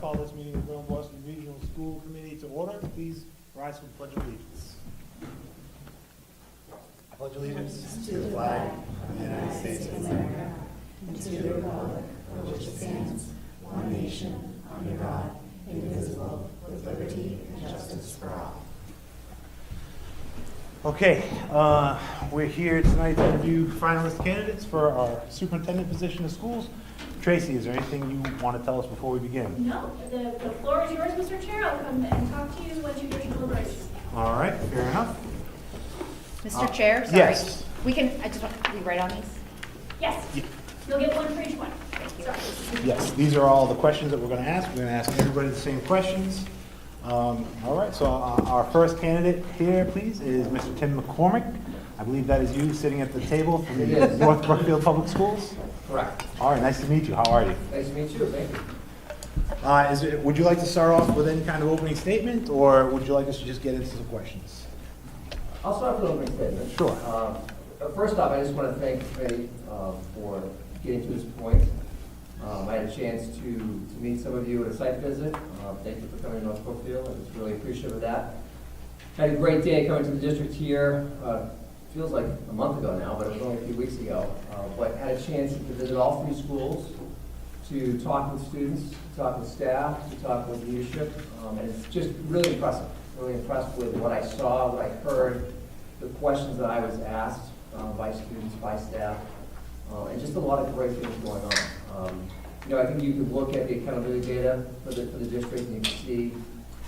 call this meeting of the Berlin Boston Regional School Committee to order. Please rise for the Pledge of Allegiance. I pledge allegiance To the flag of the United States of America and to the republic for which it stands, one nation, under God, indivisible, with liberty and justice for all. Okay, we're here tonight to interview finalist candidates for our superintendent position of schools. Tracy, is there anything you want to tell us before we begin? No, the floor is yours, Mr. Chair. I'll come and talk to you once you get your deliberation. All right, fair enough. Mr. Chair, sorry. Yes. We can, I just want, we write on these? Yes, Yeah. you'll get one for each one. Sorry. Yes, these are all the questions that we're going to ask. We're going to ask everybody the same questions. All right, so our first candidate here, please, is Mr. Tim McCormick. I believe that is you sitting at the table from the North Brookfield Public Schools. Correct. All right, nice to meet you. How are you? Nice to meet you, thank you. Would you like to start off with any kind of opening statement, or would you like us to just get into some questions? I'll start with an opening statement. Sure. First off, I just want to thank Faye for getting to this point. I had a chance to meet some of you at a site visit. Thank you for coming to North Brookfield. I was really appreciative of that. Had a great day coming to the district here. Feels like a month ago now, but it was only a few weeks ago. But had a chance to visit all three schools, to talk with students, to talk with staff, to talk with leadership. And it's just really impressive. Really impressed with what I saw, what I heard, the questions that I was asked by students, by staff, and just a lot of great things going on. I think you could look at the accountability data for the district, and you can see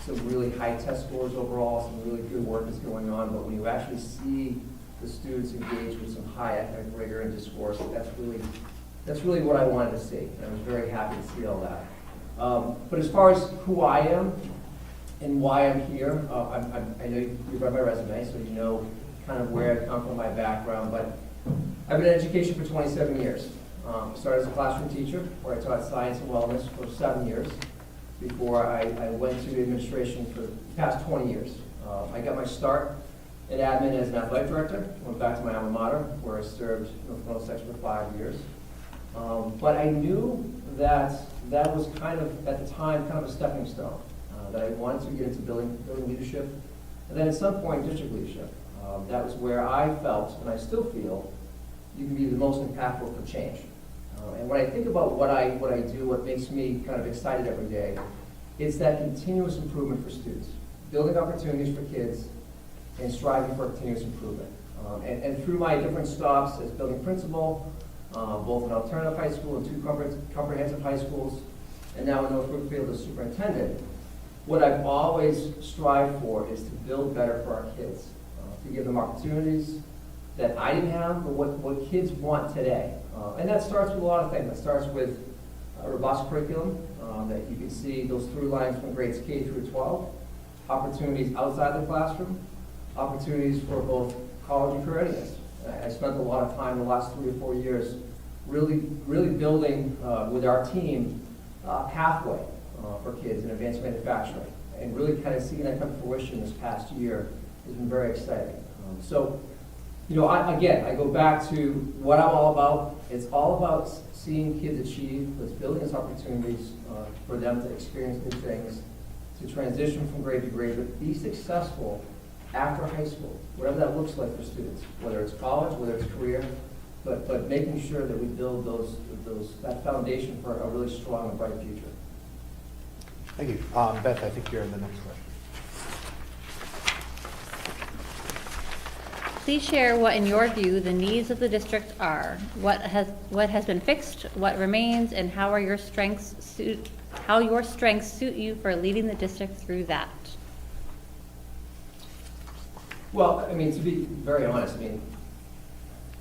some really high test scores overall, some really good work is going on, but when you actually see the students engage with some high academic rigor and discourse, that's really what I wanted to see, and I was very happy to see all that. But as far as who I am and why I'm here, I know you read my resume, so you know kind of where I come from, my background, but I've been in education for 27 years. Started as a classroom teacher, where I taught science and wellness for 7 years, before I went to administration for the past 20 years. I got my start in admin as an athletic director, went back to my alma mater, where I served North Middlesex for 5 years. But I knew that was kind of, at the time, kind of a stepping stone, that I wanted to get into building leadership, and then at some point, district leadership. That was where I felt, and I still feel, you can be the most impactful for change. And when I think about what I do, what makes me kind of excited every day, it's that continuous improvement for students, building opportunities for kids, and striving for continuous improvement. And through my different stops as building principal, both in alternative high school and 2 comprehensive high schools, and now in North Brookfield as superintendent, what I've always strived for is to build better for our kids, to give them opportunities that I didn't have, but what kids want today. And that starts with a lot of things. That starts with a robust curriculum that you can see those through lines from grades K through 12, opportunities outside the classroom, opportunities for both college and career readiness. I spent a lot of time the last 3 or 4 years really building with our team a pathway for kids in advanced manufacturing, and really kind of seeing that come to fruition this past year has been very exciting. I go back to what I'm all about. It's all about seeing kids achieve, it's building us opportunities for them to experience new things, to transition from grade to grade, but be successful after high school, whatever that looks like for students, whether it's college, whether it's career, but making sure that we build that foundation for a really strong and bright future. Thank you. Beth, I think you're in the next question. Please share what, in your view, the needs of the district are. What has been fixed, what remains, and how your strengths suit you for leading the district through that. Well, to be very honest,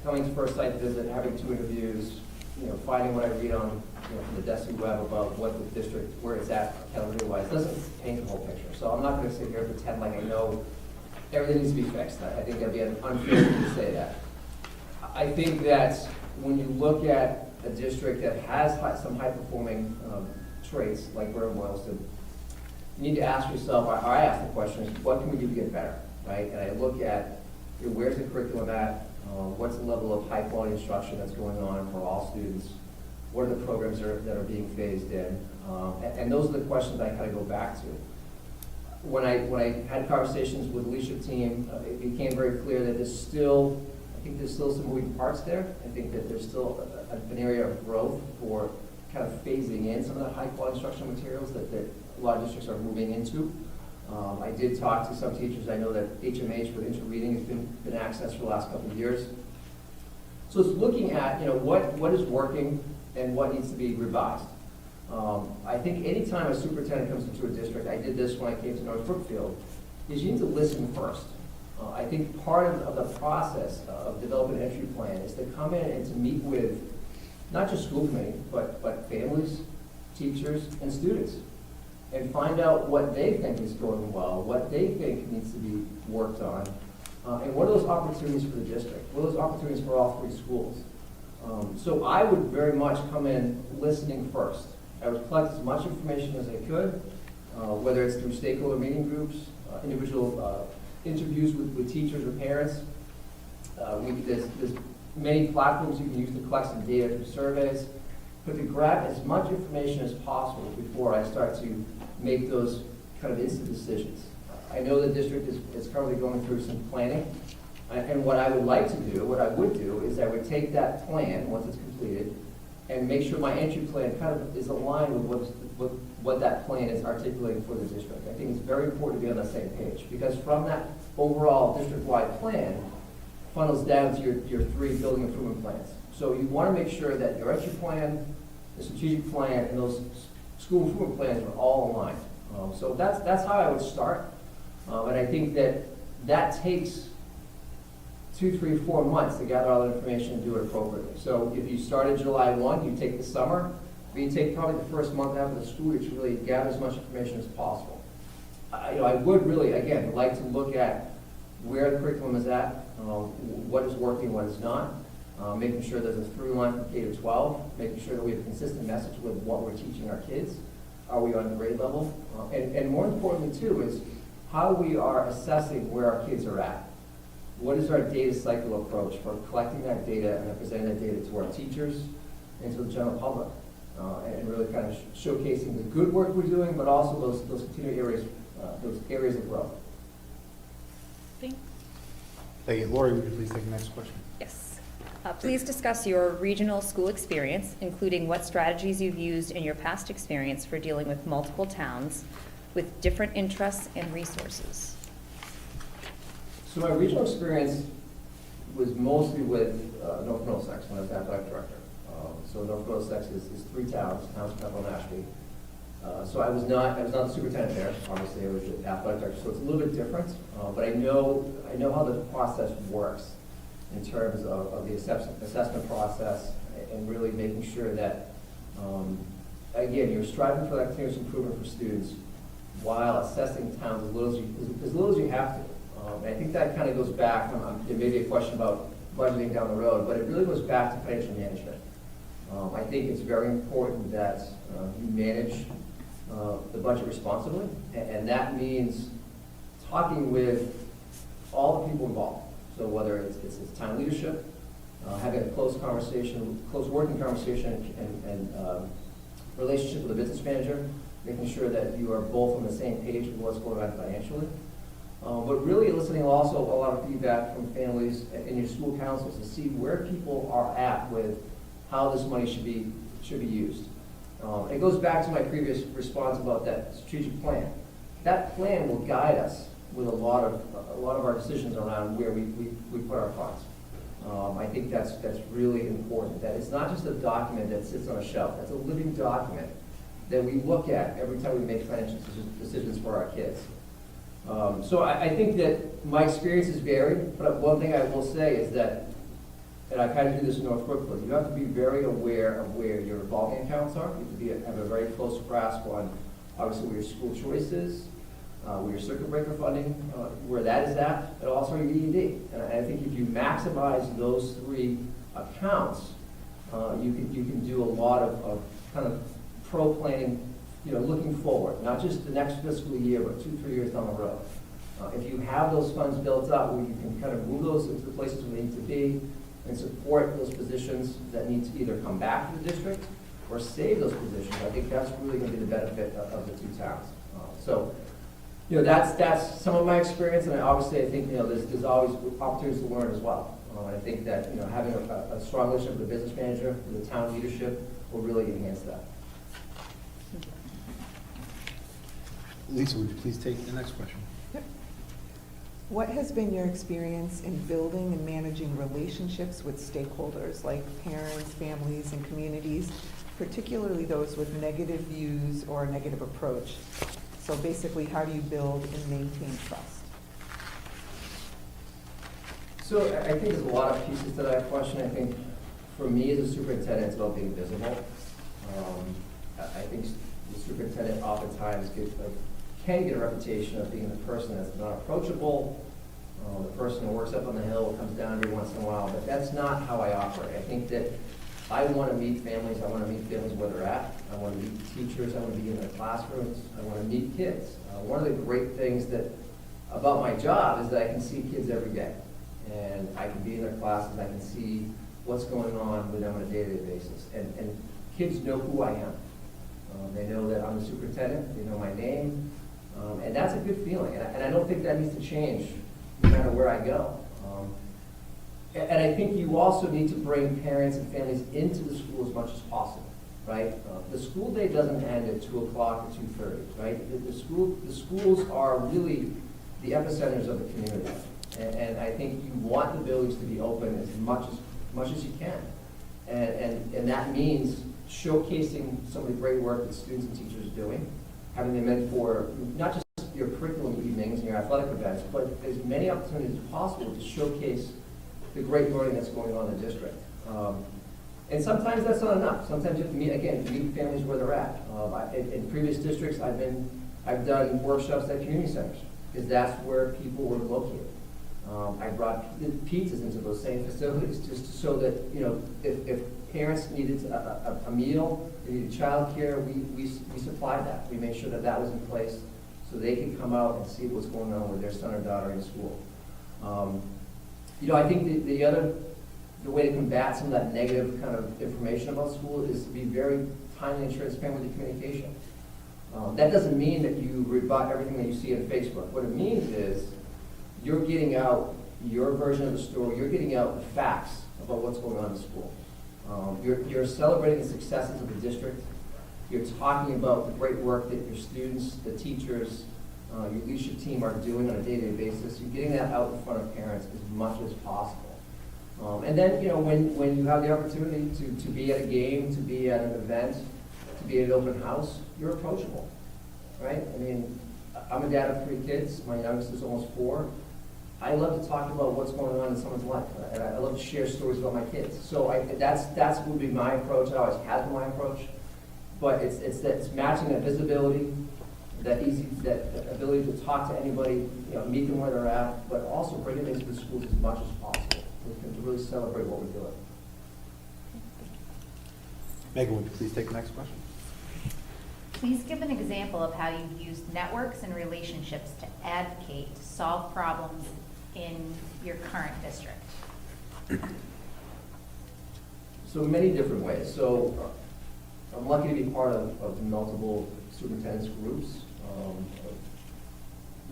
coming to first site visit, having 2 interviews, finding what I read on from the DESI web about what the district, where it's at, accountability-wise, doesn't paint the whole picture. So I'm not going to sit here and pretend like I know everything needs to be fixed. I think that'd be unfair to say that. I think that when you look at a district that has some high-performing traits, like Berlin Boylston, you need to ask yourself, or I ask the question, is what can we do to get better, right? And I look at where's the curriculum at, what's the level of high-quality instruction that's going on for all students, what are the programs that are being phased in? And those are the questions I kind of go back to. When I had conversations with the leadership team, it became very clear that I think there's still some moving parts there. I think that there's still an area of growth for kind of phasing in some of the high-quality instructional materials that a lot of districts are moving into. I did talk to some teachers. I know that HMH with interreading has been accessed for the last couple of years. So it's looking at, what is working and what needs to be revised. I think anytime a superintendent comes into a district, I did this when I came to North Brookfield, is you need to listen first. I think part of the process of developing an entry plan is to come in and to meet with not just school committee, but families, teachers, and students, and find out what they think is going well, what they think needs to be worked on, and what are those opportunities for the district? What are those opportunities for all three schools? So I would very much come in listening first. I would collect as much information as I could, whether it's through stakeholder meeting groups, individual interviews with teachers or parents. There's many platforms you can use to collect some data through surveys, but to grab as much information as possible before I start to make those kind of instant decisions. I know the district is currently going through some planning, and what I would like to do, what I would do, is I would take that plan, once it's completed, and make sure my entry plan kind of is aligned with what that plan is articulating for the district. I think it's very important to be on the same page, because from that overall district-wide plan, funnels down to your 3 building improvement plans. So you want to make sure that your entry plan, the strategic plan, and those school improvement plans are all aligned. So that's how I would start. And I think that takes 2, 3, 4 months to gather all the information and do it appropriately. So if you started July 1, you take the summer, but you take probably the first month after the school year to really gather as much information as possible. I would really, again, like to look at where the curriculum is at, what is working, what is not, making sure there's a through line from K to 12, making sure that we have a consistent message with what we're teaching our kids. Are we on the grade level? And more importantly, too, is how we are assessing where our kids are at. What is our data cycle approach for collecting that data and then presenting that data to our teachers and to the general public? And really kind of showcasing the good work we're doing, but also those continued areas, those areas of growth. Thank you. Lori, would you please take the next question? Yes. Please discuss your regional school experience, including what strategies you've used in your past experience for dealing with multiple towns with different interests and resources. So my regional experience was mostly with North Middlesex when I was athletic director. So North Middlesex is 3 towns, Pebble, and Ashby. So I was not the superintendent there. Obviously, I was the athletic director, so it's a little bit different. But I know how the process works in terms of the assessment process and really making sure that, again, you're striving for that continuous improvement for students while assessing towns as little as you have to. And I think that kind of goes back, there may be a question about budgeting down the road, but it really goes back to financial management. I think it's very important that you manage the budget responsibly, and that means talking with all the people involved. So whether it's town leadership, having a close working conversation and relationship with the business manager, making sure that you are both on the same page with what's going on financially. But really listening also a lot of feedback from families and your school councils to see where people are at with how this money should be used. It goes back to my previous response about that strategic plan. That plan will guide us with a lot of our decisions around where we put our funds. I think that's really important. That it's not just a document that sits on a shelf. It's a living document that we look at every time we make financial decisions for our kids. So I think that my experience is varied, but one thing I will say is that, and I kind of do this in North Brookfield, you have to be very aware of where your revolving accounts are. You have to have a very close grasp on, obviously, where your school choice is, where your circuit breaker funding, where that is at, and also your EED. And I think if you maximize those 3 accounts, you can do a lot of kind of pro-planning, looking forward, not just the next fiscal year, but 2, 3 years down the road. If you have those funds built up where you can kind of move those into the places where they need to be and support those positions that need to either come back to the district or save those positions, I think that's really going to be the benefit of the two towns. So, you know, that's some of my experience, and obviously I think, you know, there's always opportunities to learn as well. And I think that, you know, having a strong relationship with the business manager, with the town leadership, will really enhance that. Lisa, would you please take the next question? What has been your experience in building and managing relationships with stakeholders like parents, families, and communities, particularly those with negative views or a negative approach? So basically, how do you build and maintain trust? So I think there's a lot of pieces to that question. I think for me as a superintendent, it's about being visible. I think the superintendent oftentimes can get a reputation of being the person that's not approachable, the person who works up on the hill, comes down every once in a while, but that's not how I operate. I think that I want to meet families, I want to meet families where they're at, I want to meet teachers, I want to be in their classrooms, I want to meet kids. One of the great things about my job is that I can see kids every day, and I can be in their classes, I can see what's going on with them on a day-to-day basis, and kids know who I am. They know that I'm the superintendent, they know my name, and that's a good feeling, and I don't think that needs to change no matter where I go. And I think you also need to bring parents and families into the school as much as possible, right? The school day doesn't end at 2 o'clock or 2:30, right? The schools are really the epicenters of the community, and I think you want the buildings to be open as much as you can, and that means showcasing some of the great work that students and teachers are doing, having them in for not just your curriculum evenings and your athletic events, but as many opportunities as possible to showcase the great learning that's going on in the district. And sometimes that's not enough. Sometimes you have to meet families where they're at. In previous districts, I've done workshops at community centers, because that's where people were located. I brought pizzas into those same facilities just so that, you know, if parents needed a meal, they needed childcare, we supplied that. We made sure that that was in place so they could come out and see what's going on with their son or daughter in school. You know, I think the way to combat some of that negative kind of information about school is to be very timely and transparent with your communication. That doesn't mean that you rebut everything that you see on Facebook. What it means is you're getting out your version of the story, you're getting out the facts about what's going on in the school. You're celebrating the successes of the district. You're talking about the great work that your students, the teachers, your leadership team are doing on a day-to-day basis. You're getting that out in front of parents as much as possible. And then, you know, when you have the opportunity to be at a game, to be at an event, to be at an open house, you're approachable, right? I mean, I'm a dad of 3 kids. My youngest is almost 4. I love to talk about what's going on in someone's life, and I love to share stories about my kids. So that's would be my approach. It always has been my approach. But it's matching that visibility, that ability to talk to anybody, you know, meet them where they're at, but also bringing things to the schools as much as possible to really celebrate what we're doing. Megan, would you please take the next question? Please give an example of how you've used networks and relationships to advocate, to solve problems in your current district. So many different ways. So I'm lucky to be part of multiple superintendents groups.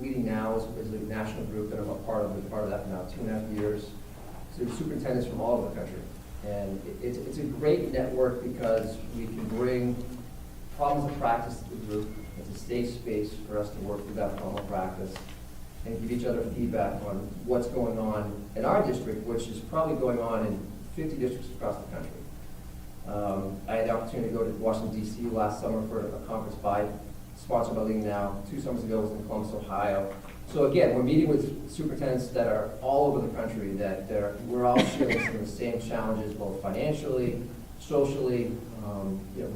Leading Now is a national group that I'm a part of. Been part of that for now 2.5 years. So there's superintendents from all over the country. And it's a great network because we can bring problems of practice to the group. It's a safe space for us to work through that problem of practice and give each other feedback on what's going on in our district, which is probably going on in 50 districts across the country. I had the opportunity to go to Washington, D.C. last summer for a conference sponsored by Leading Now. 2 summers ago was in Columbus, Ohio. So again, we're meeting with superintendents that are all over the country, we're all sharing some of the same challenges, both financially, socially, you know,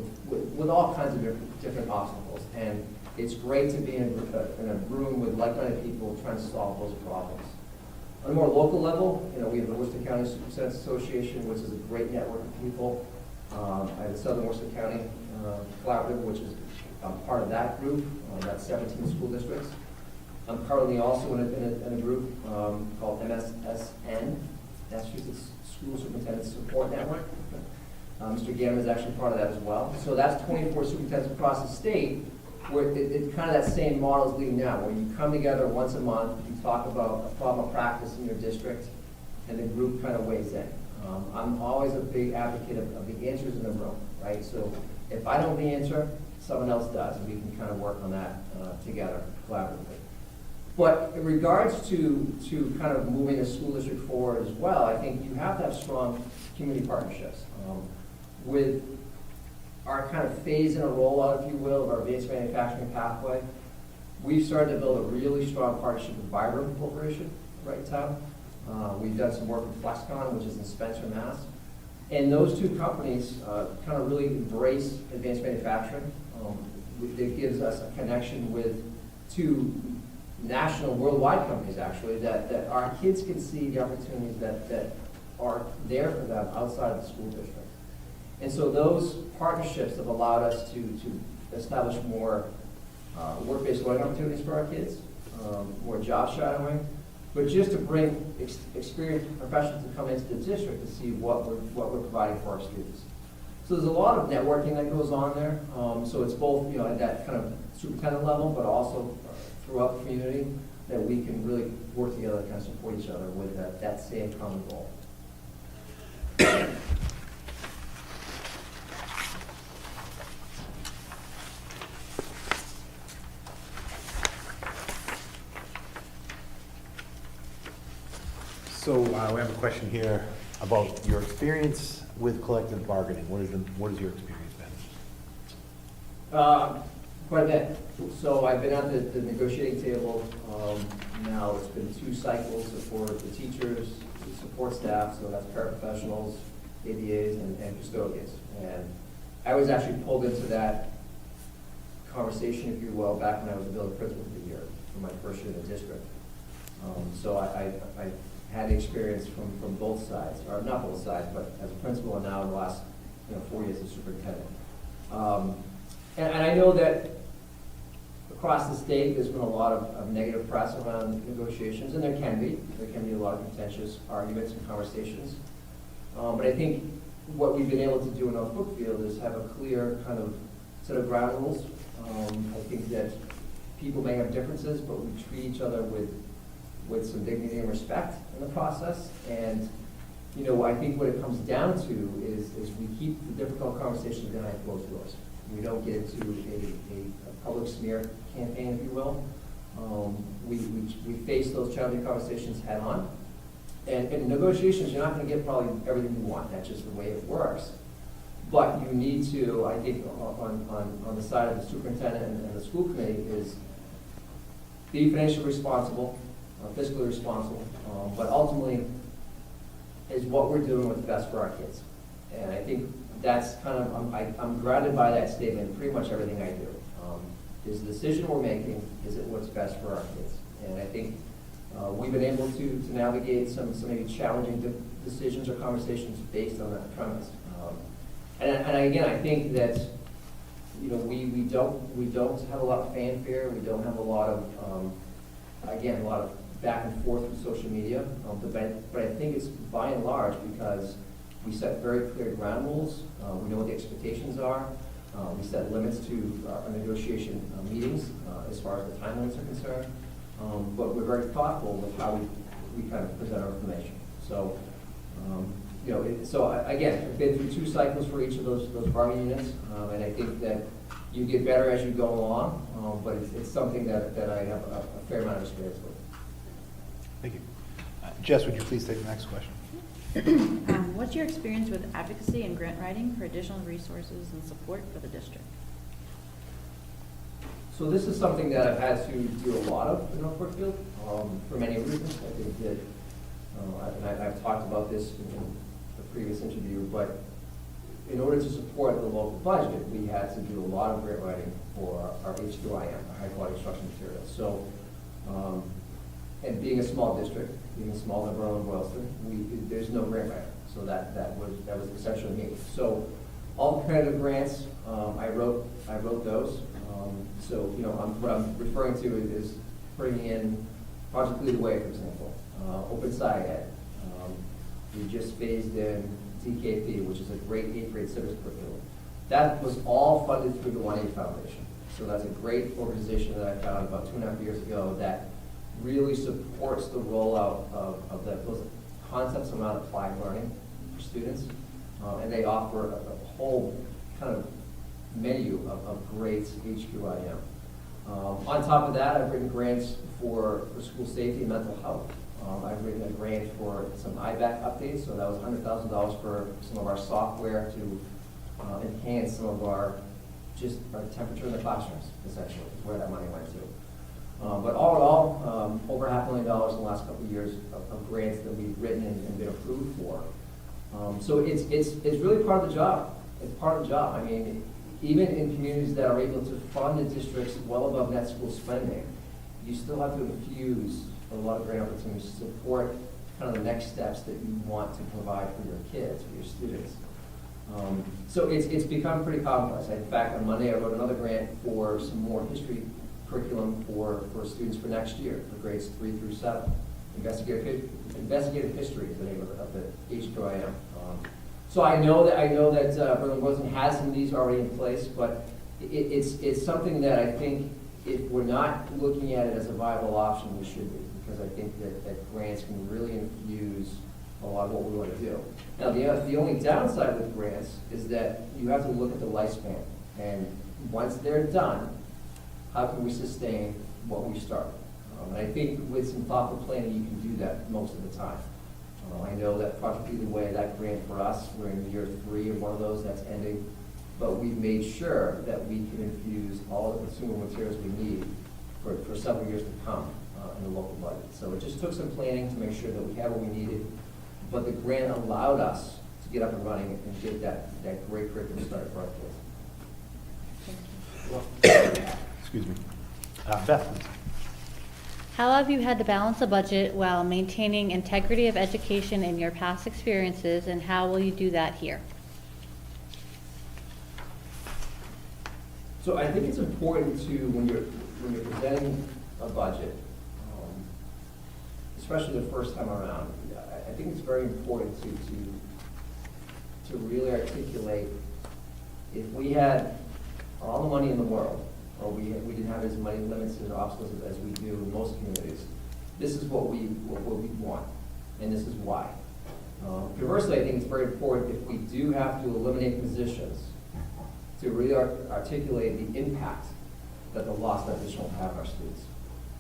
with all kinds of different obstacles. And it's great to be in a room with like-minded people trying to solve those problems. On a more local level, you know, we have the Worcester County Superintendents Association, which is a great network of people. I have the Southern Worcester County Collaborative, which is part of that group. That's 17 school districts. I'm currently also in a group called MSSN, Massachusetts School Superintendent Support Network. Mr. Gammon is actually part of that as well. So that's 24 superintendents across the state, where it's kind of that same model is leading now, where you come together once a month, you talk about a problem of practice in your district, and the group kind of weighs in. I'm always a big advocate of the answers in the room, right? So if I don't have the answer, someone else does, and we can kind of work on that together collaboratively. But in regards to kind of moving the school district forward as well, I think you have to have strong community partnerships. With our kind of phase in a rollout, if you will, of our advanced manufacturing pathway, we've started to build a really strong partnership with Vibram Corporation right in town. We've done some work with Flexcon, which is in Spencer, Mass. And those two companies kind of really embrace advanced manufacturing. It gives us a connection with two national, worldwide companies, actually, that our kids can see the opportunities that are there for them outside of the school district. And so those partnerships have allowed us to establish more work-based learning opportunities for our kids, more job shadowing, but just to bring experienced professionals to come into the district to see what we're providing for our students. So there's a lot of networking that goes on there. So it's both, at that kind of superintendent level, but also throughout the community, that we can really work together to kind of support each other with that same common goal. So we have a question here about your experience with collective bargaining. What has your experience been? Quite a bit. So I've been at the negotiating table now. It's been 2 cycles for the teachers, the support staff, so that's paraprofessionals, ABAs, and custodians. And I was actually pulled into that conversation, if you will, back when I was the building principal for the year, for my first year in the district. So I had experience from both sides, or not both sides, but as a principal and now in the last 4 years as superintendent. And I know that across the state, there's been a lot of negative press around negotiations, and there can be a lot of contentious arguments and conversations. But I think what we've been able to do in North Brookfield is have a clear kind of set of ground rules. I think that people may have differences, but we treat each other with some dignity and respect in the process. And I think what it comes down to is we keep the difficult conversations behind closed doors. We don't get into a public smear campaign, if you will. We face those challenging conversations head on. And in negotiations, you're not going to get probably everything you want. That's just the way it works. But you need to, I think, on the side of the superintendent and the school committee, is be financially responsible, fiscally responsible, but ultimately is what we're doing what's best for our kids. And I think that's kind of, I'm grounded by that statement in pretty much everything I do. Is the decision we're making, is it what's best for our kids? And I think we've been able to navigate some maybe challenging decisions or conversations based on that premise. And again, I think that we don't have a lot of fanfare. We don't have a lot of a lot of back and forth with social media. But I think it's by and large because we set very clear ground rules. We know what the expectations are. We set limits to our negotiation meetings as far as the time limits are concerned. But we're very thoughtful with how we kind of present our information. So, again, I've been through 2 cycles for each of those bargaining units, and I think that you get better as you go along, but it's something that I have a fair amount of experience with. Thank you. Jess, would you please take the next question? What's your experience with advocacy and grant writing for additional resources and support for the district? So this is something that I've had to do a lot of in North Brookfield for many reasons. I think that, and I've talked about this in the previous interview, but in order to support the local budget, we had to do a lot of grant writing for our H2IM, our high quality instruction materials. So, and being a small district, being a small number in Boylston, there's no grant writer. So that was essentially me. So all the competitive grants, I wrote those. So what I'm referring to is bringing in Project Lead the Way, for example, Open SciEd. We just phased in DKP, which is a great 8th grade civics curriculum. That was all funded through the 1A Foundation. So that's a great organization that I found about 2.5 years ago that really supports the rollout of those concepts around applied learning for students. And they offer a whole kind of menu of great HQIM. On top of that, I've written grants for school safety and mental health. I've written a grant for some IBAC updates, so that was $100,000 for some of our software to enhance some of our temperature in the classrooms, essentially, is where that money went to. But all in all, over $500,000 in the last couple of years of grants that we've written and been approved for. So it's really part of the job. It's part of the job. I mean, even in communities that are able to fund the districts well above net school spending, you still have to infuse a lot of grant opportunities to support kind of the next steps that you want to provide for your kids, for your students. So it's become pretty complex. In fact, on Monday, I wrote another grant for some more history curriculum for students for next year, for grades 3 through 7. Investigative history is the name of the HQIM. So I know that Berlin-Wilson has some of these already in place, but it's something that I think if we're not looking at it as a viable option, we should be, because I think that grants can really infuse a lot of what we want to do. Now, the only downside with grants is that you have to look at the lifespan, and once they're done, how can we sustain what we started? And I think with some thoughtful planning, you can do that most of the time. I know that Project Lead the Way, that grant for us, we're in year 3 of one of those, that's ending. But we've made sure that we can infuse all the consumer materials we need for several years to come in the local budget. So it just took some planning to make sure that we had what we needed. But the grant allowed us to get up and running and get that great curriculum started for our kids. Excuse me. Beth, please. How have you had to balance a budget while maintaining integrity of education in your past experiences, and how will you do that here? So I think it's important to, when you're presenting a budget, especially the first time around, I think it's very important to really articulate, if we had all the money in the world, or we didn't have as many limits and obstacles as we do in most communities, this is what we want, and this is why. Conversely, I think it's very important if we do have to eliminate positions to really articulate the impact that the loss of that position will have on our students.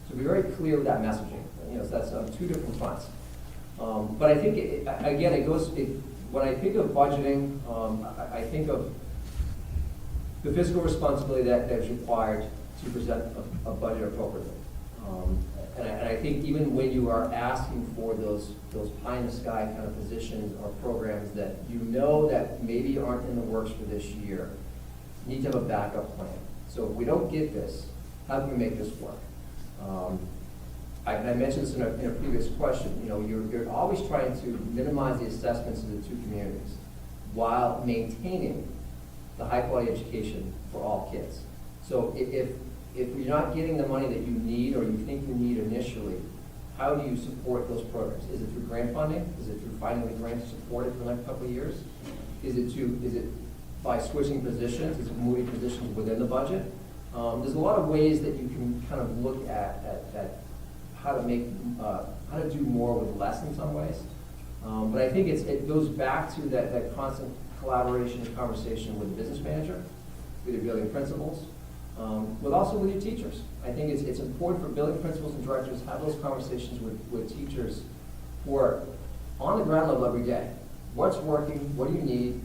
So be very clear with that messaging. So that's on 2 different fronts. But I think, when I think of budgeting, I think of the fiscal responsibility that is required to present a budget appropriately. And I think even when you are asking for those pie in the sky kind of positions or programs that you know that maybe aren't in the works for this year, you need to have a backup plan. So if we don't get this, how can we make this work? I mentioned this in a previous question. You're always trying to minimize the assessments in the 2 communities while maintaining the high quality education for all kids. So if you're not getting the money that you need or you think you need initially, how do you support those programs? Is it through grant funding? Is it through finding the grant to support it for the next couple of years? Is it by switching positions? Is it moving positions within the budget? There's a lot of ways that you can kind of look at how to do more with less in some ways. But I think it goes back to that constant collaboration and conversation with the business manager, with your building principals, also with your teachers. I think it's important for building principals and directors to have those conversations with teachers who are on the ground level every day. What's working? What do you need?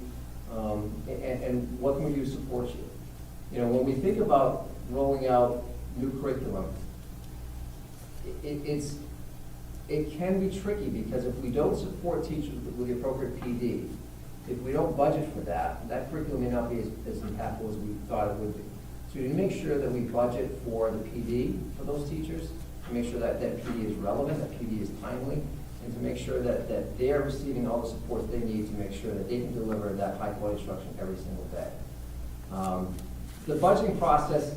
And what can we do to support you? When we think about rolling out new curriculum, it can be tricky, because if we don't support teachers with the appropriate PD, if we don't budget for that curriculum may not be as impactful as we thought it would be. So we need to make sure that we budget for the PD for those teachers, to make sure that PD is relevant, that PD is timely, and to make sure that they're receiving all the support they need to make sure that they can deliver that high quality instruction every single day. The budgeting process,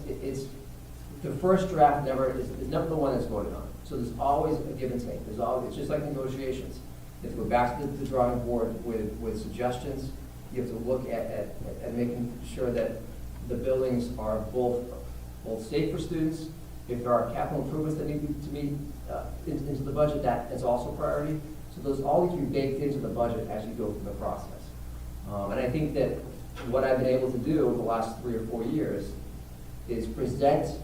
the first draft is never the one that's voted on. So there's always a give and take. It's just like negotiations. You have to go back to the drawing board with suggestions. You have to look at making sure that the buildings are both safe for students. If there are capital improvements that need to be into the budget, that is also a priority. So those all need to be baked into the budget as you go through the process. And I think that what I've been able to do over the last 3 or 4 years is present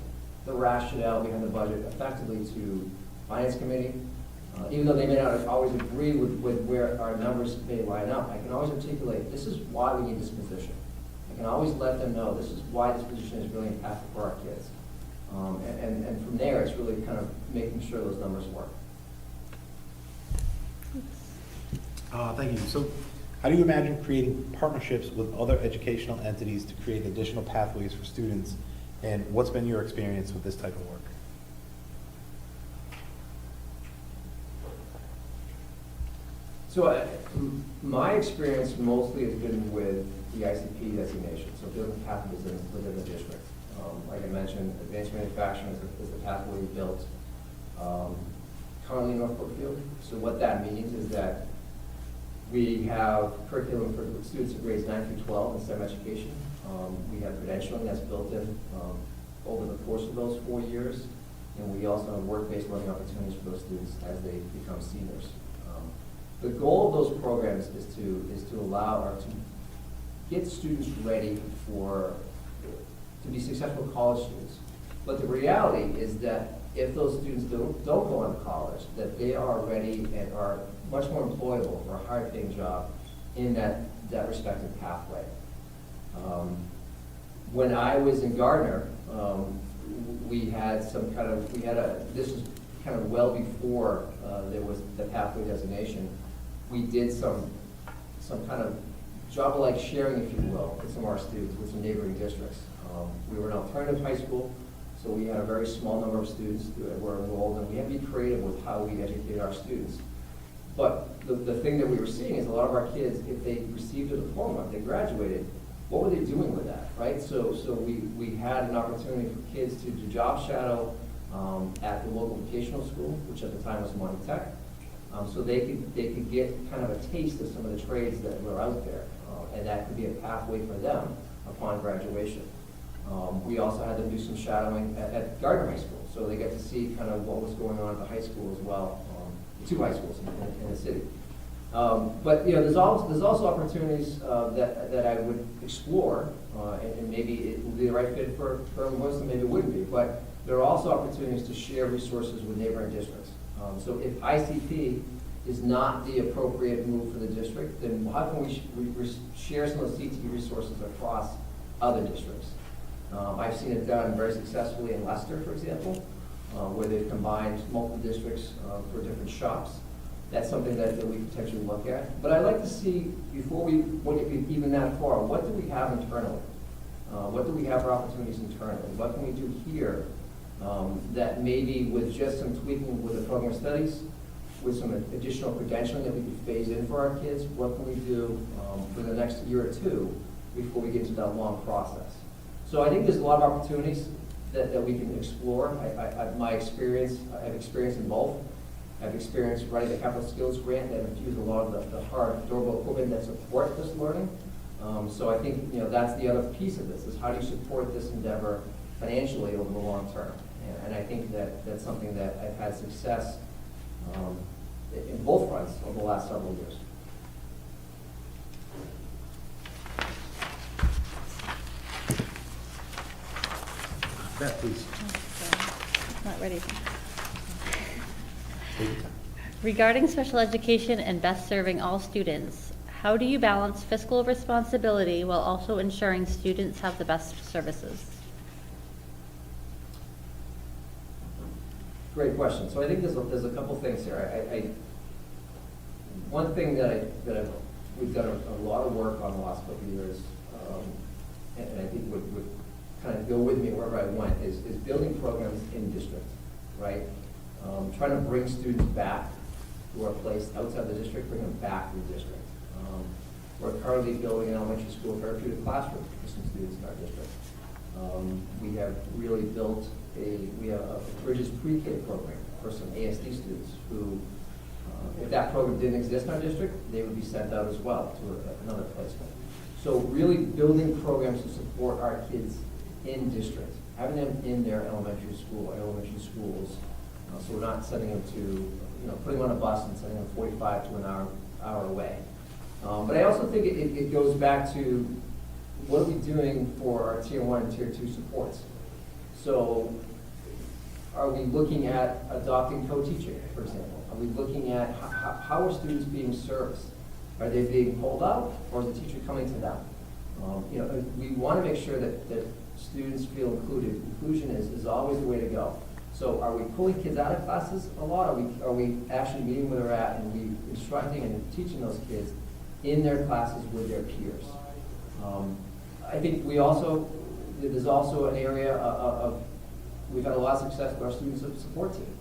the rationale behind the budget effectively to Finance Committee. Even though they may not always agree with where our numbers may line up, I can always articulate, this is why we need this position. I can always let them know, this is why this position is really impactful for our kids. And from there, it's really kind of making sure those numbers work. Thank you. So how do you imagine creating partnerships with other educational entities to create additional pathways for students? And what's been your experience with this type of work? So my experience mostly has been with the ICP designation, so building pathways within the district. Like I mentioned, advanced manufacturing is the pathway we built currently in North Brookfield. So what that means is that we have curriculum for students in grades 9 through 12 in STEM education. We have credentialing that's built in over the course of those 4 years. And we also have work-based learning opportunities for those students as they become seniors. The goal of those programs is to allow or to get students ready to be successful college students. But the reality is that if those students don't go on to college, that they are ready and are much more employable for a higher paying job in that respective pathway. When I was in Gardner, this was kind of well before there was the pathway designation. We did some kind of job-alike sharing, if you will, with some of our students, with some neighboring districts. We were an alternative high school, so we had a very small number of students that were enrolled, and we had to be creative with how we educate our students. But the thing that we were seeing is a lot of our kids, if they received a diploma, if they graduated, what were they doing with that, right? So we had an opportunity for kids to do job shadow at the local vocational school, which at the time was Monty Tech. So they could get kind of a taste of some of the trades that were out there, and that could be a pathway for them upon graduation. We also had them do some shadowing at Gardner High School, so they got to see kind of what was going on at the high school as well, 2 high schools in the city. But there's also opportunities that I would explore, and maybe it would be the right fit for most, and maybe it wouldn't be. But there are also opportunities to share resources with neighboring districts. So if ICP is not the appropriate move for the district, then how can we share some of those CTE resources across other districts? I've seen it done very successfully in Leicester, for example, where they've combined multiple districts for different shops. That's something that we potentially look at. But I'd like to see, before we get even that far, what do we have internally? What do we have for opportunities internally? What can we do here that maybe with just some tweaking with the program studies, with some additional credentialing that we could phase in for our kids, what can we do for the next year or 2 before we get into that long process? So I think there's a lot of opportunities that we can explore. My experience, I have experience in both. I've experienced running the Capital Skills Grant that infused a lot of the hard, durable equipment that support this learning. So I think that's the other piece of this, is how do you support this endeavor financially over the long term? And I think that's something that I've had success in both fronts over the last several years. Beth, please. Not ready. Take your time. Regarding special education and best serving all students, how do you balance fiscal responsibility while also ensuring students have the best services? Great question. So I think there's a couple things here. One thing that we've done a lot of work on the last couple of years, and I think would kind of go with me wherever I went, is building programs in district, right? Trying to bring students back who are placed outside the district, bring them back to the district. We're currently building an elementary school therapeutic classroom for some students in our district. We have really built a Bridges pre-K program for some ASD students who If that program didn't exist in our district, they would be sent out as well to another placement. So really building programs to support our kids in district, having them in their elementary school, elementary schools. So we're not sending them to, putting them on a bus and sending them 45 to an hour away. But I also think it goes back to what are we doing for our tier 1 and tier 2 supports? So are we looking at adopting co-teaching, for example? Are we looking at how are students being serviced? Are they being pulled out, or is the teacher coming to them? We want to make sure that students feel included. Inclusion is always the way to go. So are we pulling kids out of classes a lot? Are we actually meeting where they're at and we instructing and teaching those kids in their classes with their peers? I think there's also an area of we've had a lot of success with our student support team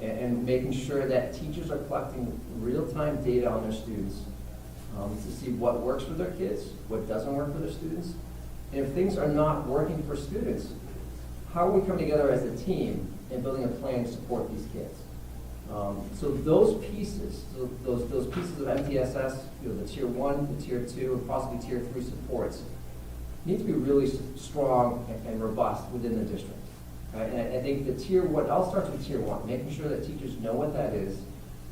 and making sure that teachers are collecting real-time data on their students to see what works for their kids, what doesn't work for their students. And if things are not working for students, how are we coming together as a team and building a plan to support these kids? So those pieces, those pieces of MTSS, the tier 1, the tier 2, and possibly tier 3 supports, need to be really strong and robust within the district. Right? And I think the tier 1, I'll start with tier 1, making sure that teachers know what that is,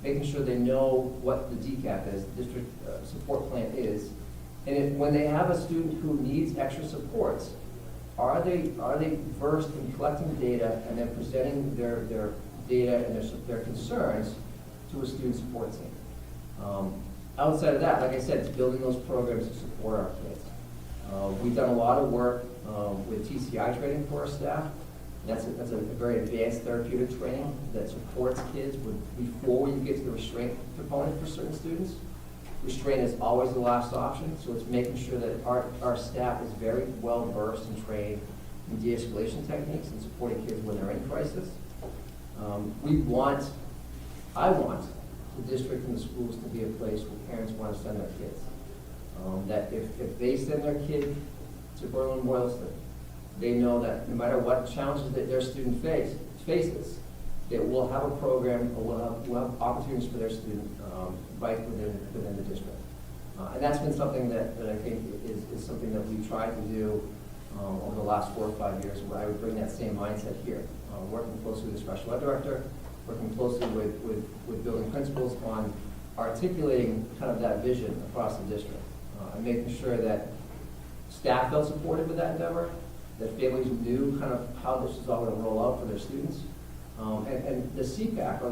making sure they know what the DCAP is, the district support plan is, and when they have a student who needs extra supports, are they versed in collecting data and then presenting their data and their concerns to a student support team? Outside of that, like I said, it's building those programs to support our kids. We've done a lot of work with TCI training for our staff. That's a very advanced therapeutic training that supports kids before you get to the restraint component for certain students. Restraint is always the last option, so it's making sure that our staff is very well versed and trained in de-escalation techniques and supporting kids when they're in crisis. I want the district and the schools to be a place where parents want to send their kids. That if they send their kid to Berlin-Boylston, they know that no matter what challenges that their student faces, that we'll have a program or we'll have opportunities for their student right within the district. And that's been something that I think is something that we've tried to do over the last 4 or 5 years, where I would bring that same mindset here, working closely with the special ed director, working closely with building principals on articulating kind of that vision across the district, and making sure that staff felt supported with that endeavor, that families knew kind of how this is all going to roll out for their students. And the CPAC, or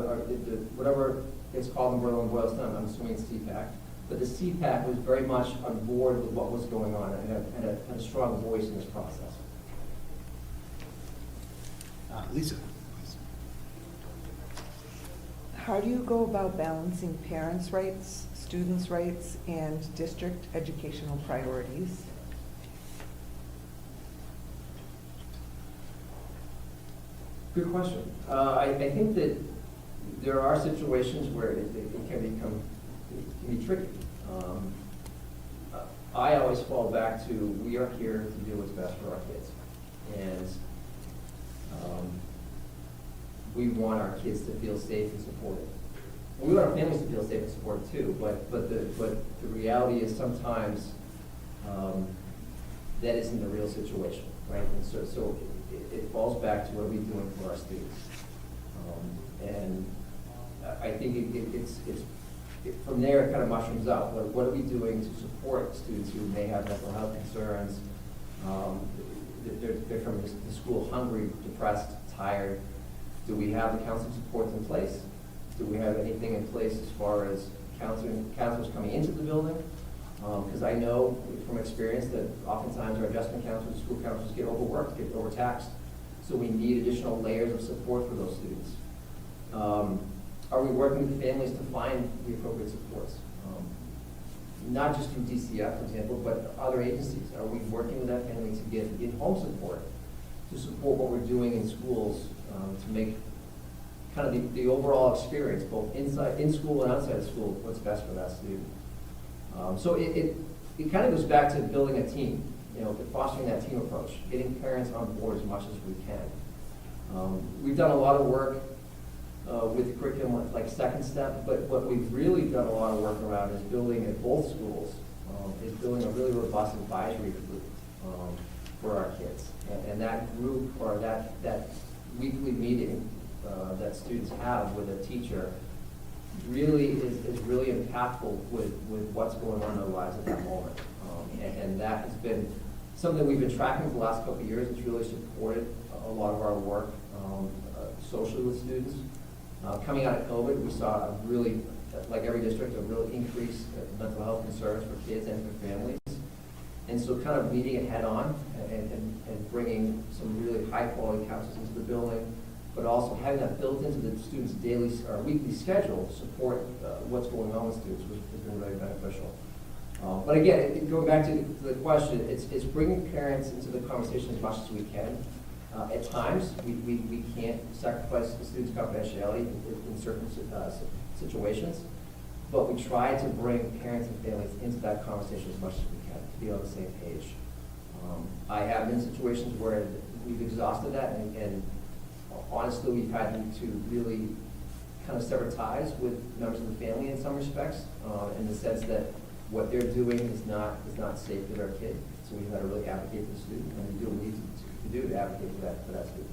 whatever it's called in Berlin-Boylston, I'm assuming it's CPAC, but the CPAC was very much on board with what was going on and had a strong voice in this process. Lisa, please. How do you go about balancing parents' rights, students' rights, and district educational priorities? Good question. I think that there are situations where it can be tricky. I always fall back to, we are here to do what's best for our kids. And we want our kids to feel safe and supported. And we want our families to feel safe and supported too, but the reality is sometimes that isn't the real situation, right? And so it falls back to what are we doing for our students. And I think it's from there it kind of mushrooms out. What are we doing to support students who may have mental health concerns? They're from the school hungry, depressed, tired. Do we have the counseling supports in place? Do we have anything in place as far as counselors coming into the building? Because I know from experience that oftentimes our adjustment counselors, school counselors get overworked, get overtaxed. So we need additional layers of support for those students. Are we working with families to find the appropriate supports? Not just through DCF, for example, but other agencies. Are we working with that family to get in-home support, to support what we're doing in schools, to make kind of the overall experience, both in school and outside of school, what's best for that student? So it kind of goes back to building a team, fostering that team approach, getting parents on board as much as we can. We've done a lot of work with the curriculum like second step, but what we've really done a lot of work around is building at both schools, is building a really robust advisory group for our kids. And that group, or that weekly meeting that students have with a teacher really is really impactful with what's going on in their lives at that moment. And that has been something we've been tracking for the last couple of years. It's really supported a lot of our work socially with students. Coming out of COVID, we saw a really, like every district, a real increase in mental health concerns for kids and for families. And so kind of meeting it head on and bringing some really high quality counselors into the building, but also having that built into the students' daily or weekly schedule to support what's going on with students, which has been really beneficial. But again, going back to the question, it's bringing parents into the conversation as much as we can. At times, we can't sacrifice the students' confidentiality in certain situations, but we try to bring parents and families into that conversation as much as we can to be on the same page. I have been in situations where we've exhausted that, and honestly, we've had to really kind of sever ties with members of the family in some respects, in the sense that what they're doing is not safe for their kid. So we've got to really advocate for the student, and we do what we need to do to advocate for that student.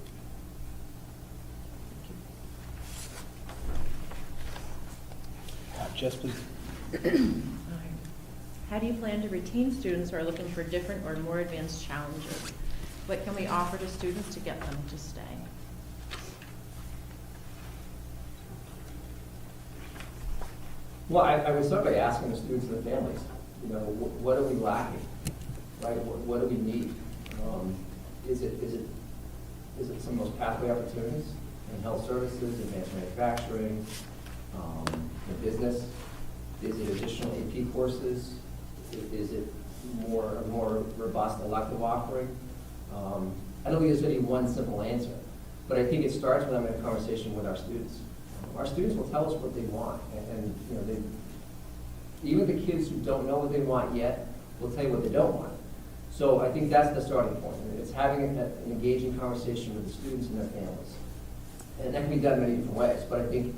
Jess, please. How do you plan to retain students who are looking for different or more advanced challenges? What can we offer to students to get them to stay? Well, I would start by asking the students and the families, you know, what are we lacking, right? What do we need? Is it some of those pathway opportunities in health services, advanced manufacturing, in business? Is it additional AP courses? Is it a more robust elective offering? I don't think there's any one simple answer, but I think it starts with having a conversation with our students. Our students will tell us what they want, and you know, even the kids who don't know what they want yet will tell you what they don't want. So I think that's the starting point. It's having an engaging conversation with the students and their families, and that can be done many different ways. But I think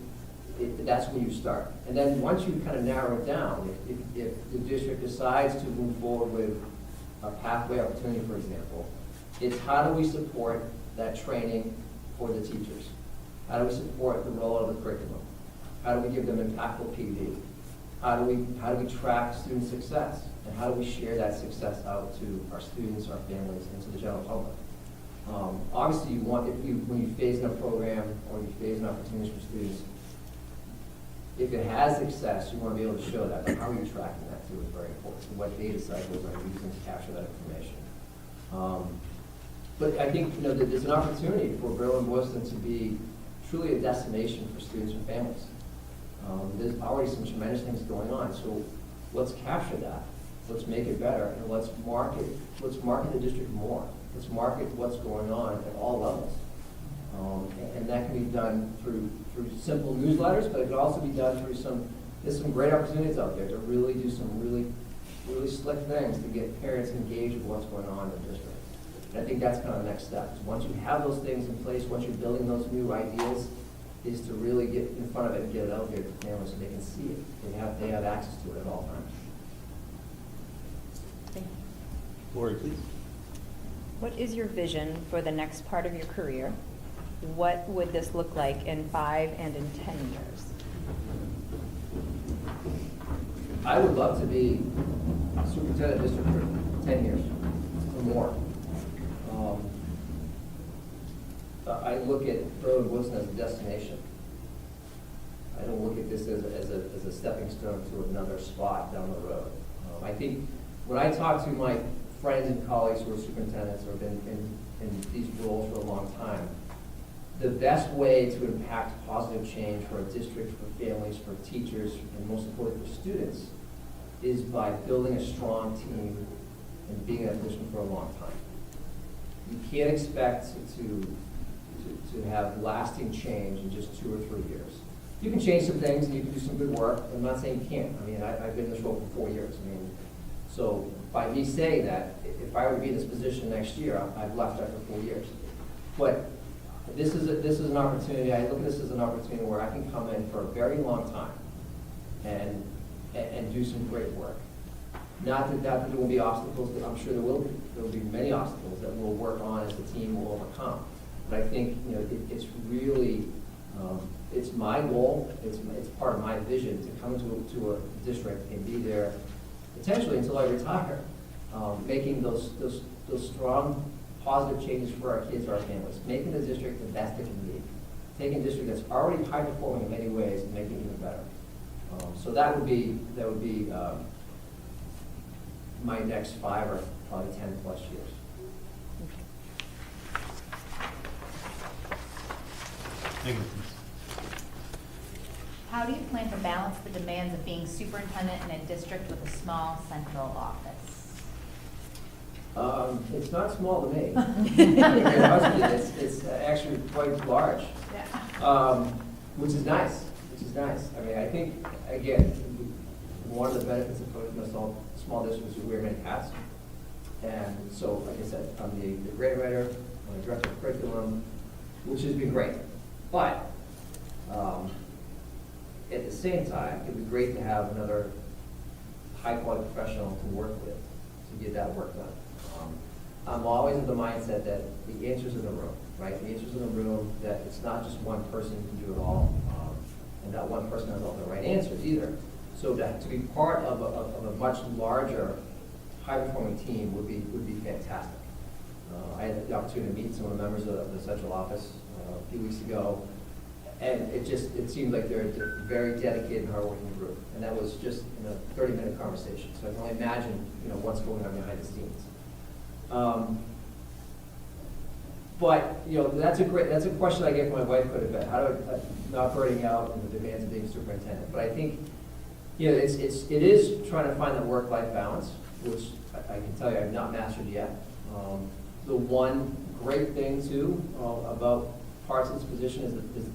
that's where you start. And then once you kind of narrow it down, if the district decides to move forward with a pathway opportunity, for example, it's how do we support that training for the teachers? How do we support the rollout of the curriculum? How do we give them impactful PD? How do we track student success? And how do we share that success out to our students, our families, and to the general public? Obviously, when you phase in a program or you phase in opportunities for students, if it has success, you want to be able to show that. But how are you tracking that too is very important. So what data cycles are you using to capture that information? But I think there's an opportunity for Berlin-Boylston to be truly a destination for students and families. There's already some tremendous things going on, so let's capture that. Let's make it better, and let's market the district more. Let's market what's going on at all levels. And that can be done through simple newsletters, but it can also be done through there's some great opportunities out there to really do some really slick things to get parents engaged with what's going on in the district. And I think that's kind of the next step. Once you have those things in place, once you're building those new ideas, is to really get in front of it and get it out there to families so they can see it. They have access to it at all times. Thank you. Lori, please. What is your vision for the next part of your career? What would this look like in 5 and in 10 years? I would love to be superintendent of district for 10 years or more. I look at Berlin-Boylston as a destination. I don't look at this as a stepping stone to another spot down the road. I think when I talk to my friends and colleagues who are superintendents or have been in these roles for a long time, the best way to impact positive change for a district, for families, for teachers, and most importantly for students, is by building a strong team and being in that position for a long time. You can't expect to have lasting change in just 2 or 3 years. You can change some things and you can do some good work. I'm not saying you can't. I mean, I've been in this role for 4 years. I mean, so by me saying that, if I were to be in this position next year, I've left after 4 years. But this is an opportunity, I look at this as an opportunity where I can come in for a very long time and do some great work. Not that there will be obstacles, I'm sure there will be many obstacles that we'll work on as the team will overcome. But I think, you know, it's really, it's my goal, it's part of my vision to come to a district and be there potentially until I retire, making those strong, positive changes for our kids, our families, making the district the best it can be, taking a district that's already high performing in many ways and making it even better. So that would be my next 5 or probably 10 plus years. Thank you. How do you plan to balance the demands of being superintendent in a district with a small central office? It's not small to me. To be honest with you, it's actually quite large, Yeah. which is nice. I mean, I think, again, one of the benefits of putting in a small district is you wear many hats. And so, like I said, I'm the grant writer, I'm the director of curriculum, which has been great. But at the same time, it'd be great to have another high-quality professional to work with to get that work done. I'm always of the mindset that the answer's in the room, right? The answer's in the room, that it's not just one person who can do it all, and that one person has all the right answers either. So to be part of a much larger, high-performing team would be fantastic. I had the opportunity to meet some of the members of the central office a few weeks ago, and it seemed like they're a very dedicated and hardworking group. And that was just in a 30-minute conversation. So I can only imagine, you know, what's going on behind the scenes. But, you know, that's a question I get from my wife quite a bit. How do I, not burning out and the demands of being superintendent. But I think, you know, it is trying to find the work-life balance, which I can tell you I've not mastered yet. The one great thing too about parts of this position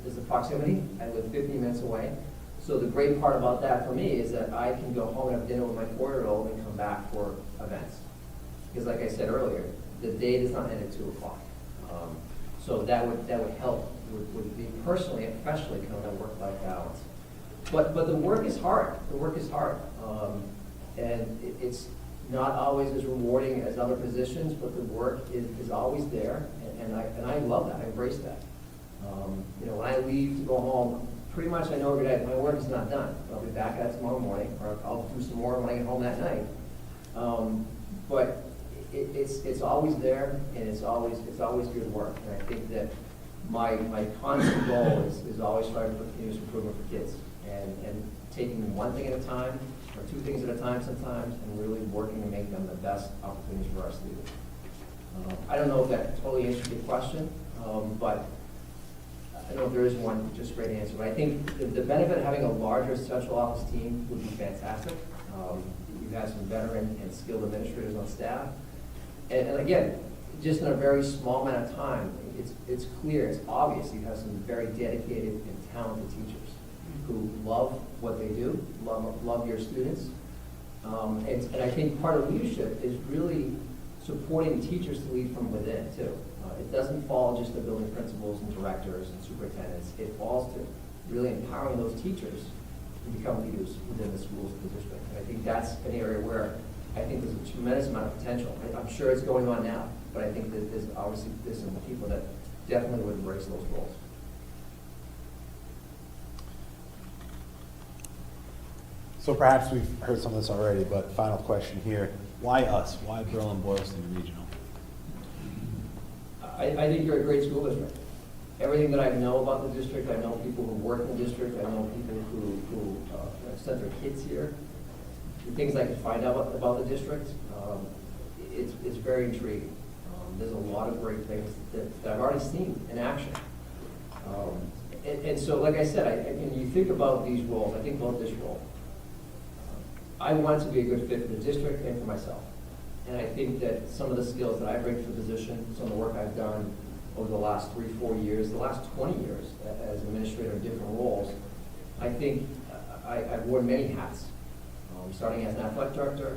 is the proximity. I live 15 minutes away. So the great part about that for me is that I can go home and have dinner with my 4-year-old and come back for events. Because like I said earlier, the day does not end at 2 o'clock. So that would help with me personally and professionally kind of that work-life balance. But the work is hard. The work is hard. And it's not always as rewarding as other positions, but the work is always there, and I love that. I embrace that. You know, when I leave to go home, pretty much I know every day my work is not done. I'll be back at it tomorrow morning, or I'll do some more when I get home that night. But it's always there, and it's always good work. And I think that my constant goal is always trying to put continuous improvement for kids, and taking one thing at a time, or 2 things at a time sometimes, and really working to make them the best opportunities for our students. I don't know if that totally answered your question, but I don't know if there is one just great answer. But I think the benefit of having a larger central office team would be fantastic. You have some veteran and skilled administrators on staff. And again, just in a very small amount of time, it's clear, it's obvious you have some very dedicated and talented teachers who love what they do, love your students. And I think part of leadership is really supporting teachers to lead from within too. It doesn't fall just to building principals and directors and superintendents. It falls to really empowering those teachers to become leaders within the schools of the district. And I think that's an area where I think there's a tremendous amount of potential. I'm sure it's going on now, but I think that there's some people that definitely would embrace those roles. So perhaps we've heard some of this already, but final question here. Why us? Why Berlin-Boylston Regional? I think you're a great school district. Everything that I know about the district, I know people who work in the district, I know people who sent their kids here. The things I can find out about the district, it's very intriguing. There's a lot of great things that I've already seen in action. And so, like I said, when you think about these roles, I think about this role. I want to be a good fit for the district and for myself. And I think that some of the skills that I bring to the position, some of the work I've done over the last 3-4 years, the last 20 years as administrator in different roles, I think I've worn many hats. Starting as an athletic director,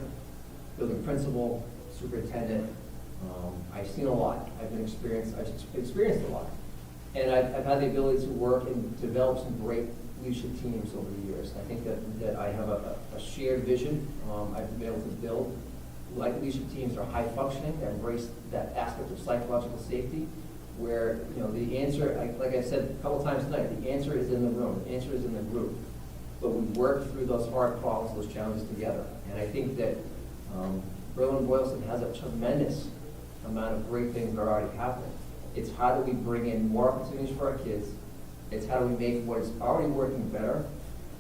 building principal, superintendent. I've seen a lot. I've experienced a lot. And I've had the ability to work and develop some great leadership teams over the years. I think that I have a shared vision. I've been able to build like leadership teams are high functioning, that embrace that aspect of psychological safety, where, you know, the answer, like I said a couple times tonight, the answer is in the room, the answer is in the group. But we work through those hard problems, those challenges together. And I think that Berlin-Boylston has a tremendous amount of great things that are already happening. It's how do we bring in more opportunities for our kids? It's how do we make what is already working better?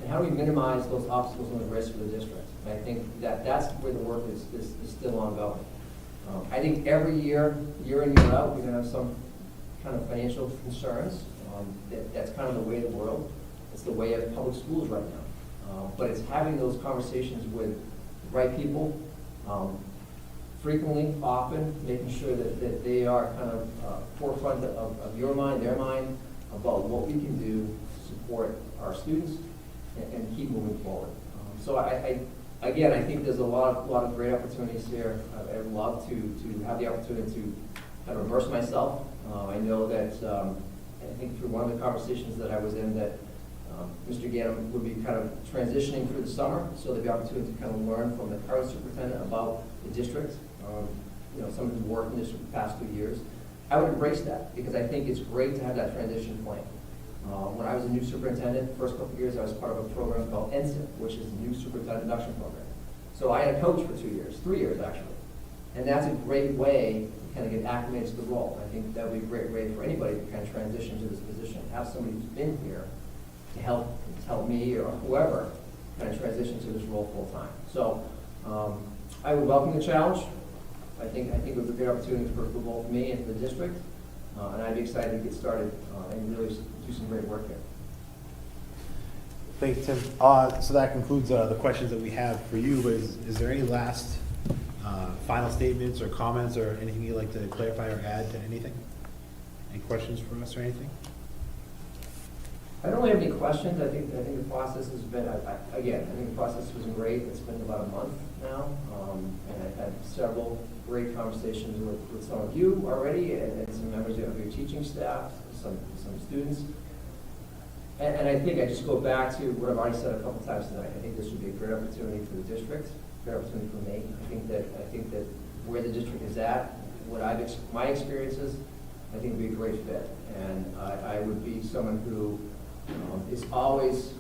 And how do we minimize those obstacles and the risks for the district? And I think that that's where the work is still ongoing. I think every year in, year out, we're going to have some kind of financial concerns. That's kind of the way of the world. It's the way of public schools right now. But it's having those conversations with the right people, frequently, often, making sure that they are kind of forefront of your mind, their mind, about what we can do to support our students and keep moving forward. So again, I think there's a lot of great opportunities here. I'd love to have the opportunity to kind of immerse myself. I know that, I think through one of the conversations that I was in, that Mr. Ganem would be kind of transitioning through the summer, so there'd be opportunity to kind of learn from the current superintendent about the district, you know, some of his work in this past 2 years. I would embrace that, because I think it's great to have that transition plan. When I was a new superintendent, first couple of years, I was part of a program called NSIP, which is the New Superintendent Induction Program. So I had a coach for 2 years, 3 years actually. And that's a great way to kind of get acclimated to the role. I think that would be a great way for anybody to kind of transition to this position, have somebody who's been here to help me or whoever kind of transition to this role full time. So I would welcome the challenge. I think it would be a great opportunity for both me and for the district. And I'd be excited to get started and really do some great work here. Thanks, Tim. So that concludes the questions that we have for you. But is there any last final statements or comments or anything you'd like to clarify or add to anything? Any questions for us or anything? I don't really have any questions. I think the process has been, again, I think the process was great. It's been about a month now. And I've had several great conversations with some of you already and some members of your teaching staff, some students. And I think I just go back to what I've already said a couple times tonight. I think this would be a great opportunity for the district, great opportunity for me. I think that where the district is at, my experiences, I think would be a great fit. And I would be someone who is always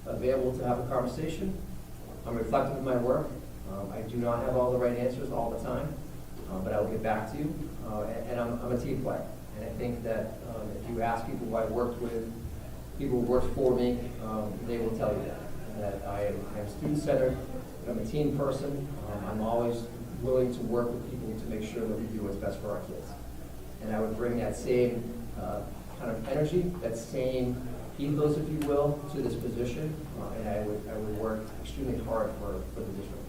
available to have a conversation. I'm reflective of my work. I do not have all the right answers all the time, but I will get back to you. And I'm a team player. And I think that if you ask people who I worked with, people who worked for me, they will tell you that I am student-centered, I'm a team person. I'm always willing to work with people to make sure that we do what's best for our kids. And I would bring that same kind of energy, that same ethos, if you will, to this position, and I would work extremely hard for the district.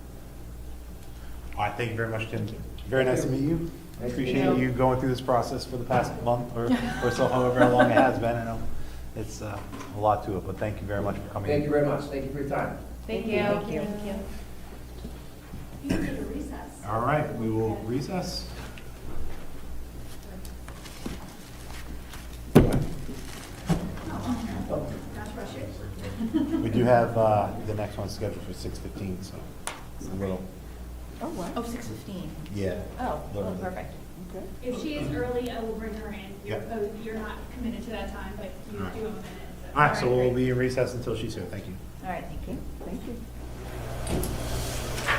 All right, thank you very much, Tim. Very nice to meet you. I Nice to meet appreciate you. you going through this process for the past month or so, however long it has been. I know it's a lot to it, but thank you very much for coming. Thank you very much. Thank you for your time. Thank you. Thank you. You need a recess. All right, we will recess. Not rush it. We do have the next one scheduled for 6:15, so it's a little, Oh, what? Oh, 6:15. yeah. Oh, little- perfect. Okay. If she is early, I will bring her in. Yep. You're not committed to that time, but you do Alright. have a minute. All right, so we'll great. be in recess until she's here. Thank you. All right, thank you. Thank you.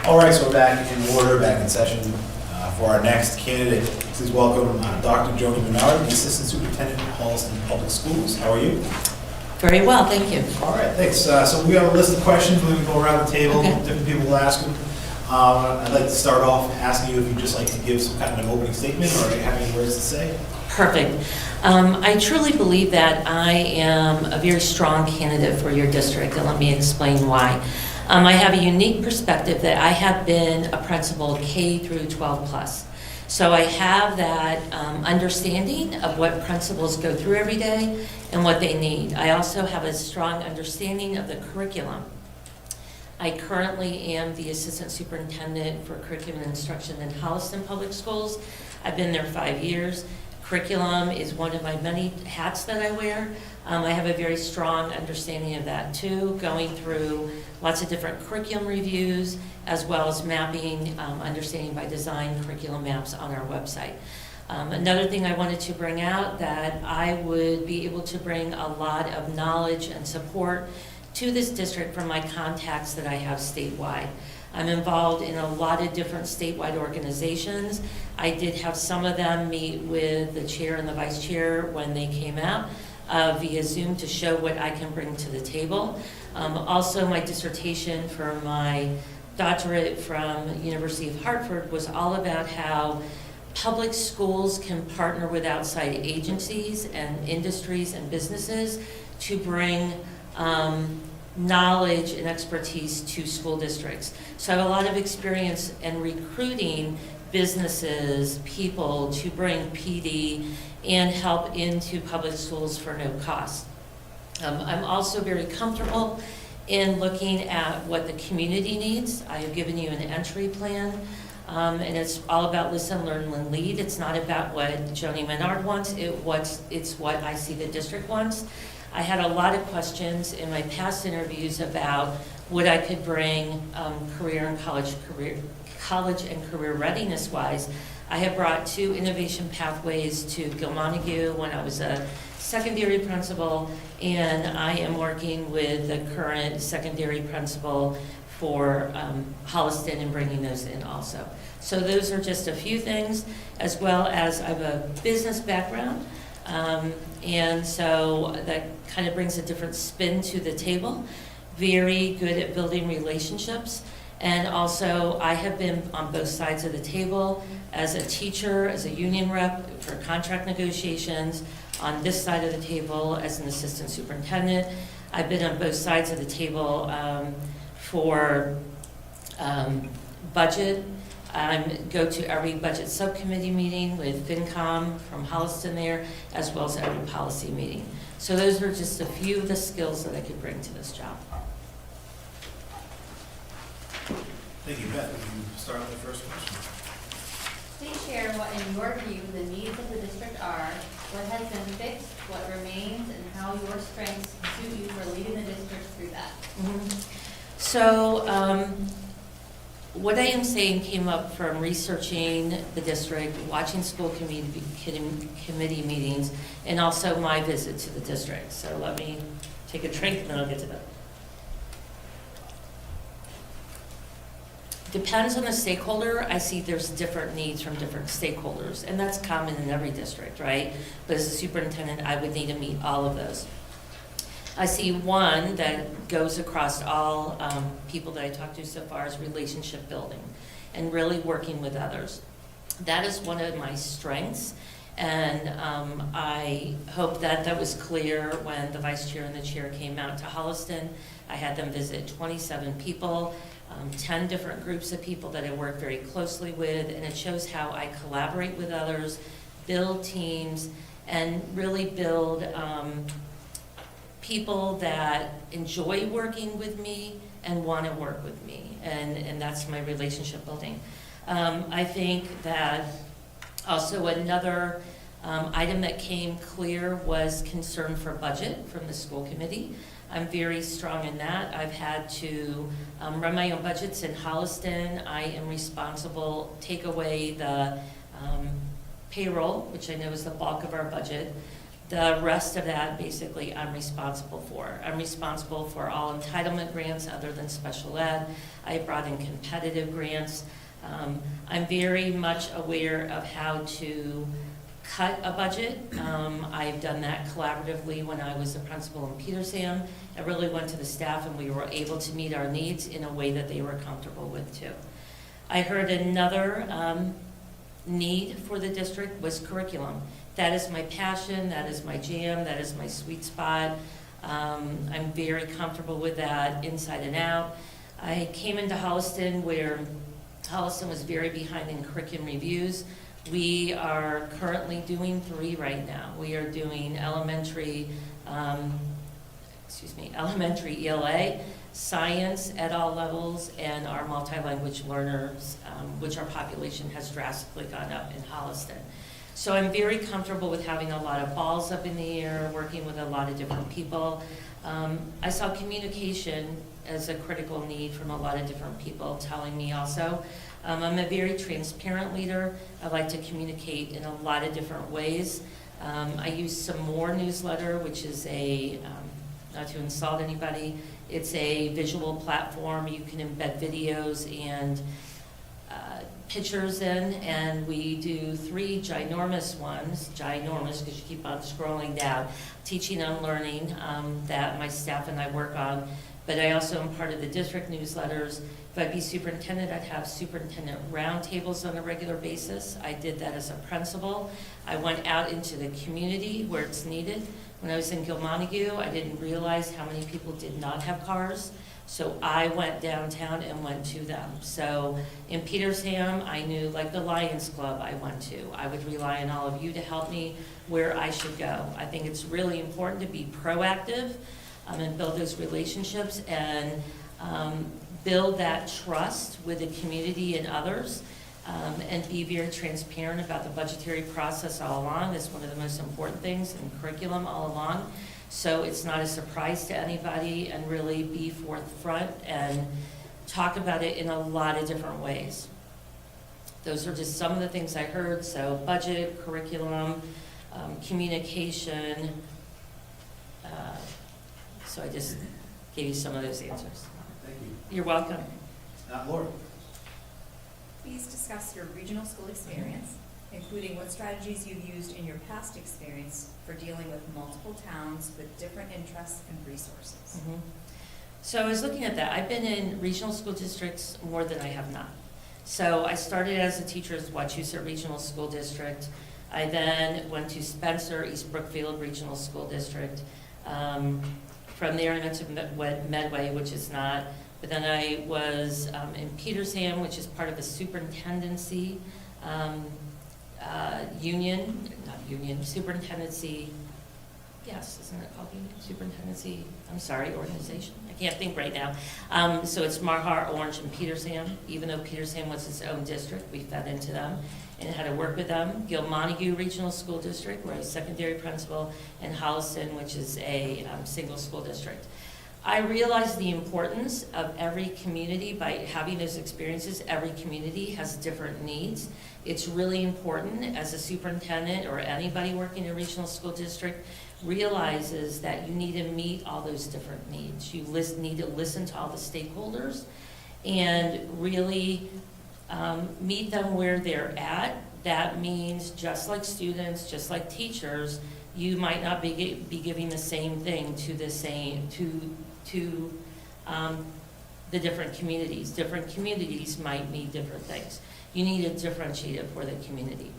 All right, so we're back in order, back in session for our next candidate. Please welcome Dr. Joni Bernard, the Assistant Superintendent of Holliston Public Schools. How are you? Very well, thank you. All right, thanks. So we have a list of questions. We're going to go around the table. Okay. Different people will ask them. I'd like to start off asking you if you'd just like to give some kind of an opening statement or have any words to say. Perfect. I truly believe that I am a very strong candidate for your district, and let me explain why. I have a unique perspective that I have been a principal K through 12 plus. So I have that understanding of what principals go through every day and what they need. I also have a strong understanding of the curriculum. I currently am the Assistant Superintendent for Curriculum and Instruction in Holliston Public Schools. I've been there 5 years. Curriculum is one of my many hats that I wear. I have a very strong understanding of that too, going through lots of different curriculum reviews, as well as mapping, understanding by design curriculum maps on our website. Another thing I wanted to bring out, that I would be able to bring a lot of knowledge and support to this district from my contacts that I have statewide. I'm involved in a lot of different statewide organizations. I did have some of them meet with the chair and the vice chair when they came out via Zoom to show what I can bring to the table. Also, my dissertation for my doctorate from University of Hartford was all about how public schools can partner with outside agencies and industries and businesses to bring knowledge and expertise to school districts. So I have a lot of experience in recruiting businesses, people to bring PD and help into public schools for no cost. I'm also very comfortable in looking at what the community needs. I have given you an entry plan, and it's all about listen, learn, and lead. It's not about what Joni Menard wants, it's what I see the district wants. I had a lot of questions in my past interviews about what I could bring career and college and career readiness wise. I have brought 2 innovation pathways to Gilmontague when I was a secondary principal, and I am working with the current secondary principal for Holliston and bringing those in also. So those are just a few things, as well as I have a business background. And so that kind of brings a different spin to the table. Very good at building relationships. And also, I have been on both sides of the table as a teacher, as a union rep for contract negotiations, on this side of the table as an assistant superintendent. I've been on both sides of the table for budget. I go to every budget subcommittee meeting with FinCom from Holliston there, as well as every policy meeting. So those are just a few of the skills that I could bring to this job. Thank you, Beth. Would you start with the first question? Please share what, in your view, the needs of the district are, what has been fixed, what remains, and how your strengths suit you for leading the district through that. So, what I am saying came up from researching the district, watching school committee meetings, and also my visit to the district. So let me take a drink and then I'll get to that. Depends on the stakeholder. I see there's different needs from different stakeholders, and that's common in every district, right? But as a superintendent, I would need to meet all of those. I see one that goes across all people that I talked to so far is relationship building and really working with others. That is one of my strengths, and I hope that that was clear when the vice chair and the chair came out to Holliston. I had them visit 27 people, 10 different groups of people that I work very closely with, and it shows how I collaborate with others, build teams, and really build people that enjoy working with me and want to work with me, and that's my relationship building. I think that also another item that came clear was concern for budget from the school committee. I'm very strong in that. I've had to run my own budgets in Holliston. I am responsible, take away the payroll, which I know is the bulk of our budget. The rest of that, basically, I'm responsible for. I'm responsible for all entitlement grants other than special ed. I brought in competitive grants. I'm very much aware of how to cut a budget. I've done that collaboratively when I was a principal in Petersham. I really went to the staff and we were able to meet our needs in a way that they were comfortable with too. I heard another need for the district was curriculum. That is my passion, that is my jam, that is my sweet spot. I'm very comfortable with that inside and out. I came into Holliston where Holliston was very behind in curriculum reviews. We are currently doing 3 right now. We are doing elementary ELA, science at all levels, and our multi-language learners, which our population has drastically gone up in Holliston. So I'm very comfortable with having a lot of balls up in the air, working with a lot of different people. I saw communication as a critical need from a lot of different people telling me also. I'm a very transparent leader. I like to communicate in a lot of different ways. I use Some More newsletter, which is a, not to insult anybody, it's a visual platform. You can embed videos and pictures in, and we do 3 ginormous ones, ginormous because you keep on scrolling down, teaching and learning that my staff and I work on. But I also am part of the district newsletters. If I'd be superintendent, I'd have superintendent roundtables on a regular basis. I did that as a principal. I went out into the community where it's needed. When I was in Gilmontague, I didn't realize how many people did not have cars. So I went downtown and went to them. So in Petersham, I knew, like the Lions Club I went to, I would rely on all of you to help me where I should go. I think it's really important to be proactive and build those relationships and build that trust with the community and others, and be very transparent about the budgetary process all along. That's one of the most important things in curriculum all along. So it's not a surprise to anybody, and really be forthfront and talk about it in a lot of different ways. Those are just some of the things I heard. So budget, curriculum, communication. So I just gave you some of those answers. Thank you. You're welcome. Laura? Please discuss your regional school experience, including what strategies you've used in your past experience for dealing with multiple towns with different interests and resources. Mhm. So I was looking at that. I've been in regional school districts more than I have not. So I started as a teacher at Wachusett Regional School District. I then went to Spencer, East Brookfield Regional School District. From there I went to Medway, which is not, but then I was in Petersham, which is part of a superintendency superintendency, yes, isn't it called union? Superintendency, I'm sorry, organization. I can't think right now. So it's Marhar, Orange, and Petersham. Even though Petersham was its own district, we fed into them and had to work with them. Gilmontague Regional School District, where I was secondary principal, and Holliston, which is a single school district. I realized the importance of every community by having those experiences. Every community has different needs. It's really important as a superintendent or anybody working in a regional school district realizes that you need to meet all those different needs. You need to listen to all the stakeholders and really meet them where they're at. That means just like students, just like teachers, you might not be giving the same thing to the different communities. Different communities might need different things. You need to differentiate it for the community.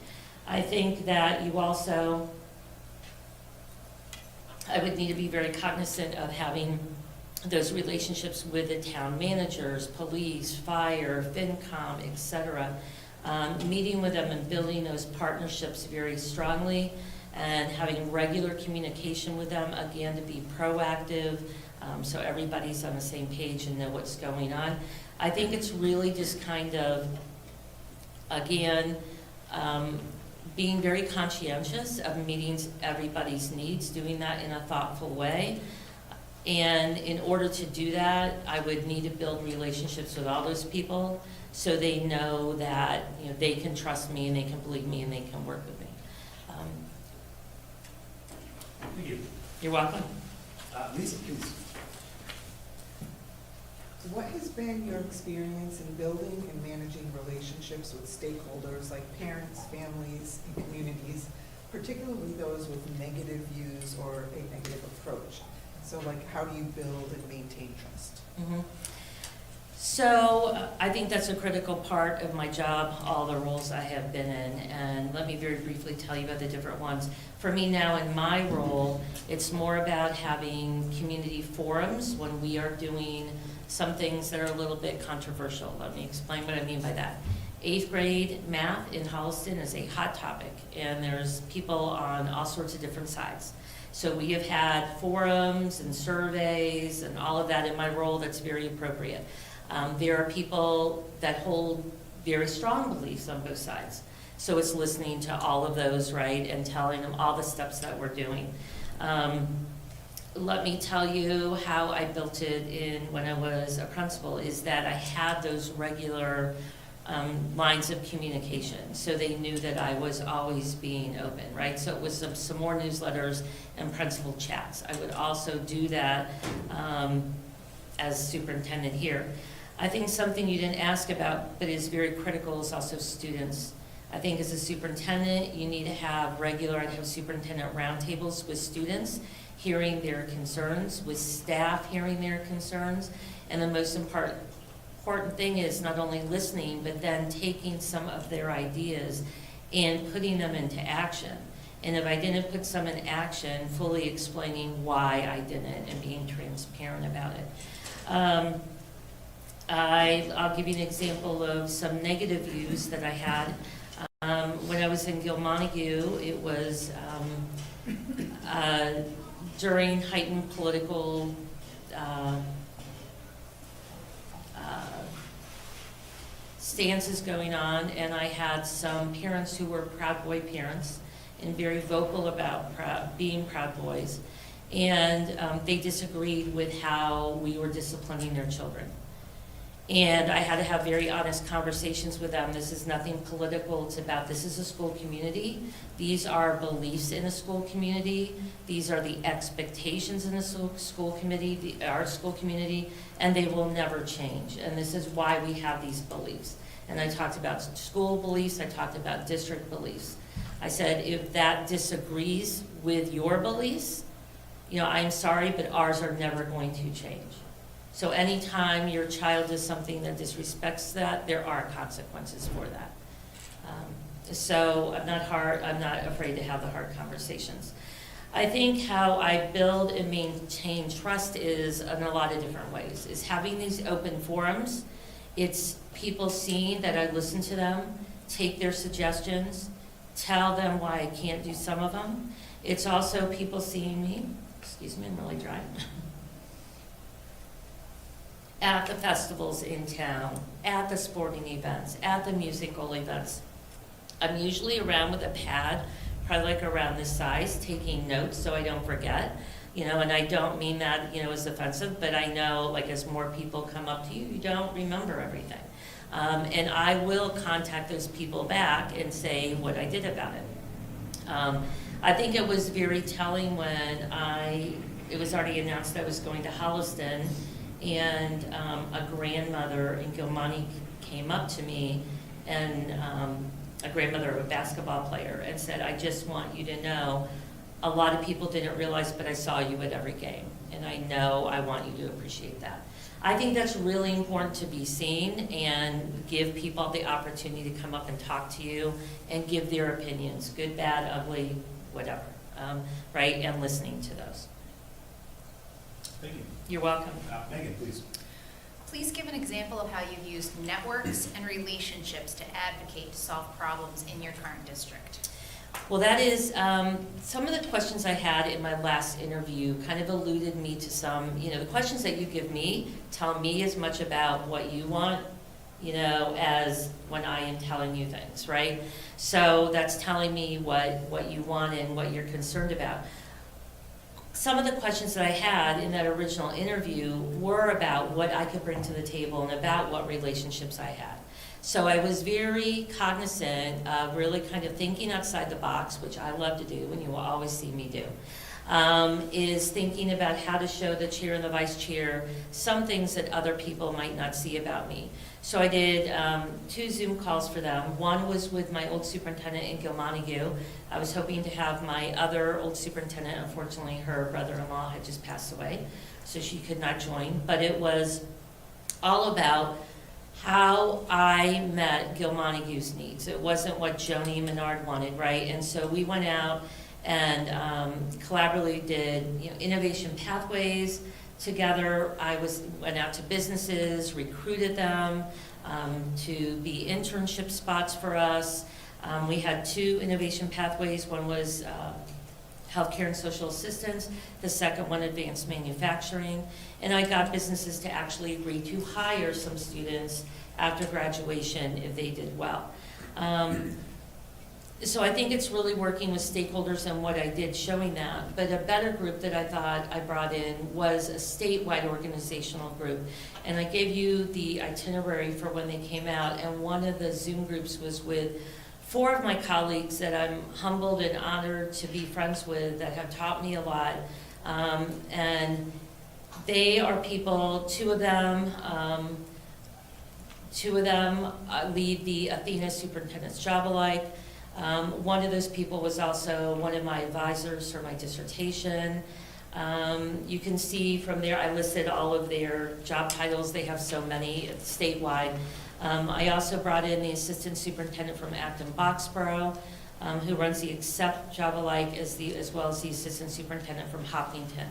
I think that you also, I would need to be very cognizant of having those relationships with the town managers, police, fire, FinCom, et cetera, meeting with them and building those partnerships very strongly and having regular communication with them, again, to be proactive, so everybody's on the same page and know what's going on. I think it's really just kind of, again, being very conscientious of meeting everybody's needs, doing that in a thoughtful way. And in order to do that, I would need to build relationships with all those people so they know that they can trust me and they can believe me and they can work with me. Thank you. You're welcome. Lisa, please. What has been your experience in building and managing relationships with stakeholders like parents, families, and communities, particularly those with negative views or a negative approach? So like, how do you build and maintain trust? Mm-hmm. So I think that's a critical part of my job, all the roles I have been in, and let me very briefly tell you about the different ones. For me now in my role, it's more about having community forums when we are doing some things that are a little bit controversial. Let me explain what I mean by that. 8th grade math in Holliston is a hot topic, and there's people on all sorts of different sides. So we have had forums and surveys and all of that in my role that's very appropriate. There are people that hold very strong beliefs on both sides. So it's listening to all of those, right, and telling them all the steps that we're doing. Let me tell you how I built it in when I was a principal, is that I had those regular lines of communication, so they knew that I was always being open, right? So it was some more newsletters and principal chats. I would also do that as superintendent here. I think something you didn't ask about, but is very critical, is also students. I think as a superintendent, you need to have regular, I'd have superintendent roundtables with students, hearing their concerns, with staff hearing their concerns, and the most important thing is not only listening, but then taking some of their ideas and putting them into action. And if I didn't put some in action, fully explaining why I didn't and being transparent about it. I'll give you an example of some negative views that I had. When I was in Gilmontague, it was during heightened political stances going on, and I had some parents who were Proud Boy parents and very vocal about being Proud Boys, and they disagreed with how we were disciplining their children. And I had to have very honest conversations with them. This is nothing political. It's about, this is a school community. These are beliefs in a school community. These are the expectations in a school committee, our school community, and they will never change. And this is why we have these beliefs. And I talked about school beliefs. I talked about district beliefs. I said, if that disagrees with your beliefs, I'm sorry, but ours are never going to change. So anytime your child does something that disrespects that, there are consequences for that. So I'm not afraid to have the hard conversations. I think how I build and maintain trust is in a lot of different ways. Is having these open forums. It's people seeing that I listen to them, take their suggestions, tell them why I can't do some of them. It's also people seeing me, excuse me, I'm really dry, at the festivals in town, at the sporting events, at the musical events. I'm usually around with a pad, probably like around this size, taking notes so I don't forget, and I don't mean that, as offensive, but I know, like, as more people come up to you, you don't remember everything. And I will contact those people back and say what I did about it. I think it was very telling when it was already announced I was going to Holliston, and a grandmother in Gilmonty came up to me, and a grandmother of a basketball player, and said, I just want you to know, a lot of people didn't realize, but I saw you at every game, and I know I want you to appreciate that. I think that's really important to be seen and give people the opportunity to come up and talk to you and give their opinions, good, bad, ugly, whatever, right, and listening to those. Thank you. You're welcome. Megan, please. Please give an example of how you've used networks and relationships to advocate to solve problems in your current district. Well, that is, some of the questions I had in my last interview kind of alluded me to some, the questions that you give me tell me as much about what you want, as when I am telling you things, right? So that's telling me what you want and what you're concerned about. Some of the questions that I had in that original interview were about what I could bring to the table and about what relationships I had. So I was very cognizant of really kind of thinking outside the box, which I love to do, and you will always see me do, is thinking about how to show the chair and the vice chair some things that other people might not see about me. So I did 2 Zoom calls for them. One was with my old superintendent in Gilmontague. I was hoping to have my other old superintendent. Unfortunately, her brother-in-law had just passed away, so she could not join. But it was all about how I met Gilmontague's needs. It wasn't what Joni Menard wanted, right? And so we went out and collaboratively did innovation pathways together. I went out to businesses, recruited them to be internship spots for us. We had 2 innovation pathways. One was healthcare and social assistance, the second one advanced manufacturing, and I got businesses to actually agree to hire some students after graduation if they did well. So I think it's really working with stakeholders and what I did showing that. But a better group that I thought I brought in was a statewide organizational group. And I gave you the itinerary for when they came out, and one of the Zoom groups was with 4 of my colleagues that I'm humbled and honored to be friends with, that have taught me a lot. And they are people, 2 of them lead the Athena Superintendent's Job Alike. One of those people was also one of my advisors for my dissertation. You can see from there, I listed all of their job titles. They have so many statewide. I also brought in the assistant superintendent from Acton-Boxborough, who runs the Accept Job Alike, as well as the assistant superintendent from Hopkinton.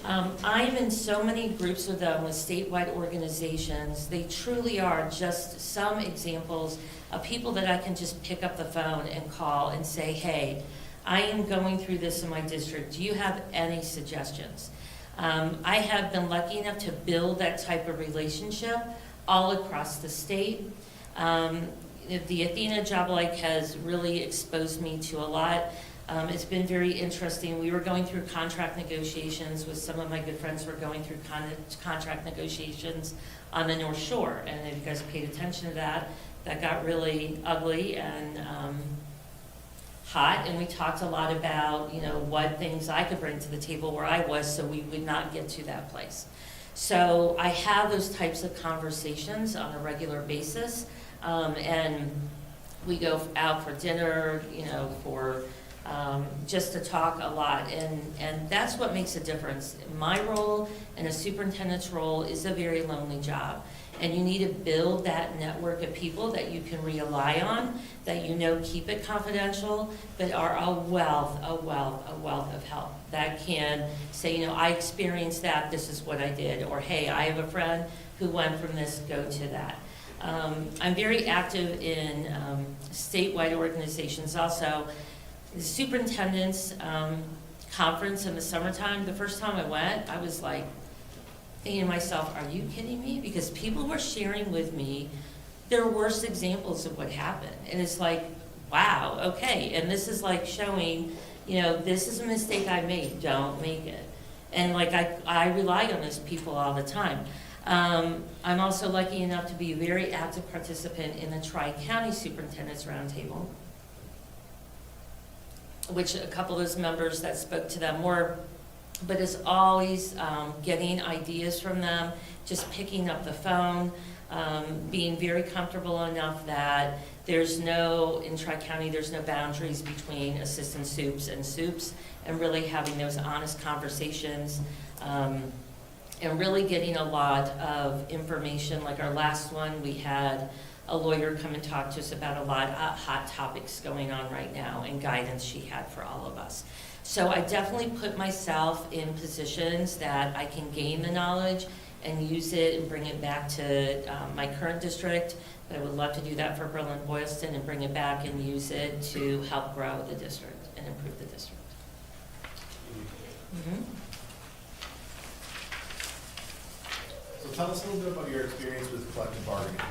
I'm in so many groups with them, with statewide organizations. They truly are just some examples of people that I can just pick up the phone and call and say, hey, I am going through this in my district. Do you have any suggestions? I have been lucky enough to build that type of relationship all across the state. The Athena Job Alike has really exposed me to a lot. It's been very interesting. We were going through contract negotiations with some of my good friends who were going through contract negotiations on the North Shore. And if you guys paid attention to that, that got really ugly and hot. And we talked a lot about, what things I could bring to the table where I was so we would not get to that place. So I have those types of conversations on a regular basis. And we go out for dinner, for just to talk a lot, and that's what makes a difference. My role and a superintendent's role is a very lonely job, and you need to build that network of people that you can rely on, that keep it confidential, but are a wealth of help, that can say, I experienced that, this is what I did, or hey, I have a friend who went from this, go to that. I'm very active in statewide organizations also. The superintendent's conference in the summertime, the first time I went, I was like thinking to myself, are you kidding me? Because people were sharing with me their worst examples of what happened. And it's like, wow, okay. And this is like showing, this is a mistake I made, don't make it. And like I rely on those people all the time. I'm also lucky enough to be a very active participant in the Tri-County Superintendent's Roundtable, which a couple of those members that spoke to them were, but it's always getting ideas from them, just picking up the phone, being very comfortable enough that in Tri-County, there's no boundaries between assistant soups and soups, and really having those honest conversations, and really getting a lot of information. Like our last one, we had a lawyer come and talk to us about a lot of hot topics going on right now and guidance she had for all of us. So I definitely put myself in positions that I can gain the knowledge and use it and bring it back to my current district. But I would love to do that for Berlin-Boylston and bring it back and use it to help grow the district and improve the district. Mm-hmm. So tell us a little bit about your experience with collective bargaining.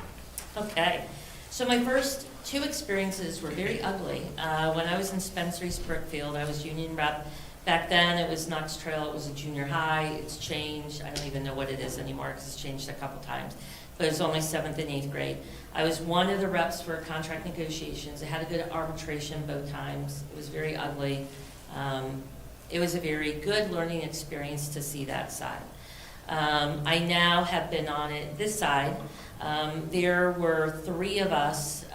Okay, so my first 2 experiences were very ugly. When I was in Spencer East Brookfield, I was union rep. Back then, it was Knox Trail, it was a junior high, it's changed. I don't even know what it is anymore because it's changed a couple times. But it was only 7th and 8th grade. I was one of the reps for contract negotiations. I had to go to arbitration both times. It was very ugly. It was a very good learning experience to see that side. I now have been on this side. There were 3 of us,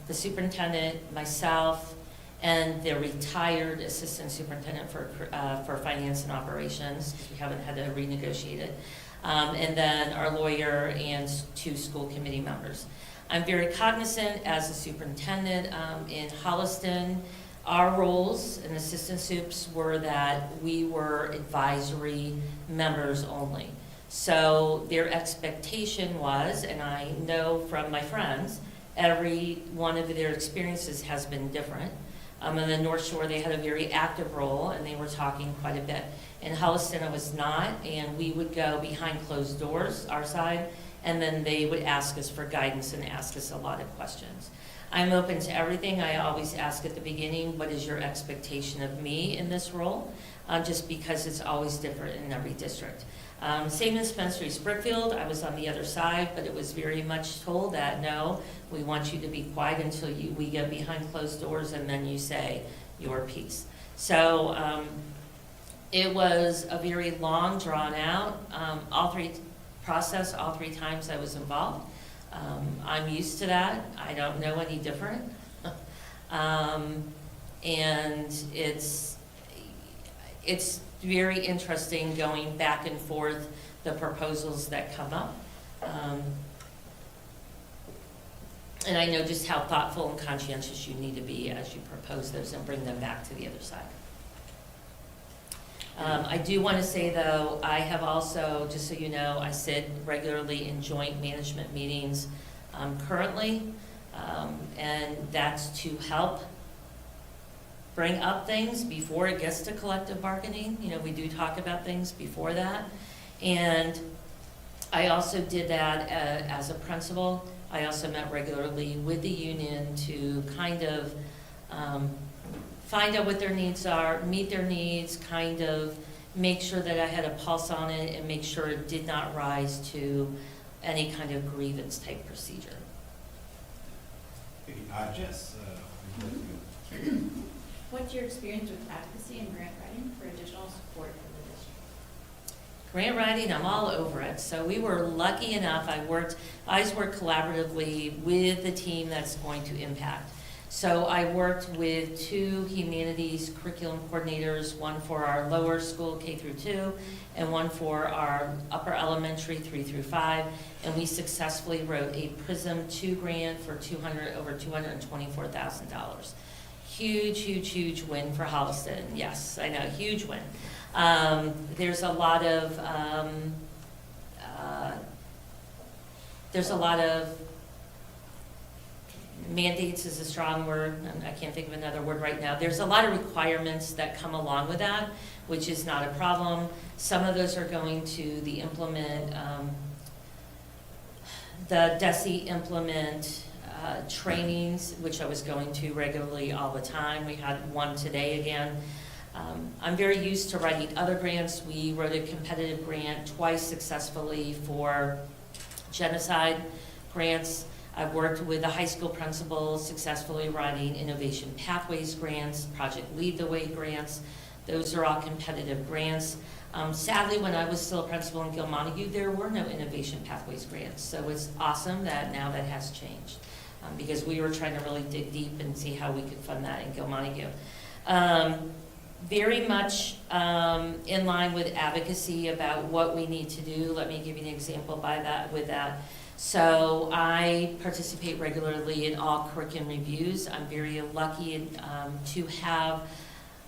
the superintendent, myself, and the retired assistant superintendent for finance and operations, because we haven't had to renegotiate it, and then our lawyer and 2 school committee members. I'm very cognizant as a superintendent in Holliston. Our roles in assistant soups were that we were advisory members only. So their expectation was, and I know from my friends, every one of their experiences has been different. In the North Shore, they had a very active role, and they were talking quite a bit. In Holliston, it was not, and we would go behind closed doors, our side, and then they would ask us for guidance and ask us a lot of questions. I'm open to everything. I always ask at the beginning, what is your expectation of me in this role? Just because it's always different in every district. Same in Spencer East Brookfield, I was on the other side, but it was very much told that, no, we want you to be quiet until we get behind closed doors and then you say your piece. So it was a very long, drawn out, all three times I was involved. I'm used to that. I don't know any different. And it's very interesting going back and forth, the proposals that come up. And I know just how thoughtful and conscientious you need to be as you propose those and bring them back to the other side. I do want to say, though, I have also, just so you know, I sit regularly in joint management meetings currently, and that's to help bring up things before it gets to collective bargaining. You know, we do talk about things before that. And I also did that as a principal. I also met regularly with the union to kind of find out what their needs are, meet their needs, kind of make sure that I had a pulse on it and make sure it did not rise to any kind of grievance type procedure. Jess. What's your experience with advocacy and grant writing for additional support for the district? Grant writing, I'm all over it. So we were lucky enough, I always worked collaboratively with the team that's going to impact. So I worked with 2 humanities curriculum coordinators, one for our lower school K through 2, and one for our upper elementary 3 through 5, and we successfully wrote a PRISM 2 grant for over $224,000. Huge, huge, huge win for Holliston. Yes, I know, huge win. There's a lot of mandates is a strong word, and I can't think of another word right now. There's a lot of requirements that come along with that, which is not a problem. Some of those are going to the DESE implement trainings, which I was going to regularly all the time. We had one today again. I'm very used to writing other grants. We wrote a competitive grant twice successfully for genocide grants. I've worked with the high school principals successfully writing innovation pathways grants, Project Lead the Way grants. Those are all competitive grants. Sadly, when I was still a principal in Gil Montague, there were no innovation pathways grants. So it's awesome that now that has changed, because we were trying to really dig deep and see how we could fund that in Gil Montague. Very much in line with advocacy about what we need to do. Let me give you an example with that. So I participate regularly in all curriculum reviews. I'm very lucky to have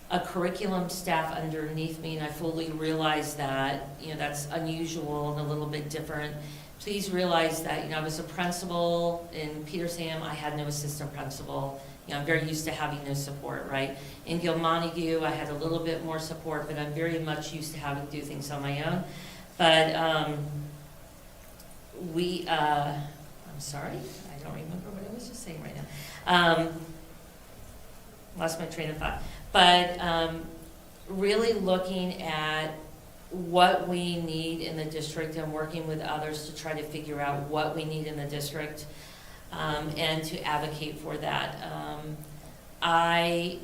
a curriculum staff underneath me, and I fully realize that, that's unusual and a little bit different. Please realize that, I was a principal in Petersham. I had no assistant principal. I'm very used to having no support, right? In Gil Montague, I had a little bit more support, but I'm very much used to having to do things on my own. But I'm sorry, I don't remember what I was just saying right now. Lost my train of thought. But really looking at what we need in the district and working with others to try to figure out what we need in the district, and to advocate for that. I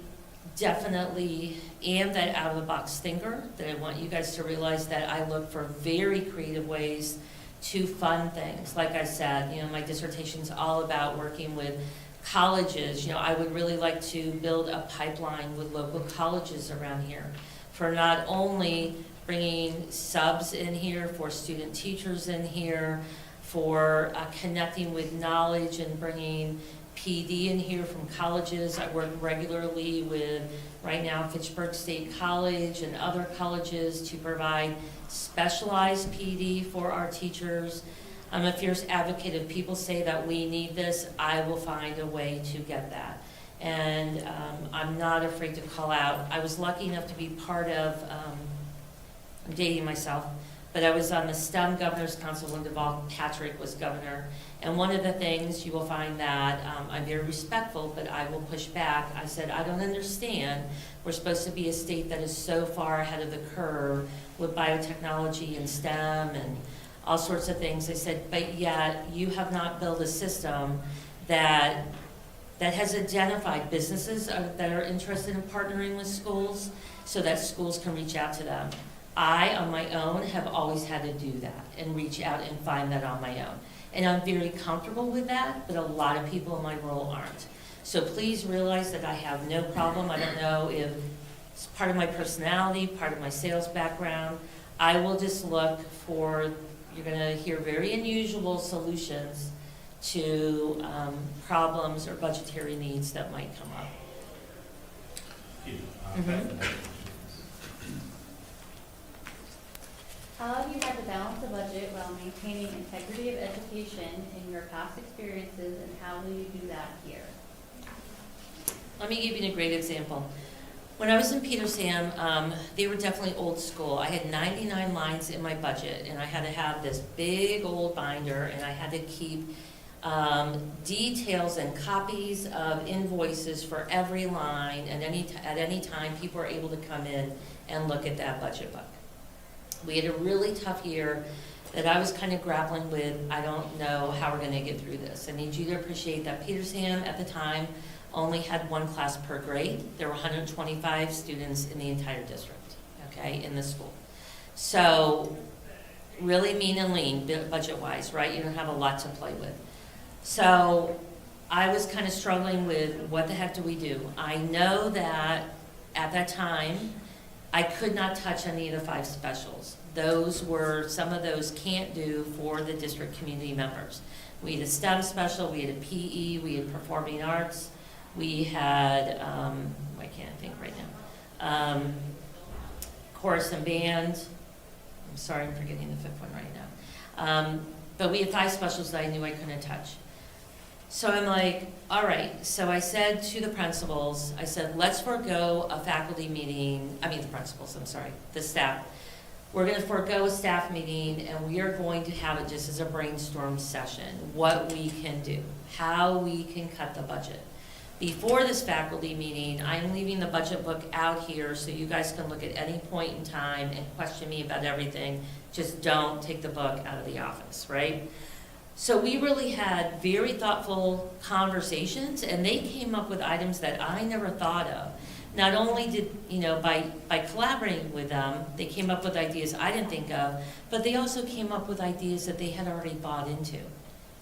definitely am that out-of-the-box thinker, that I want you guys to realize that I look for very creative ways to fund things. Like I said, my dissertation's all about working with colleges. I would really like to build a pipeline with local colleges around here for not only bringing subs in here, for student teachers in here, for connecting with knowledge and bringing PD in here from colleges. I work regularly with, right now, Fitchburg State College and other colleges to provide specialized PD for our teachers. I'm a fierce advocate. If people say that we need this, I will find a way to get that. And I'm not afraid to call out. I was lucky enough to be part of, I'm dating myself, but I was on the STEM Governors Council when Deval Patrick was governor. And one of the things you will find that I'm very respectful, but I will push back. I said, I don't understand. We're supposed to be a state that is so far ahead of the curve with biotechnology and STEM and all sorts of things. I said, but yet you have not built a system that has identified businesses that are interested in partnering with schools so that schools can reach out to them. I, on my own, have always had to do that and reach out and find that on my own. And I'm very comfortable with that, but a lot of people in my role aren't. So please realize that I have no problem. I don't know if it's part of my personality, part of my sales background. I will just look for, you're gonna hear very unusual solutions to problems or budgetary needs that might come up. How have you had to balance the budget while maintaining integrity of education in your past experiences, and how will you do that here? Let me give you a great example. When I was in Petersham, they were definitely old school. I had 99 lines in my budget, and I had to have this big old binder, and I had to keep details and copies of invoices for every line, and at any time, people were able to come in and look at that budget book. We had a really tough year that I was kind of grappling with. I don't know how we're going to get through this. I need you to appreciate that Petersham at the time only had one class per grade. There were 125 students in the entire district, okay, in the school. So really mean and lean budget-wise, right? You don't have a lot to play with. So I was kind of struggling with what the heck do we do? I know that at that time, I could not touch any of the 5 specials. Those were, some of those can't do for the district community members. We had a STEM special, we had a PE, we had performing arts, we had, I can't think right now, chorus and band. I'm sorry, I'm forgetting the 5th one right now. But we had 5 specials that I knew I couldn't touch. So I'm like, all right, so I said to the principals, I said, let's forego a faculty meeting, the staff. We're gonna forego a staff meeting, and we are going to have it just as a brainstorm session, what we can do, how we can cut the budget. Before this faculty meeting, I'm leaving the budget book out here so you guys can look at any point in time and question me about everything. Just don't take the book out of the office, right? So we really had very thoughtful conversations, and they came up with items that I never thought of. Not only did, by collaborating with them, they came up with ideas I didn't think of, but they also came up with ideas that they had already bought into,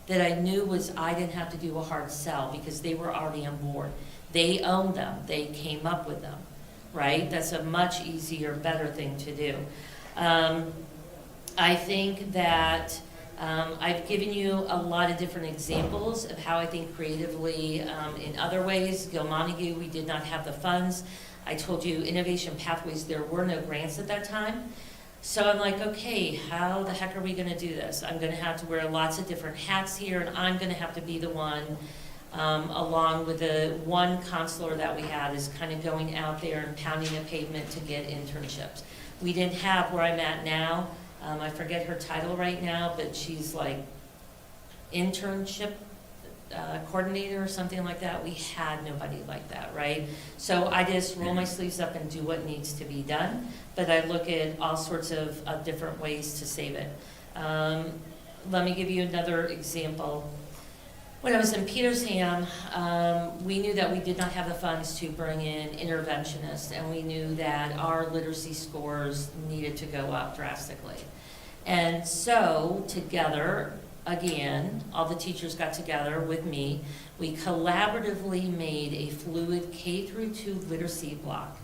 that I knew I didn't have to do a hard sell because they were already on board. They owned them, they came up with them, right? That's a much easier, better thing to do. I think that I've given you a lot of different examples of how I think creatively in other ways. Gil Montague, we did not have the funds. I told you Innovation Pathways, there were no grants at that time. So I'm like, okay, how the heck are we gonna do this? I'm gonna have to wear lots of different hats here, and I'm gonna have to be the one, along with the one counselor that we had, is kind of going out there and pounding the pavement to get internships. We didn't have where I'm at now. I forget her title right now, but she's like internship coordinator or something like that. We had nobody like that, right? So I just roll my sleeves up and do what needs to be done, but I look at all sorts of different ways to save it. Let me give you another example. When I was in Petersham, we knew that we did not have the funds to bring in interventionists, and we knew that our literacy scores needed to go up drastically. And so, together, again, all the teachers got together with me. We collaboratively made a fluid K-2 literacy block.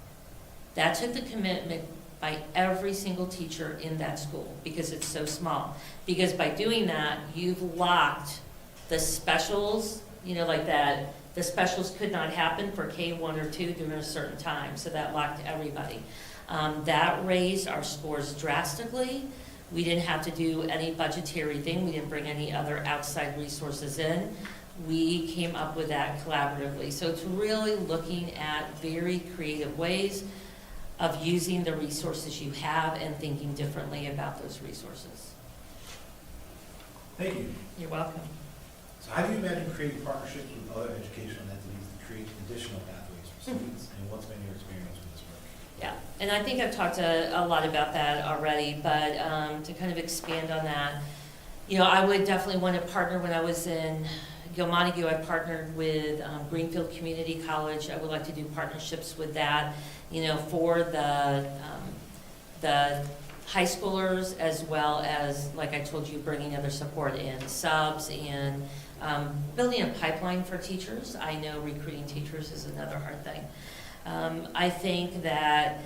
That took the commitment by every single teacher in that school because it's so small. Because by doing that, you've locked the specials, like that, the specials could not happen for K1 or 2 during a certain time, so that locked everybody. That raised our scores drastically. We didn't have to do any budgetary thing. We didn't bring any other outside resources in. We came up with that collaboratively. So it's really looking at very creative ways. of using the resources you have and thinking differently about those resources. Thank you. You're welcome. So how do you imagine creating partnerships with other educational entities to create additional pathways for students? And what's been your experience with this work? Yeah, and I think I've talked a lot about that already, but to kind of expand on that, you know, I would definitely want to partner. When I was in Gil-Montague, I partnered with Greenfield Community College. I would like to do partnerships with that, you know, for the high schoolers, as well as, like I told you, bringing other support in, subs, and building a pipeline for teachers. I know recruiting teachers is another hard thing. I think that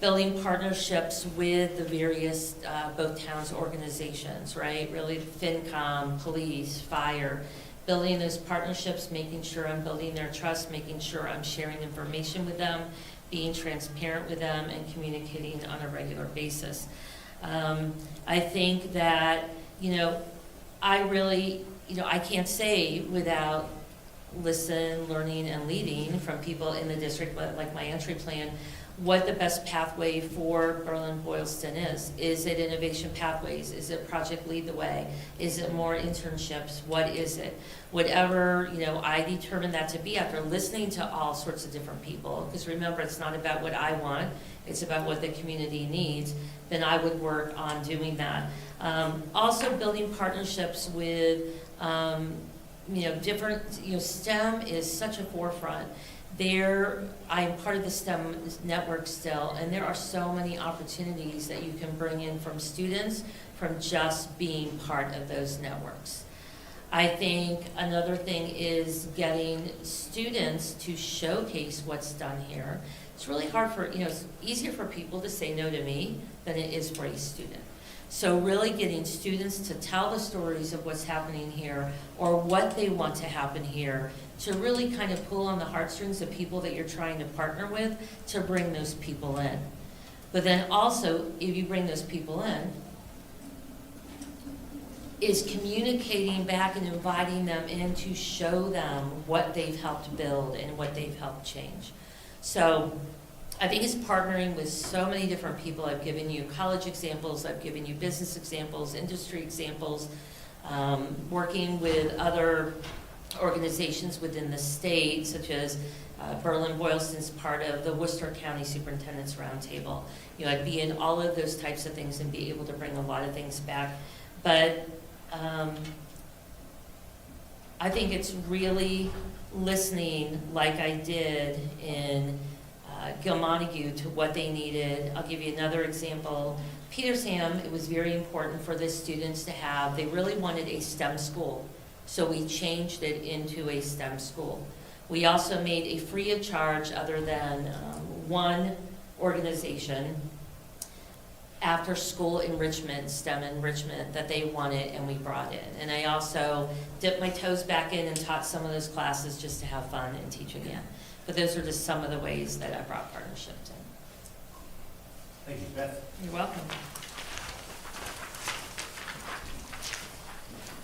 building partnerships with the various, both towns' organizations, right? Really, FinCom, police, fire, building those partnerships, making sure I'm building their trust, making sure I'm sharing information with them, being transparent with them, and communicating on a regular basis. I think that, you know, I really, you know, I can't say without listen, learning, and leading from people in the district, like my entry plan, what the best pathway for Berlin-Boylston is. Is it innovation pathways? Is it Project Lead the Way? Is it more internships? What is it? Whatever, you know, I determine that to be after listening to all sorts of different people, because remember, it's not about what I want, it's about what the community needs, then I would work on doing that. Also building partnerships with, you know, different, you know, STEM is such a forefront. I'm part of the STEM network still, and there are so many opportunities that you can bring in from students from just being part of those networks. I think another thing is getting students to showcase what's done here. It's really hard for, you know, it's easier for people to say no to me than it is for a student. So really getting students to tell the stories of what's happening here or what they want to happen here, to really kind of pull on the heartstrings of people that you're trying to partner with to bring those people in. But then also, if you bring those people in, is communicating back and inviting them in to show them what they've helped build and what they've helped change. So I think it's partnering with so many different people. I've given you college examples, I've given you business examples, industry examples, working with other organizations within the state, such as Berlin-Boylston's part of the Worcester County Superintendent's Roundtable. You know, I'd be in all of those types of things and be able to bring a lot of things back. But I think it's really listening like I did in Gil-Montague to what they needed. I'll give you another example. Petersham, it was very important for the students to have, they really wanted a STEM school. So we changed it into a STEM school. We also made a free of charge, other than one organization, after school enrichment, STEM enrichment, that they wanted and we brought in. And I also dipped my toes back in and taught some of those classes just to have fun and teach again. But those are just some of the ways that I brought partnerships in. Thank you, Beth. You're welcome.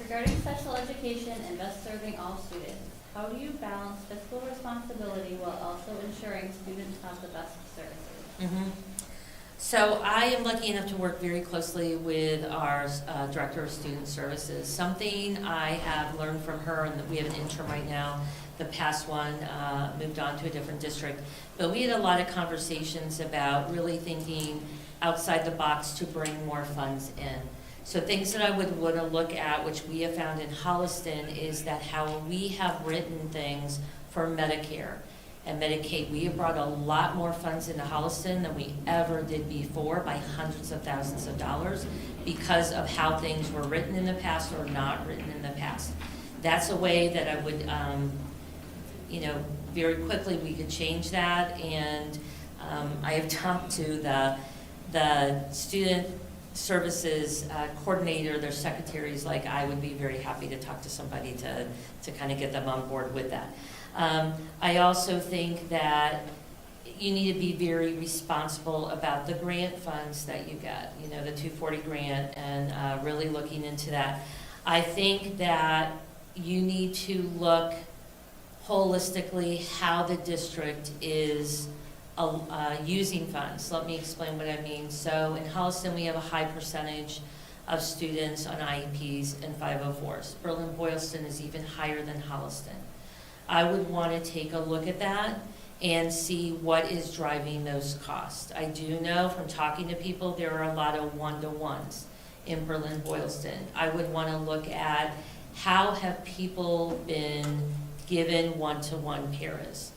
Regarding special education and best serving all students, how do you balance fiscal responsibility while also ensuring students have the best services? So I am lucky enough to work very closely with our Director of Student Services. Something I have learned from her, and we have an interim right now, the past one moved on to a different district, but we had a lot of conversations about really thinking outside the box to bring more funds in. So things that I would want to look at, which we have found in Holliston, is that how we have written things for Medicare and Medicaid. We have brought a lot more funds into Holliston than we ever did before, by hundreds of thousands of dollars, because of how things were written in the past or not written in the past. That's a way that I would, you know, very quickly we could change that. And I have talked to the student services coordinator, their secretaries, like I would be very happy to talk to somebody to kind of get them on board with that. I also think that you need to be very responsible about the grant funds that you get, you know, the 240 grant, and really looking into that. I think that you need to look holistically how the district is using funds. Let me explain what I mean. So in Holliston, we have a high percentage of students on IEPs and 504s. Berlin-Boylston is even higher than Holliston. I would want to take a look at that and see what is driving those costs. I do know from talking to people, there are a lot of one-to-ones in Berlin-Boylston. I would want to look at how have people been given one-to-one paras?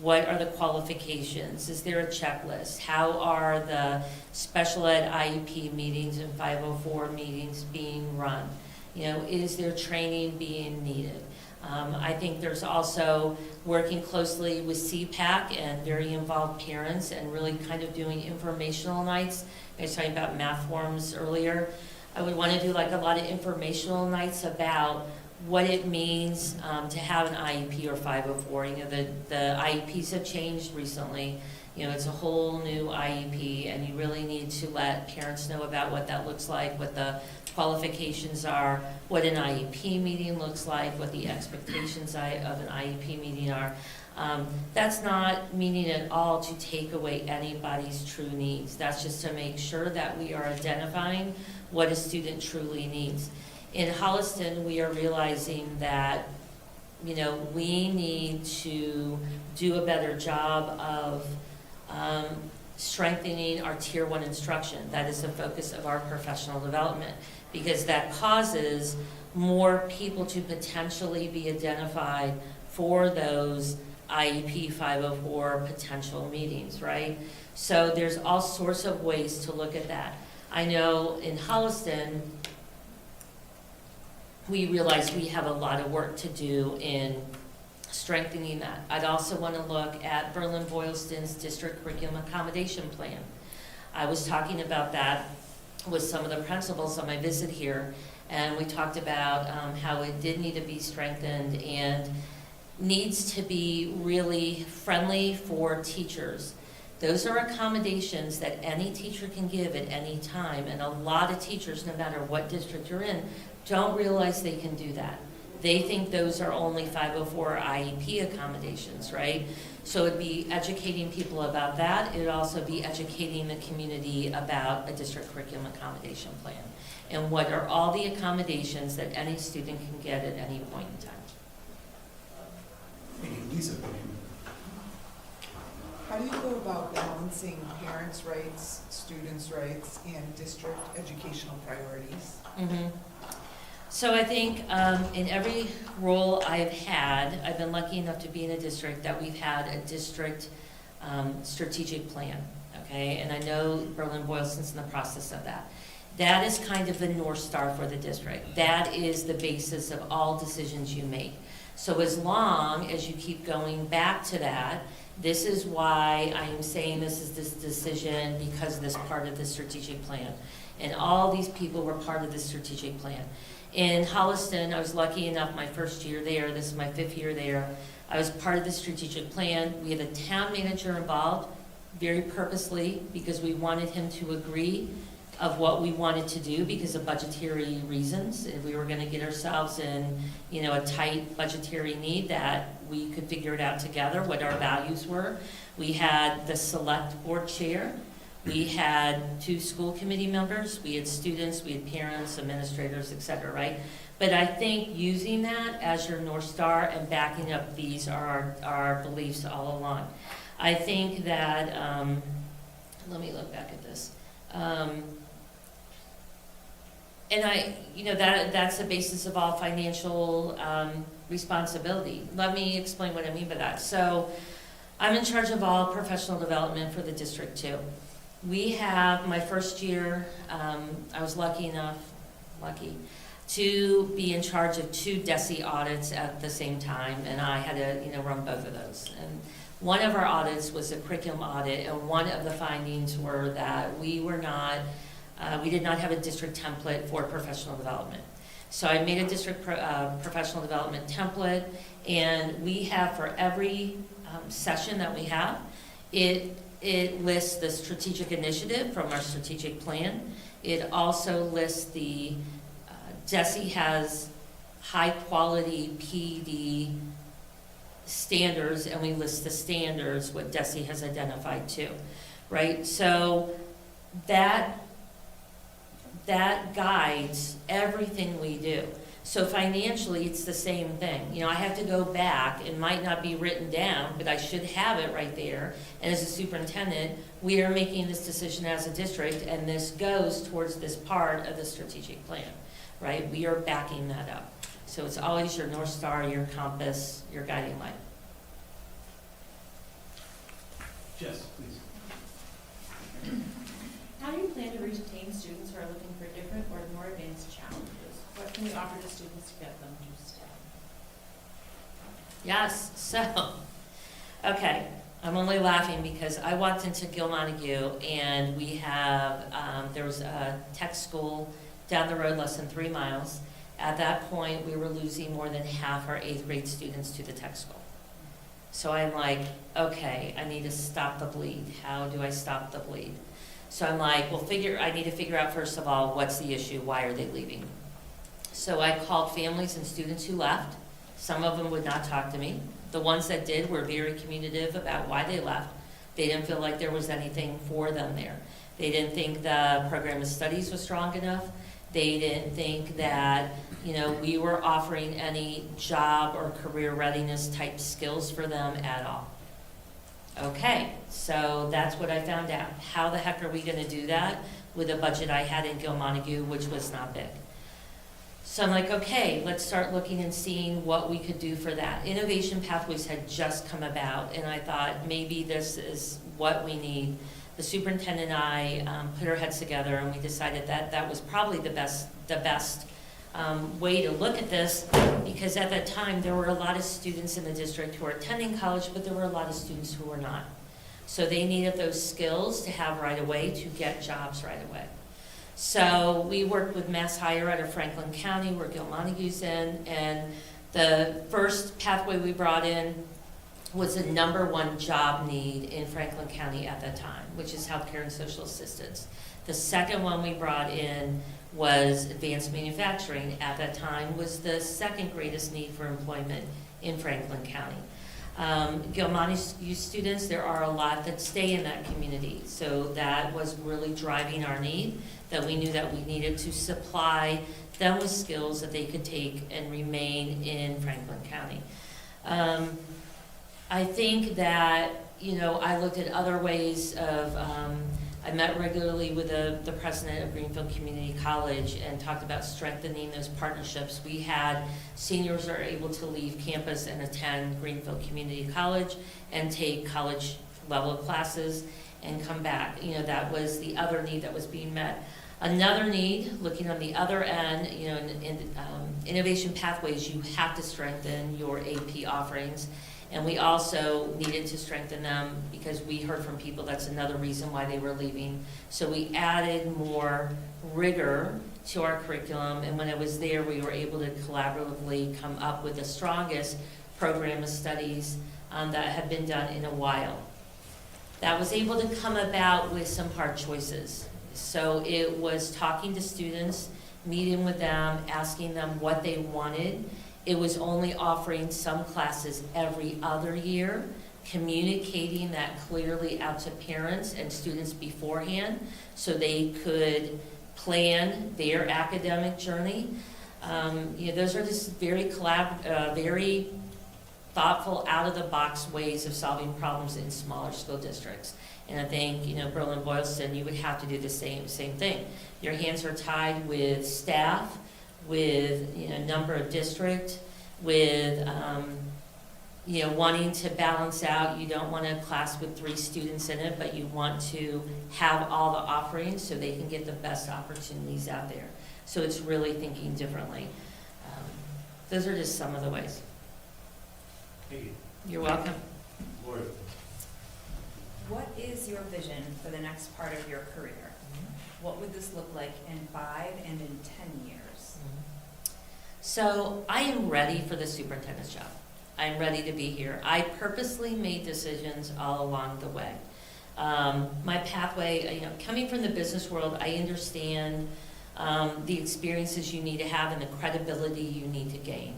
What are the qualifications? Is there a checklist? How are the special ed IEP meetings and 504 meetings being run? You know, is there training being needed? I think there's also working closely with CPAC and very involved parents and really kind of doing informational nights. I was talking about math forms earlier. I would want to do like a lot of informational nights about what it means to have an IEP or 504. You know, the IEPs have changed recently. You know, it's a whole new IEP, and you really need to let parents know about what that looks like, what the qualifications are, what an IEP meeting looks like, what the expectations of an IEP meeting are. That's not meaning at all to take away anybody's true needs. That's just to make sure that we are identifying what a student truly needs. In Holliston, we are realizing that, you know, we need to do a better job of strengthening our Tier 1 instruction. That is the focus of our professional development, because that causes more people to potentially be identified for those IEP 504 potential meetings, right? So there's all sorts of ways to look at that. I know in Holliston, we realize we have a lot of work to do in strengthening that. I'd also want to look at Berlin-Boylston's district curriculum accommodation plan. I was talking about that with some of the principals on my visit here, and we talked about how it did need to be strengthened and needs to be really friendly for teachers. Those are accommodations that any teacher can give at any time, and a lot of teachers, no matter what district you're in, don't realize they can do that. They think those are only 504 IEP accommodations, right? So it'd be educating people about that. It'd also be educating the community about a district curriculum accommodation plan and what are all the accommodations that any student can get at any point in time. Thank you. Lisa. How do you go about balancing parents' rights, students' rights, and district educational priorities? Mm-hmm. So I think in every role I've had, I've been lucky enough to be in a district that we've had a district strategic plan, okay? And I know Berlin-Boylston's in the process of that. That is kind of the North Star for the district. That is the basis of all decisions you make. So as long as you keep going back to that, this is why I am saying this is this decision because this part of the strategic plan. And all these people were part of the strategic plan. In Holliston, I was lucky enough my first year there, this is my 5th year there, I was part of the strategic plan. We had a town manager involved very purposely because we wanted him to agree of what we wanted to do because of budgetary reasons. If we were going to get ourselves in, you know, a tight budgetary need, that we could figure it out together, what our values were. We had the select board chair. We had 2 school committee members. We had students, we had parents, administrators, et cetera, right? But I think using that as your North Star and backing up these are our beliefs all along. I think that, let me look back at this. And that's the basis of all financial responsibility. Let me explain what I mean by that. So I'm in charge of all professional development for the district too. We have, my first year, I was lucky to be in charge of 2 DESE audits at the same time, and I had to, run both of those. And one of our audits was a curriculum audit, and one of the findings were that we did not have a district template for professional development. So I made a district professional development template, and we have for every session that we have, it lists the strategic initiative from our strategic plan. It also lists the, DESE has high quality PD standards, and we list the standards, what DESE has identified too, right? So that guides everything we do. So financially, it's the same thing. You know, I have to go back, it might not be written down, but I should have it right there. And as a superintendent, we are making this decision as a district, and this goes towards this part of the strategic plan, right? We are backing that up. So it's always your North Star, your compass, your guiding light. Jess, please. How do you plan to retain students who are looking for different or more advanced challenges? What can you offer to students to get them to stay? Yes, so, okay, I'm only laughing because I walked into Gil Montague and we have, there was a tech school down the road less than 3 miles. At that point, we were losing more than half our 8th grade students to the tech school. So I'm like, okay, I need to stop the bleed. How do I stop the bleed? So I'm like, well, I need to figure out, first of all, what's the issue? Why are they leaving? So I called families and students who left. Some of them would not talk to me. The ones that did were very communicative about why they left. They didn't feel like there was anything for them there. They didn't think the program of studies was strong enough. They didn't think that, you know, we were offering any job or career readiness type skills for them at all. Okay, so that's what I found out. How the heck are we going to do that with a budget I had in Gil Montague, which was not big? So I'm like, okay, let's start looking and seeing what we could do for that. Innovation Pathways had just come about, and I thought maybe this is what we need. The superintendent and I put our heads together, and we decided that that was probably the best way to look at this, because at that time there were a lot of students in the district who were attending college, but there were a lot of students who were not. So they needed those skills to have right away to get jobs right away. So we worked with Mass Hire out of Franklin County, where Gil Montague's in, and the first pathway we brought in was the #1 job need in Franklin County at that time, which is healthcare and social assistance. The second one we brought in was advanced manufacturing. At that time was the second greatest need for employment in Franklin County. Gil Montague students, there are a lot that stay in that community, so that was really driving our need, that we knew that we needed to supply them with skills that they could take and remain in Franklin County. I think that, you know, I looked at other ways of, I met regularly with the president of Greenfield Community College and talked about strengthening those partnerships. We had seniors are able to leave campus and attend Greenfield Community College and take college level classes and come back. You know, that was the other need that was being met. Another need, looking on the other end, you know, in Innovation Pathways, you have to strengthen your AP offerings. And we also needed to strengthen them because we heard from people that's another reason why they were leaving. So we added more rigor to our curriculum, and when I was there, we were able to collaboratively come up with the strongest program of studies that had been done in a while. That was able to come about with some hard choices. So it was talking to students, meeting with them, asking them what they wanted. It was only offering some classes every other year, communicating that clearly out to parents and students beforehand so they could plan their academic journey. You know, those are just very very thoughtful, out-of-the-box ways of solving problems in smaller school districts. And I think, you know, Berlin-Boylston, you would have to do the same thing. Your hands are tied with staff, with, you know, number of district, with, you know, wanting to balance out. You don't want a class with 3 students in it, but you want to have all the offerings so they can get the best opportunities out there. So it's really thinking differently. Those are just some of the ways. Thank you. You're welcome. Lori. What is your vision for the next part of your career? What would this look like in 5 and in 10 years? So I am ready for the superintendent's job. I'm ready to be here. I purposely made decisions all along the way. My pathway, you know, coming from the business world, I understand the experiences you need to have and the credibility you need to gain.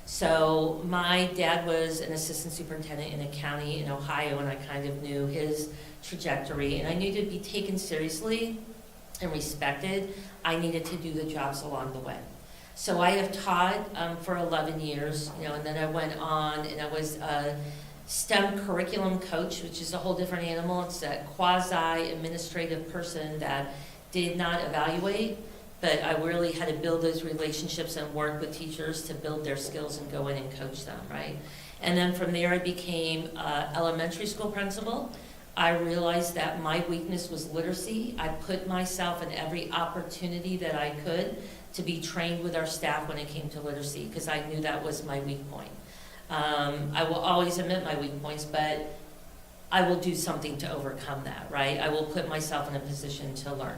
So my dad was an assistant superintendent in a county in Ohio, and I kind of knew his trajectory, and I knew to be taken seriously and respected, I needed to do the jobs along the way. So I have taught for 11 years, and then I went on and I was a STEM curriculum coach, which is a whole different animal. It's a quasi-administrative person that did not evaluate, but I really had to build those relationships and work with teachers to build their skills and go in and coach them, right? And then from there I became elementary school principal. I realized that my weakness was literacy. I put myself in every opportunity that I could to be trained with our staff when it came to literacy, because I knew that was my weak point. I will always admit my weak points, but I will do something to overcome that, right? I will put myself in a position to learn.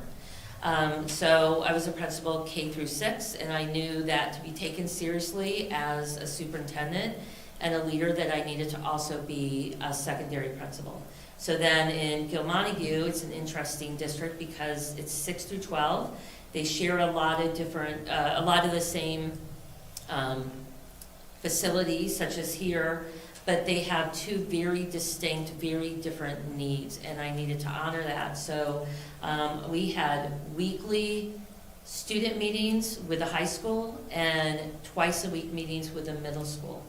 So I was a principal K through 6, and I knew that to be taken seriously as a superintendent and a leader, that I needed to also be a secondary principal. So then in Gil-Montague, it's an interesting district because it's 6 through 12. They share a lot of different, a lot of the same facilities, such as here, but they have two very distinct, very different needs, and I needed to honor that. So we had weekly student meetings with the high school and twice a week meetings with the middle school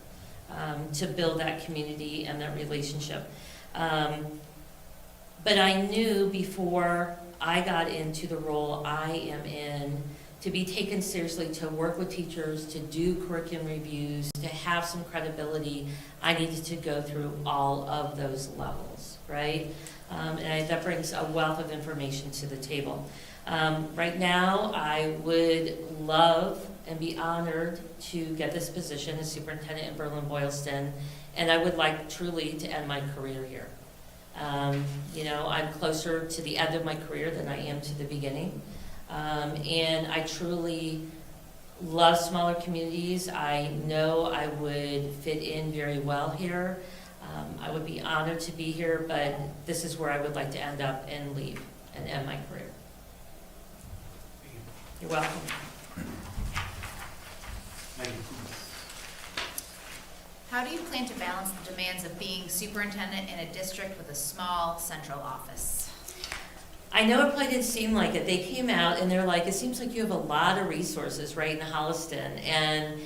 to build that community and that relationship. But I knew before I got into the role I am in, to be taken seriously, to work with teachers, to do curriculum reviews, to have some credibility, I needed to go through all of those levels, right? That brings a wealth of information to the table. Right now, I would love and be honored to get this position as superintendent in Berlin-Boylston, and I would like truly to end my career here. I'm closer to the end of my career than I am to the beginning. And I truly love smaller communities. I know I would fit in very well here. I would be honored to be here, but this is where I would like to end up and leave and end my career. You're welcome. How do you plan to balance the demands of being superintendent in a district with a small central office? I know it probably didn't seem like it. They came out and they're like, it seems like you have a lot of resources right in Holliston. And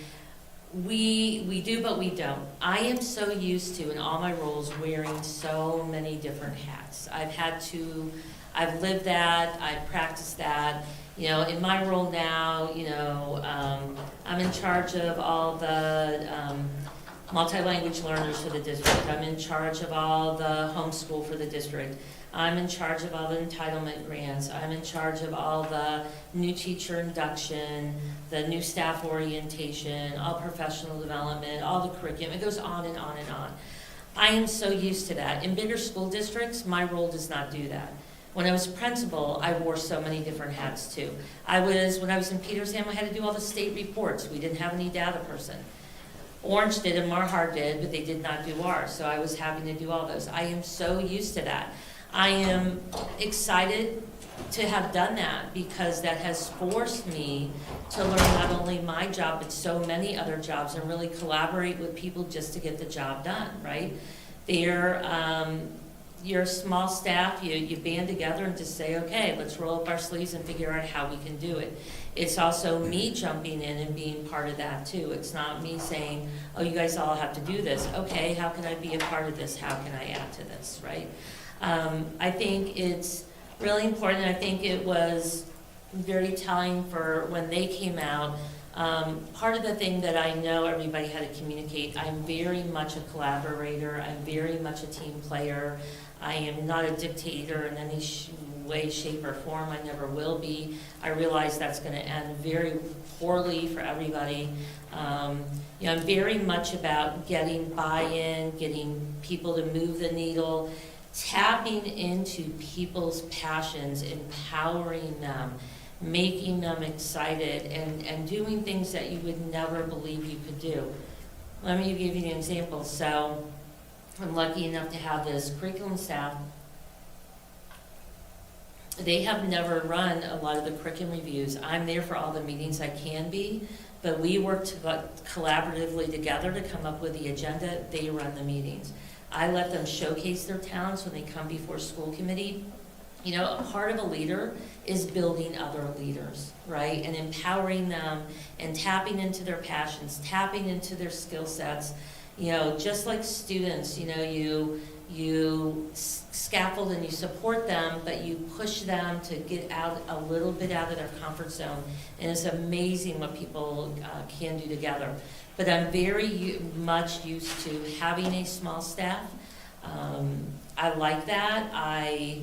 we do, but we don't. I am so used to, in all my roles, wearing so many different hats. I've lived that, I've practiced that. In my role now, I'm in charge of all the multi-language learners for the district. I'm in charge of all the homeschool for the district. I'm in charge of all the entitlement grants. I'm in charge of all the new teacher induction, the new staff orientation, all professional development, all the curriculum. It goes on and on and on. I am so used to that. In bigger school districts, my role does not do that. When I was principal, I wore so many different hats too. When I was in Petersham, I had to do all the state reports. We didn't have any data person. Orange did and Marhart did, but they did not do ours, so I was having to do all those. I am so used to that. I am excited to have done that because that has forced me to learn not only my job, but so many other jobs and really collaborate with people just to get the job done, right? You're a small staff, you band together and just say, okay, let's roll up our sleeves and figure out how we can do it. It's also me jumping in and being part of that too. It's not me saying, oh, you guys all have to do this. Okay, how can I be a part of this? How can I add to this, right? I think it's really important. I think it was very telling for when they came out. Part of the thing that I know everybody had to communicate, I'm very much a collaborator. I'm very much a team player. I am not a dictator in any way, shape, or form. I never will be. I realize that's going to end very poorly for everybody. I'm very much about getting buy-in, getting people to move the needle, tapping into people's passions, empowering them, making them excited, and doing things that you would never believe you could do. Let me give you an example. So I'm lucky enough to have this curriculum staff. They have never run a lot of the curriculum reviews. I'm there for all the meetings I can be, but we work collaboratively together to come up with the agenda. They run the meetings. I let them showcase their talents when they come before school committee. You know, a part of a leader is building other leaders, right? And empowering them and tapping into their passions, tapping into their skill sets. You know, just like students, you know, you scaffold and you support them, but you push them to get out a little bit out of their comfort zone. And it's amazing what people can do together. But I'm very much used to having a small staff. I like that. I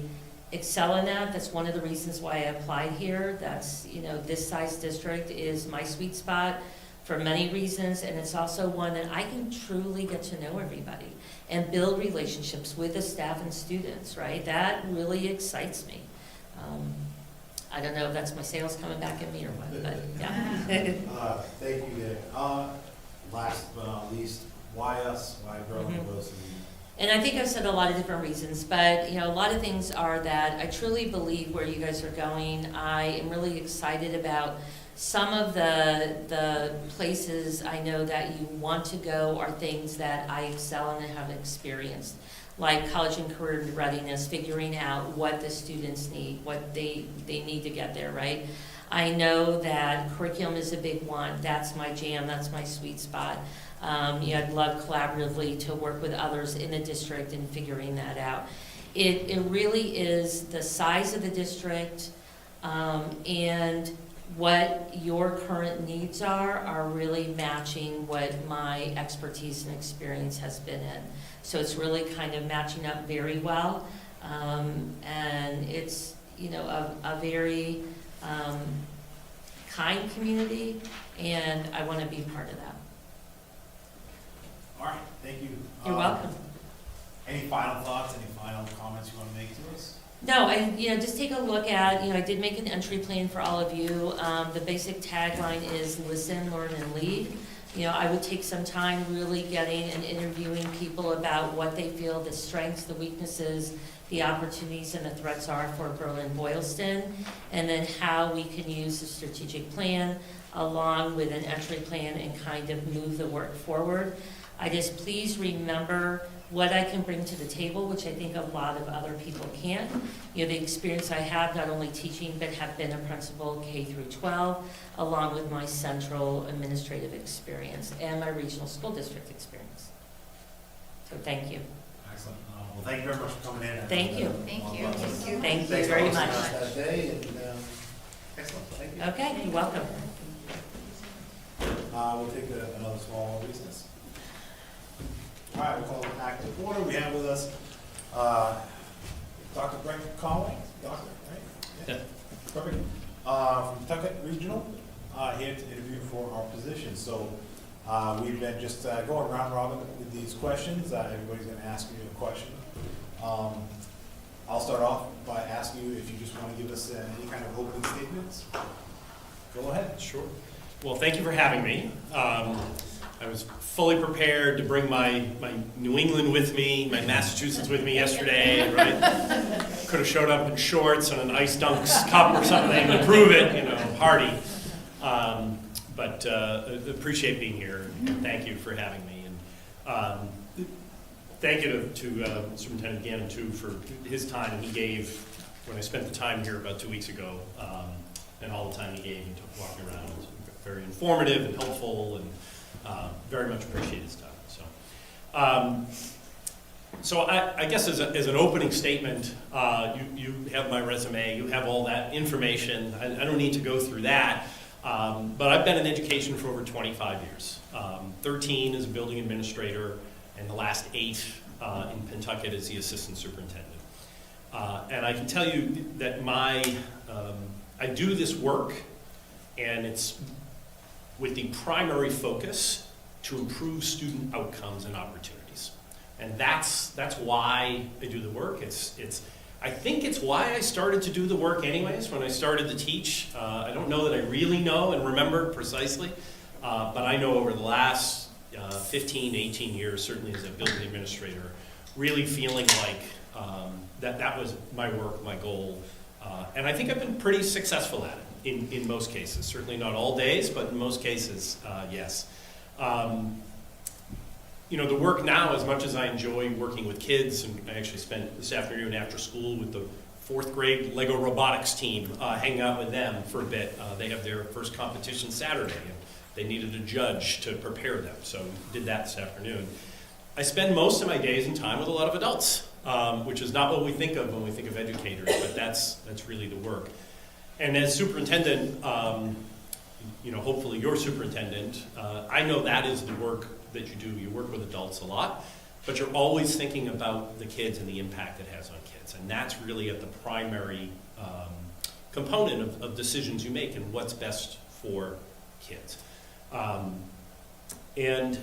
excel in that. That's one of the reasons why I applied here. That's, you know, this size district is my sweet spot for many reasons, and it's also one that I can truly get to know everybody and build relationships with the staff and students, right? That really excites me. I don't know if that's my sales coming back at me or what, but yeah. Thank you, Nick. Last but not least, why us? Why Berlin University? And I think I've said a lot of different reasons, but you know, a lot of things are that I truly believe where you guys are going. I am really excited about some of the places I know that you want to go are things that I excel in and have experienced, like college and career readiness, figuring out what the students need, what they need to get there, right? I know that curriculum is a big one. That's my jam. That's my sweet spot. You know, I'd love collaboratively to work with others in the district in figuring that out. It really is the size of the district and what your current needs are really matching what my expertise and experience has been in. So it's really kind of matching up very well. And it's, you know, a very kind community, and I want to be part of that. All right, thank you. You're welcome. Any final thoughts, any final comments you want to make to us? No, and you know, just take a look at, you know, I did make an entry plan for all of you. The basic tagline is listen, learn, and lead. You know, I would take some time really getting and interviewing people about what they feel the strengths, the weaknesses, the opportunities, and the threats are for Berlin-Boylston, and then how we can use the strategic plan along with an entry plan and kind of move the work forward. I just please remember what I can bring to the table, which I think a lot of other people can't. You know, the experience I have not only teaching, but have been a principal K through 12, along with my central administrative experience and my regional school district experience. So thank you. Excellent. Well, thank you very much for coming in. Thank you. Thank you. Thank you Thanks for very hosting much. us that day, and, excellent, thank you. Okay, you're welcome. We'll take another small recess. All right, we'll call it back to order. We have with us Dr. Brett Conway, doctor, right? Yeah. Perfect. From Tucket Regional, here to interview for our position. So we've been just going round robin with these questions. Everybody's going to ask you a question. I'll start off by asking you if you just want to give us any kind of opening statements. Go ahead. Sure. Well, thank you for having me. I was fully prepared to bring my New England with me, my Massachusetts with me yesterday, right? Could have showed up in shorts and an Ice Dunks cup or something to prove it, you know, hardy. But appreciate being here, and thank you for having me. And thank you to Superintendent Gannon, too, for his time he gave when I spent the time here about 2 weeks ago, and all the time he gave me to walk around. It was very informative and helpful, and very much appreciate his time. So I guess as an opening statement, you have my resume, you have all that information. I don't need to go through that, but I've been in education for over 25 years. 13 as a building administrator, and the last 8 in Pentucket as the assistant superintendent. And I can tell you that I do this work, and it's with the primary focus to improve student outcomes and opportunities. And that's why I do the work. I think it's why I started to do the work anyways, when I started to teach. I don't know that I really know and remember precisely, but I know over the last 15, 18 years, certainly as a building administrator, really feeling like that was my work, my goal, And I think I've been pretty successful at it in most cases. Certainly not all days, but in most cases, yes. You know, the work now, as much as I enjoy working with kids, and I actually spent this afternoon after school with the 4th grade Lego robotics team, hanging out with them for a bit. They have their first competition Saturday, and they needed a judge to prepare them, so did that this afternoon. I spend most of my days and time with a lot of adults, which is not what we think of when we think of educators, but that's really the work. And as superintendent, you know, hopefully you're superintendent, I know that is the work that you do. You work with adults a lot, but you're always thinking about the kids and the impact it has on kids. And that's really at the primary component of decisions you make and what's best for kids. And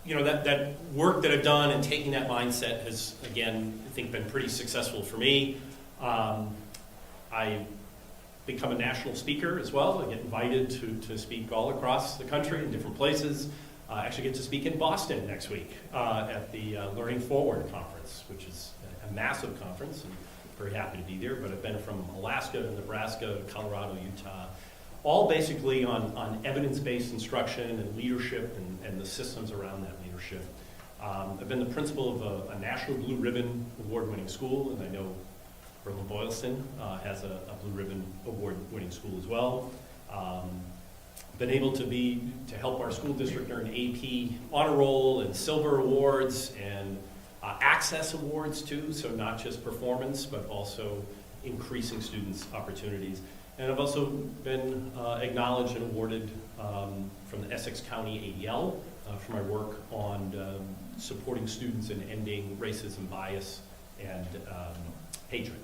you know, that work that I've done and taking that mindset has, again, I think been pretty successful for me. I become a national speaker as well. I get invited to speak all across the country in different places. I actually get to speak in Boston next week at the Learning Forward Conference, which is a massive conference, and very happy to be there. But I've been from Alaska to Nebraska, Colorado, Utah, all basically on evidence-based instruction and leadership and the systems around that leadership. I've been the principal of a National Blue Ribbon Award-winning school, and I know Berlin-Boylston has a Blue Ribbon Award-winning school as well. Been able to help our school district earn AP honor roll and silver awards and access awards too, so not just performance, but also increasing students' opportunities. And I've also been acknowledged and awarded from the Essex County ADL for my work on supporting students in ending racism, bias, and hatred.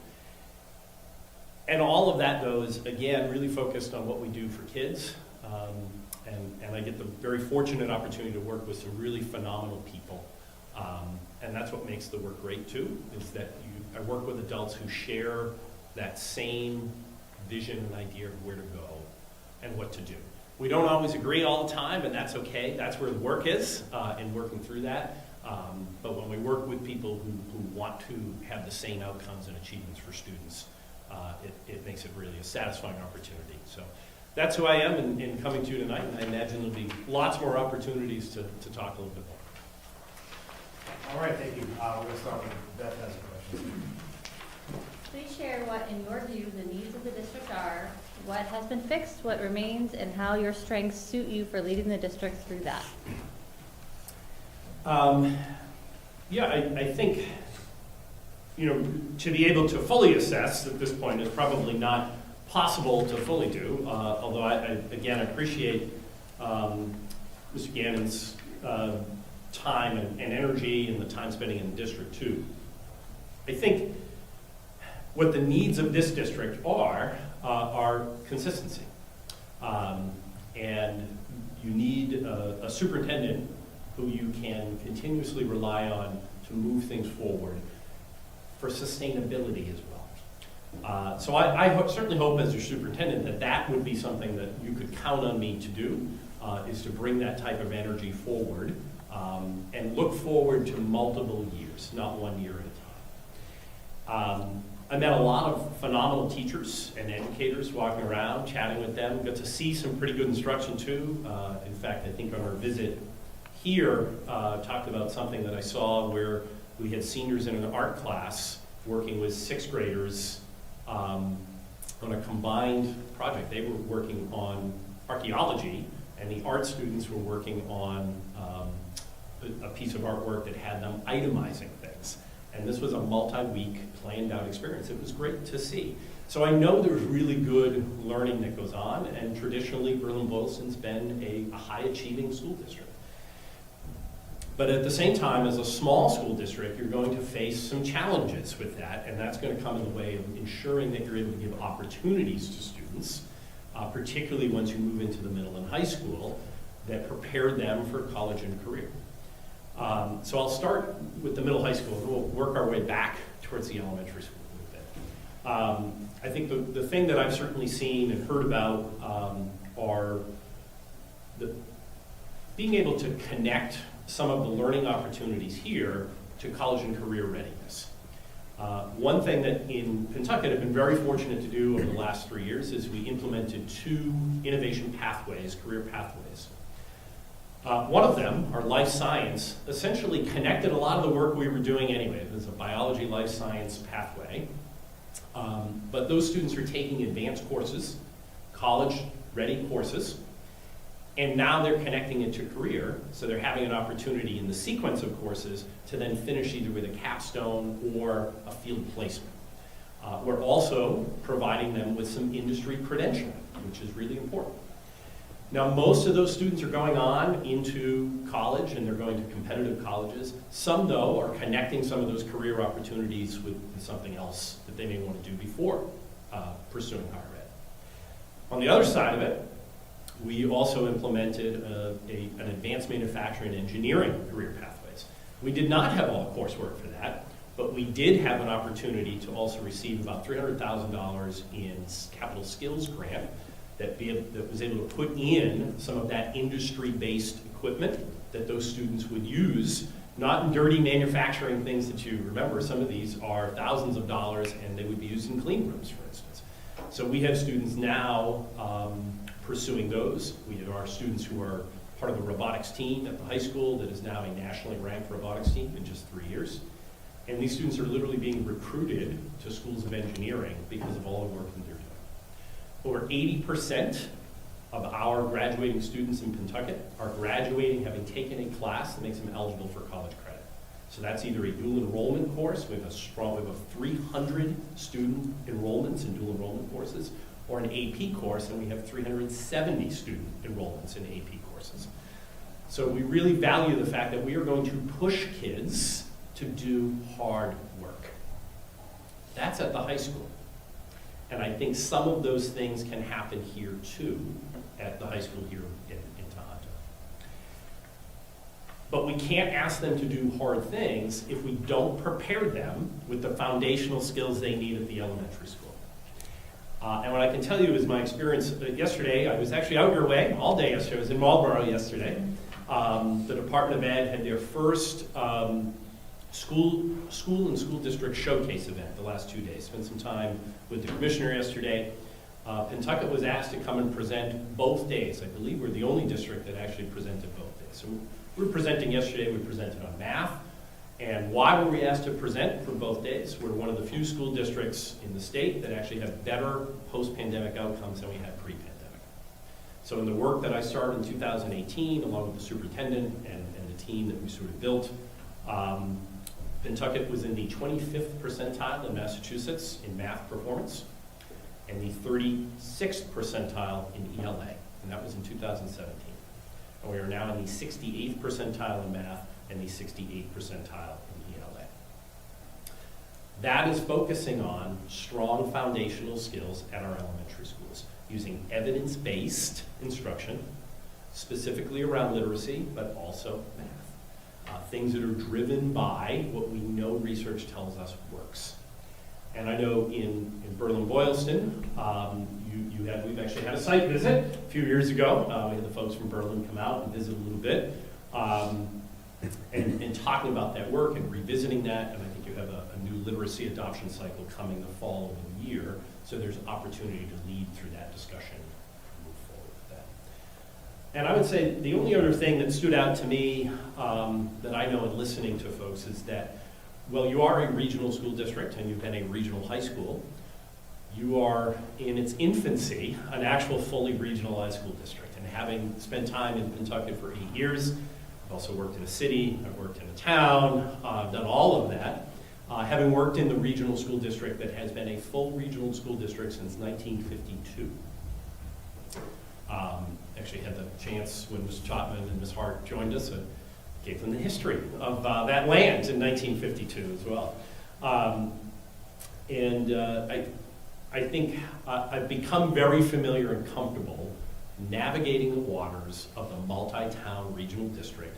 And all of that, though, is, again, really focused on what we do for kids. And I get the very fortunate opportunity to work with some really phenomenal people. And that's what makes the work great, too, is that I work with adults who share that same vision and idea of where to go and what to do. We don't always agree all the time, and that's okay. That's where the work is, in working through that. But when we work with people who want to have the same outcomes and achievements for students, it makes it really a satisfying opportunity. So that's who I am in coming to you tonight, and I imagine there'll be lots more opportunities to talk a little bit more. All right, thank you. We're going to start with Beth has a question. Please share what, in your view, the needs of the district are, what has been fixed, what remains, and how your strengths suit you for leading the district through that. Yeah, I think, you know, to be able to fully assess at this point is probably not possible to fully do, although I again appreciate Mr. Gannon's time and energy and the time spending in the district too. I think what the needs of this district are consistency. And you need a superintendent who you can continuously rely on to move things forward for sustainability as well. So I certainly hope as your superintendent that would be something that you could count on me to do, is to bring that type of energy forward and look forward to multiple years, not 1 year at a time. I met a lot of phenomenal teachers and educators walking around, chatting with them, got to see some pretty good instruction too. In fact, I think on our visit here, talked about something that I saw where we had seniors in an art class working with 6th graders on a combined project. They were working on archaeology, and the art students were working on a piece of artwork that had them itemizing things. And this was a multi-week planned out experience. It was great to see. So I know there's really good learning that goes on, and traditionally Berlin-Boylston's been a high-achieving school district. But at the same time, as a small school district, you're going to face some challenges with that, and that's going to come in the way of ensuring that you're able to give opportunities to students, particularly once you move into the middle and high school, that prepare them for college and career. So I'll start with the middle high school, and we'll work our way back towards the elementary school a little bit. I think the thing that I've certainly seen and heard about are being able to connect some of the learning opportunities here to college and career readiness. One thing that in Pentucket have been very fortunate to do over the last 3 years is we implemented 2 innovation pathways, career pathways. One of them, our life science, essentially connected a lot of the work we were doing anyway. It was a biology life science pathway. But those students are taking advanced courses, college-ready courses, and now they're connecting it to career, so they're having an opportunity in the sequence of courses to then finish either with a capstone or a field placement. We're also providing them with some industry credentialing, which is really important. Now, most of those students are going on into college, and they're going to competitive colleges. Some, though, are connecting some of those career opportunities with something else that they may want to do before pursuing higher ed. On the other side of it, we also implemented an advanced manufacturing and engineering career pathways. We did not have all the coursework for that, but we did have an opportunity to also receive about $300,000 in capital skills grant that was able to put in some of that industry-based equipment that those students would use, not in dirty manufacturing things that you remember. Some of these are thousands of dollars, and they would be used in clean rooms, for instance. So we have students now pursuing those. We have our students who are part of the robotics team at the high school that is now a nationally ranked robotics team in just 3 years. And these students are literally being recruited to schools of engineering because of all the work that they're doing. Over 80% of our graduating students in Pentucket are graduating having taken a class that makes them eligible for college credit. So that's either a dual enrollment course, we have 300 student enrollments in dual enrollment courses, or an AP course, and we have 370 student enrollments in AP courses. So we really value the fact that we are going to push kids to do hard work. That's at the high school. And I think some of those things can happen here too, at the high school here in Tohoto. But we can't ask them to do hard things if we don't prepare them with the foundational skills they need at the elementary school. And what I can tell you is my experience yesterday. I was actually out your way all day yesterday. I was in Marlboro yesterday. The Department of Ed had their first school and school district showcase event the last 2 days. Spent some time with the commissioner yesterday. Pentucket was asked to come and present both days. I believe we're the only district that actually presented both days. So we were presenting yesterday. We presented on math. And why were we asked to present for both days? We're one of the few school districts in the state that actually have better post-pandemic outcomes than we had pre-pandemic. So in the work that I started in 2018, along with the superintendent and the team that we sort of built, Pentucket was in the 25th percentile in Massachusetts in math performance, and the 36th percentile in ELA, and that was in 2017. And we are now in the 68th percentile in math and the 68th percentile in ELA. That is focusing on strong foundational skills at our elementary schools, using evidence-based instruction, specifically around literacy, but also math. Things that are driven by what we know research tells us works. And I know in Berlin-Boylston, we've actually had a site visit a few years ago. We had the folks from Berlin come out and visit a little bit, and talking about that work and revisiting that. And I think you have a new literacy adoption cycle coming the following year, so there's opportunity to lead through that discussion and move forward with that. And I would say the only other thing that stood out to me that I know in listening to folks is that, well, you are a regional school district and you've been a regional high school. You are, in its infancy, an actual fully regionalized school district. And having spent time in Pentucket for 8 years, I've also worked in a city, I've worked in a town, I've done all of that. Having worked in the regional school district that has been a full regional school district since 1952. Actually had the chance when Ms. Chotman and Ms. Hart joined us, gave them the history of that land in 1952 as well. I think I've become very familiar and comfortable navigating the waters of the multi-town regional district,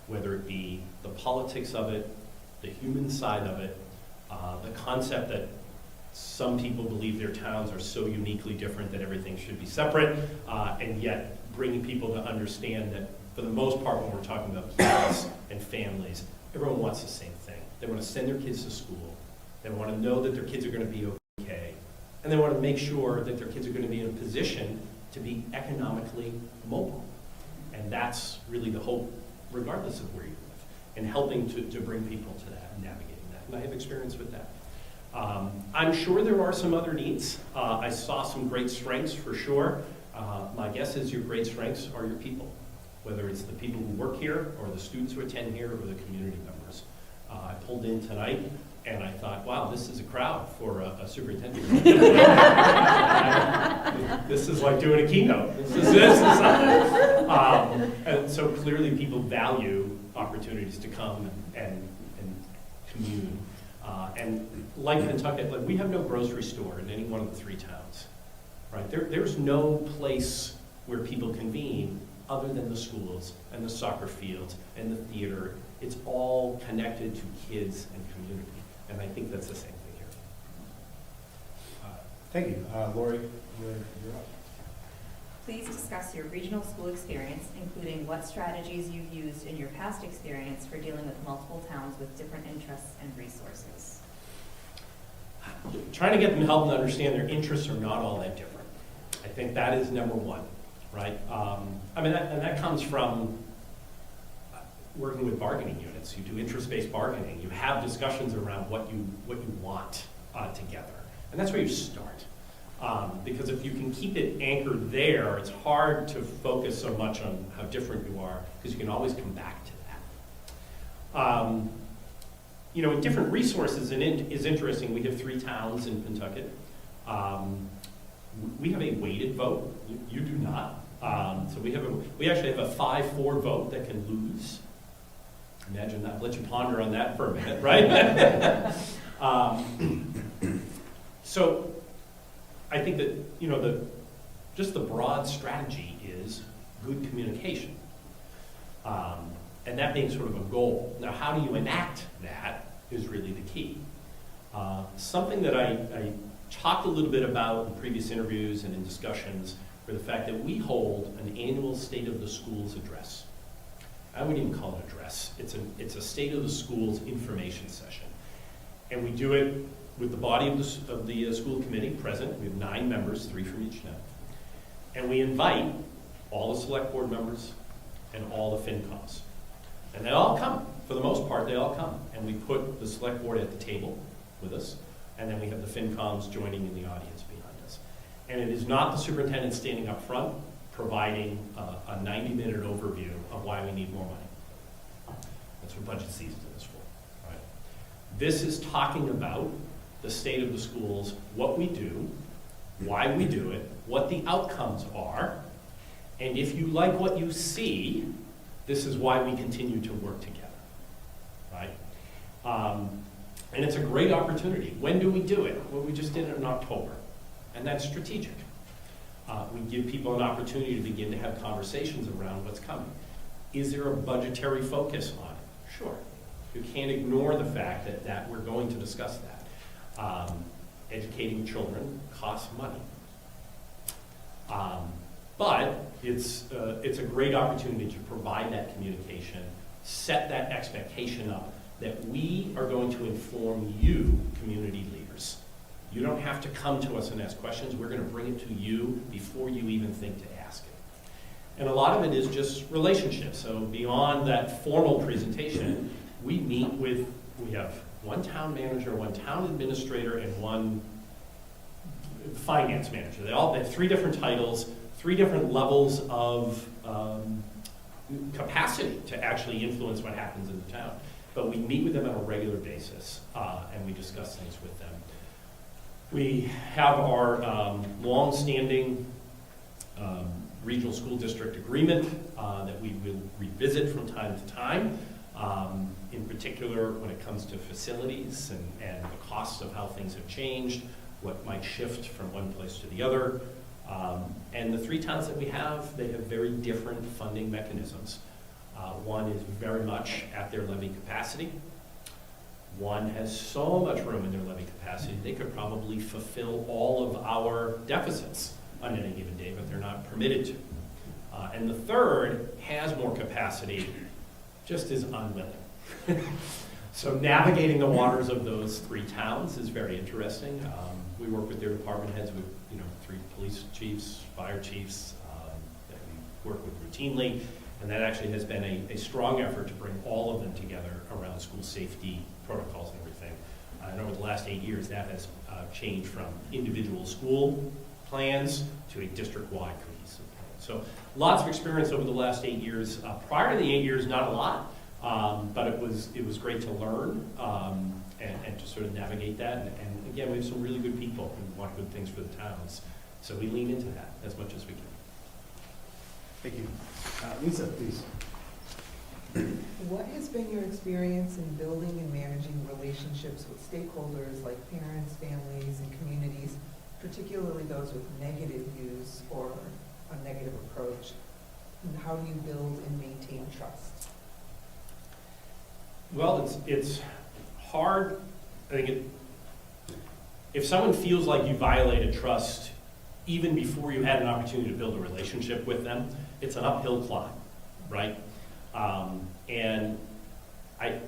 whether it be the politics of it, the human side of it, the concept that some people believe their towns are so uniquely different that everything should be separate, and yet bringing people to understand that for the most part when we're talking about kids and families, everyone wants the same thing. They want to send their kids to school, They want to know that their kids are going to be okay. And they want to make sure that their kids are going to be in a position to be economically mobile. And that's really the hope, regardless of where you live, and helping to bring people to that and navigating that. And I have experience with that. I'm sure there are some other needs. I saw some great strengths for sure. My guess is your great strengths are your people, whether it's the people who work here or the students who attend here or the community members. I pulled in tonight and I thought, wow, this is a crowd for a superintendent. This is like doing a keynote. This is something. And so clearly people value opportunities to come and commune. And like Pentucket, like we have no grocery store in any one of the 3 towns, right? There's no place where people convene other than the schools and the soccer fields and the theater. It's all connected to kids and community. And I think that's the same thing here. Thank you. Lori, you're up. Please discuss your regional school experience, including what strategies you've used in your past experience for dealing with multiple towns with different interests and resources. Trying to get them to help them understand their interests are not all that different. I think that is number one, right? I mean, that comes from working with bargaining units. You do interest-based bargaining. You have discussions around what you want together. And that's where you start. Because if you can keep it anchored there, it's hard to focus so much on how different you are, because you can always come back to that. You know, different resources is interesting. We have 3 towns in Pentucket. We have a weighted vote. You do not. So we actually have a 5-4 vote that can lose. Imagine that. Let you ponder on that for a minute, right? So I think that, you know, just the broad strategy is good communication. And that being sort of a goal. Now, how do you enact that is really the key. Something that I talked a little bit about in previous interviews and in discussions for the fact that we hold an annual State of the Schools address. I wouldn't even call it address. It's a State of the Schools information session. And we do it with the body of the school committee present. We have 9 members, 3 from each town. And we invite all the select board members and all the FinComs. And they all come. For the most part, they all come. And we put the select board at the table with us. And then we have the FinComs joining in the audience behind us. And it is not the superintendent standing up front providing a 90-minute overview of why we need more money. That's what budget season is for, right? This is talking about the state of the schools, what we do, why we do it, what the outcomes are, and if you like what you see, this is why we continue to work together, right? And it's a great opportunity. When do we do it? Well, we just did it in October, and that's strategic. We give people an opportunity to begin to have conversations around what's coming. Is there a budgetary focus on it? Sure. You can't ignore the fact that we're going to discuss that. Educating children costs money. But it's a great opportunity to provide that communication, set that expectation up that we are going to inform you, community leaders. You don't have to come to us and ask questions. We're going to bring it to you before you even think to ask it. And a lot of it is just relationships. So beyond that formal presentation, we have one town manager, one town administrator, and one finance manager. They all have 3 different titles, 3 different levels of capacity to actually influence what happens in the town. But we meet with them on a regular basis, and we discuss things with them. We have our long-standing regional school district agreement that we will revisit from time to time. In particular, when it comes to facilities and the costs of how things have changed, what might shift from one place to the other. And the 3 towns that we have, they have very different funding mechanisms. One is very much at their levy capacity. One has so much room in their levy capacity, they could probably fulfill all of our deficits on any given day, but they're not permitted to. And the third has more capacity, just is unwilling. So navigating the waters of those 3 towns is very interesting. We work with their department heads, with 3 police chiefs, fire chiefs that we work with routinely, and that actually has been a strong effort to bring all of them together around school safety protocols and everything. And over the last 8 years, that has changed from individual school plans to a district-wide cohesive plan. So lots of experience over the last 8 years. Prior to the 8 years, not a lot, but it was great to learn and to sort of navigate that. And again, we have some really good people who want good things for the towns. So we lean into that as much as we can. Thank you. Lisa, please. What has been your experience in building and managing relationships with stakeholders like parents, families, and communities, particularly those with negative views or a negative approach? And how do you build and maintain trust? Well, it's hard. I think if someone feels like you violated trust even before you had an opportunity to build a relationship with them, it's an uphill climb, right? And I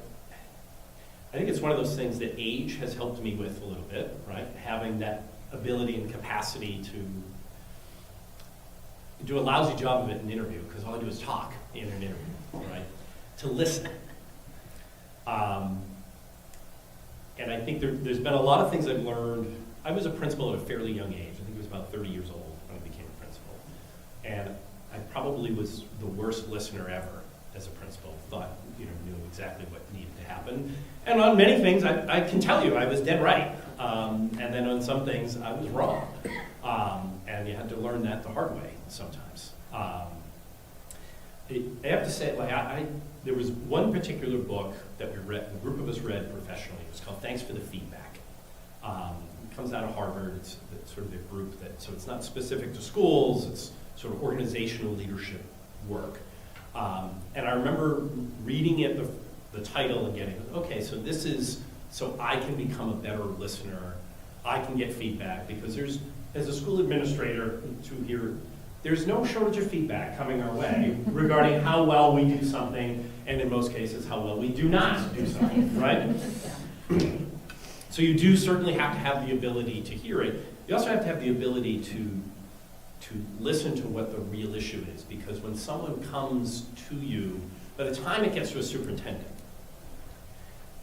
think it's one of those things that age has helped me with a little bit, right? Having that ability and capacity to do a lousy job of it in an interview, because all I do is talk in an interview, right? To listen. And I think there's been a lot of things I've learned. I was a principal at a fairly young age. I think I was about 30 years old when I became a principal. And I probably was the worst listener ever as a principal. Thought, knew exactly what needed to happen. And on many things, I can tell you I was dead right. And then on some things, I was wrong. And you had to learn that the hard way sometimes. I have to say, there was one particular book that we read, a group of us read professionally. It was called Thanks for the Feedback. It comes out of Harvard. It's sort of the group so it's not specific to schools. It's sort of organizational leadership work. And I remember reading it, the title, and getting, okay, so this is so I can become a better listener. I can get feedback, because as a school administrator there's no shortage of feedback coming our way regarding how well we do something, and in most cases, how well we do not do something, right? So you do certainly have to have the ability to hear it. You also have to have the ability to listen to what the real issue is, because when someone comes to you, by the time it gets to a superintendent,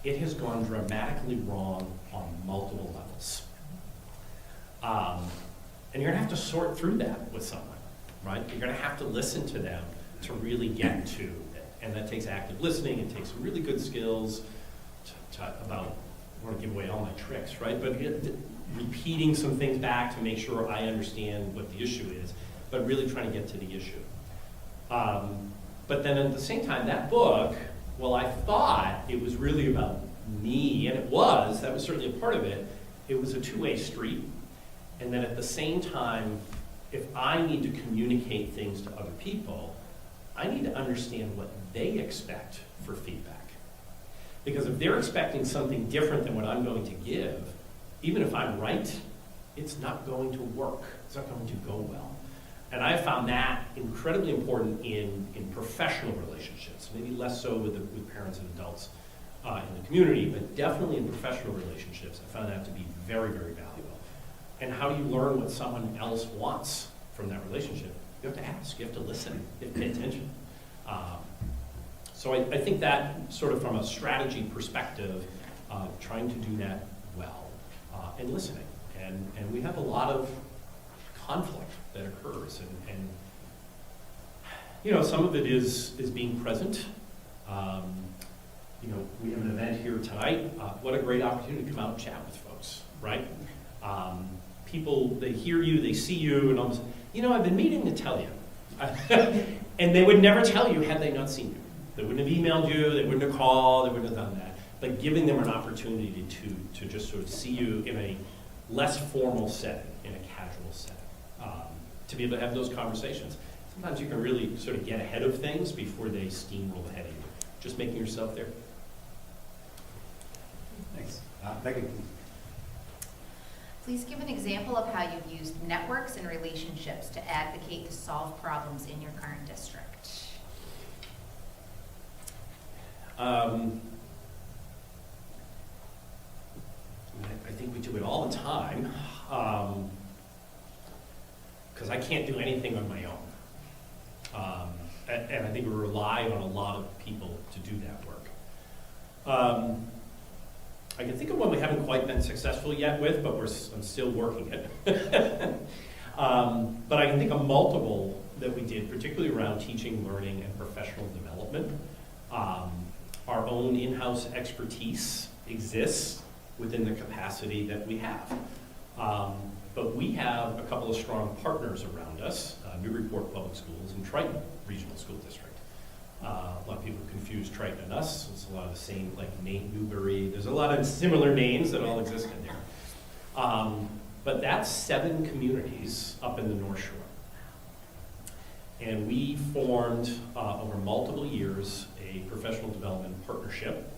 it has gone dramatically wrong on multiple levels. And you're gonna have to sort through that with someone, right? You're gonna have to listen to them to really get to it. And that takes active listening. It takes some really good skills about, I don't want to give away all my tricks, right? But repeating some things back to make sure I understand what the issue is, but really trying to get to the issue. But then at the same time, that book, well, I thought it was really about me, and that was certainly a part of it. It was a two-way street. And then at the same time, if I need to communicate things to other people, I need to understand what they expect for feedback. Because if they're expecting something different than what I'm going to give, even if I'm right, it's not going to work. It's not going to go well. And I found that incredibly important in professional relationships, maybe less so with parents and adults in the community, but definitely in professional relationships. I found that to be very, very valuable. And how do you learn what someone else wants from that relationship? You have to ask, you have to listen, you have to pay attention. So I think that sort of from a strategy perspective, trying to do that well and listening. And we have a lot of conflict that occurs. And some of it is being present. We have an event here tonight. What a great opportunity to come out and chat with folks, right? People, they hear you, they see you, and all of a sudden, I've been meaning to tell you. And they would never tell you had they not seen you. They wouldn't have emailed you, they wouldn't have called, they wouldn't have done that. But giving them an opportunity to just sort of see you in a less formal setting, in a casual setting, to be able to have those conversations. Sometimes you can really sort of get ahead of things before they steamroll ahead of you. Just making yourself there. Thanks. Becky, please. Please give an example of how you've used networks and relationships to advocate to solve problems in your current district. I think we do it all the time, because I can't do anything on my own. And I think we rely on a lot of people to do that work. I can think of one we haven't quite been successful yet with, but I'm still working it. But I can think of multiple that we did, particularly around teaching, learning, and professional development. Our own in-house expertise exists within the capacity that we have. But we have a couple of strong partners around us, Newburyport Public Schools and Triton Regional School District. A lot of people confuse Triton and us. It's a lot of the same, like Newbury. There's a lot of similar names that all exist in there. But that's 7 communities up in the North Shore. And we formed, over multiple years, a professional development partnership.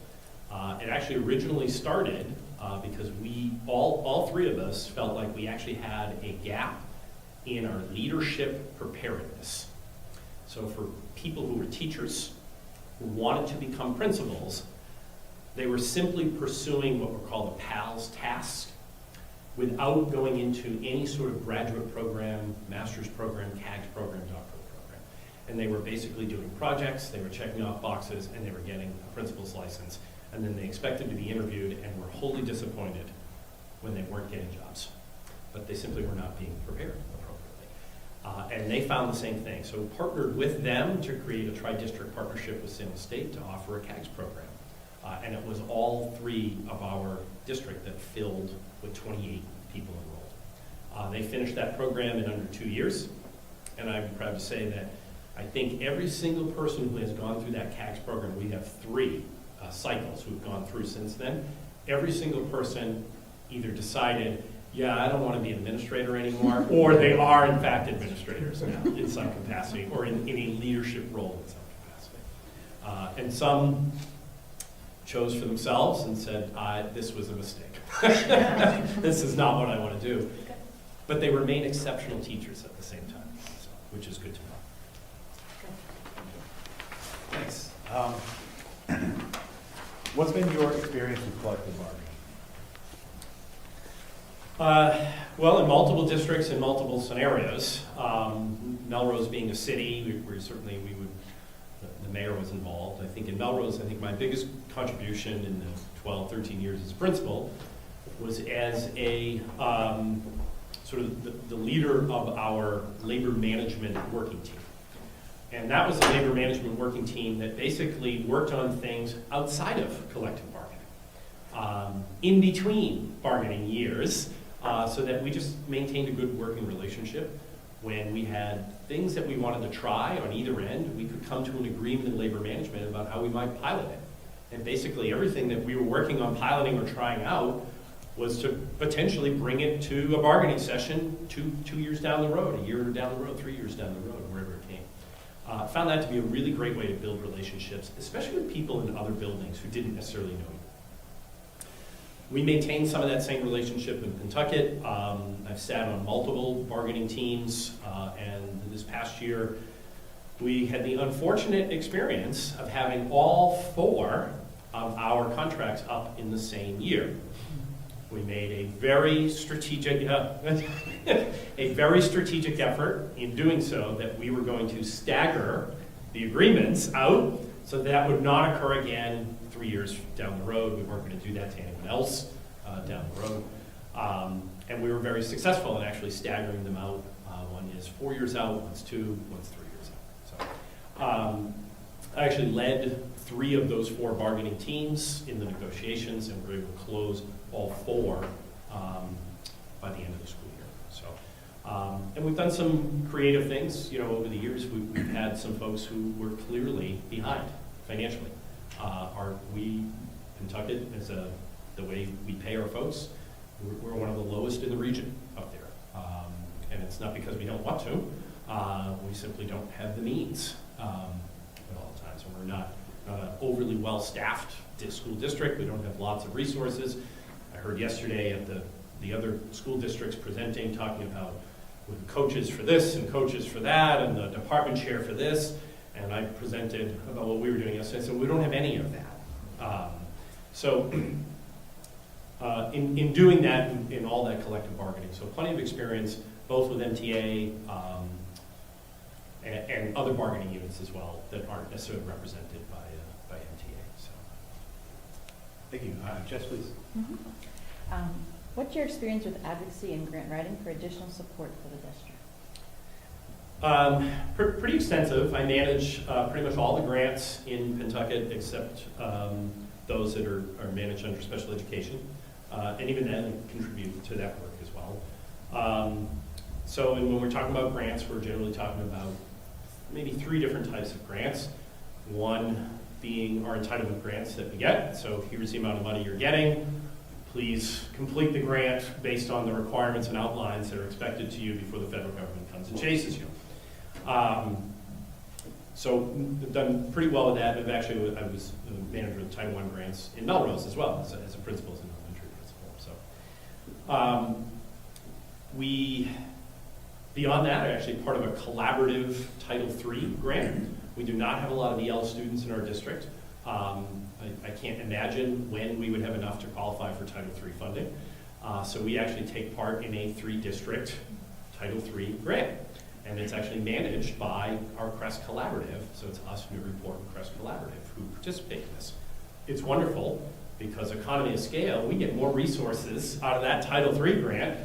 It actually originally started because all 3 of us felt like we actually had a gap in our leadership preparedness. So for people who were teachers, who wanted to become principals, they were simply pursuing what were called a PALS task without going into any sort of graduate program, master's program, CAGS program, doctoral program. And they were basically doing projects, they were checking off boxes, and they were getting a principal's license. And then they expected to be interviewed and were wholly disappointed when they weren't getting jobs. But they simply were not being prepared appropriately. And they found the same thing. So we partnered with them to create a tri-district partnership with Salem State to offer a CAGS program. And it was all 3 of our district that filled with 28 people enrolled. They finished that program in under 2 years. And I'm proud to say that I think every single person who has gone through that CAGS program, we have 3 cycles who've gone through since then. Every single person either decided, yeah, I don't want to be an administrator anymore, or they are in fact administrators now in some capacity, or in a leadership role in some capacity. And some chose for themselves and said, this was a mistake. This is not what I want to do. But they remain exceptional teachers at the same time, so, which is good to know. Thanks. What's been your experience with collective bargaining? Well, in multiple districts, in multiple scenarios, Melrose being a city, the mayor was involved. I think in Melrose, my biggest contribution in the 12, 13 years as a principal was as a sort of the leader of our labor management working team. And that was a labor management working team that basically worked on things outside of collective bargaining, in between bargaining years, so that we just maintained a good working relationship. When we had things that we wanted to try on either end, we could come to an agreement in labor management about how we might pilot it. And basically everything that we were working on piloting or trying out was to potentially bring it to a bargaining session 2 years down the road, a year down the road, 3 years down the road, wherever it came. Found that to be a really great way to build relationships, especially with people in other buildings who didn't necessarily know you. We maintained some of that same relationship in Pentucket. I've sat on multiple bargaining teams, and this past year, we had the unfortunate experience of having all 4 of our contracts up in the same year. We made a very strategic effort in doing so, that we were going to stagger the agreements out so that would not occur again 3 years down the road. We weren't going to do that to anyone else down the road. And we were very successful in actually staggering them out. One is 4 years out, one's 2, one's 3 years out. So I actually led 3 of those 4 bargaining teams in the negotiations, and we were able to close all 4 by the end of the school year. So, and we've done some creative things. Over the years, we've had some folks who were clearly behind financially. Pentucket is the way we pay our folks. We're one of the lowest in the region up there, and it's not because we don't want to. We simply don't have the means at all times, and we're not an overly well-staffed school district. We don't have lots of resources. I heard yesterday at the other school districts presenting, talking about with coaches for this and coaches for that, and the department chair for this, and I presented about what we were doing yesterday. So we don't have any of that. in doing that, in all that collective bargaining. So plenty of experience, both with MTA and other bargaining units as well that aren't necessarily represented by MTA. So, Thank you. Jess, please. What's your experience with advocacy and grant writing for additional support for the district? Pretty extensive. I manage pretty much all the grants in Pentucket except those that are managed under special education. And even then contribute to that work as well. So when we're talking about grants, we're generally talking about maybe 3 different types of grants. One being our entitlement grants that we get. So here's the amount of money you're getting. Please complete the grant based on the requirements and outlines that are expected to you before the federal government comes and chases you. So I've done pretty well with that. I was the manager of Title I grants in Melrose as well, as a principal, as an elementary principal. So beyond that, I'm actually part of a collaborative Title III grant. We do not have a lot of EL students in our district. I can't imagine when we would have enough to qualify for Title III funding. So we actually take part in a 3-district Title III grant. And it's actually managed by our Crest Collaborative. So it's us, Newburyport, and Crest Collaborative who participate in this. It's wonderful because economy of scale, we get more resources out of that Title III grant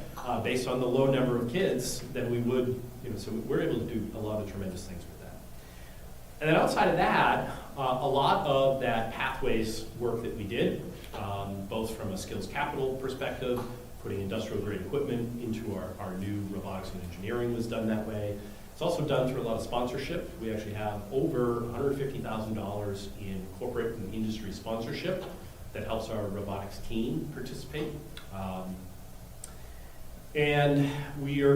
based on the low number of kids than we would, so we're able to do a lot of tremendous things with that. And then outside of that, a lot of that Pathways work that we did, both from a skills capital perspective, putting industrial grade equipment into our new robotics and engineering was done that way. It's also done through a lot of sponsorship. We actually have over $150,000 in corporate and industry sponsorship that helps our robotics team participate. And we were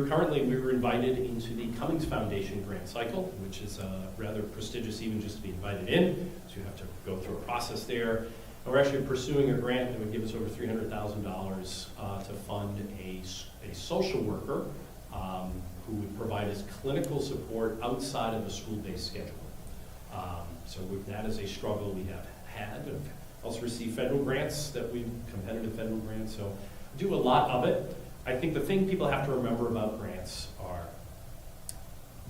invited into the Cummings Foundation grant cycle, which is rather prestigious even just to be invited in. So you have to go through a process there. And we're actually pursuing a grant that would give us over $300,000 to fund a social worker who would provide us clinical support outside of a school-based schedule. So that is a struggle we have had. We've also received federal grants competitive federal grants. So do a lot of it. I think the thing people have to remember about grants are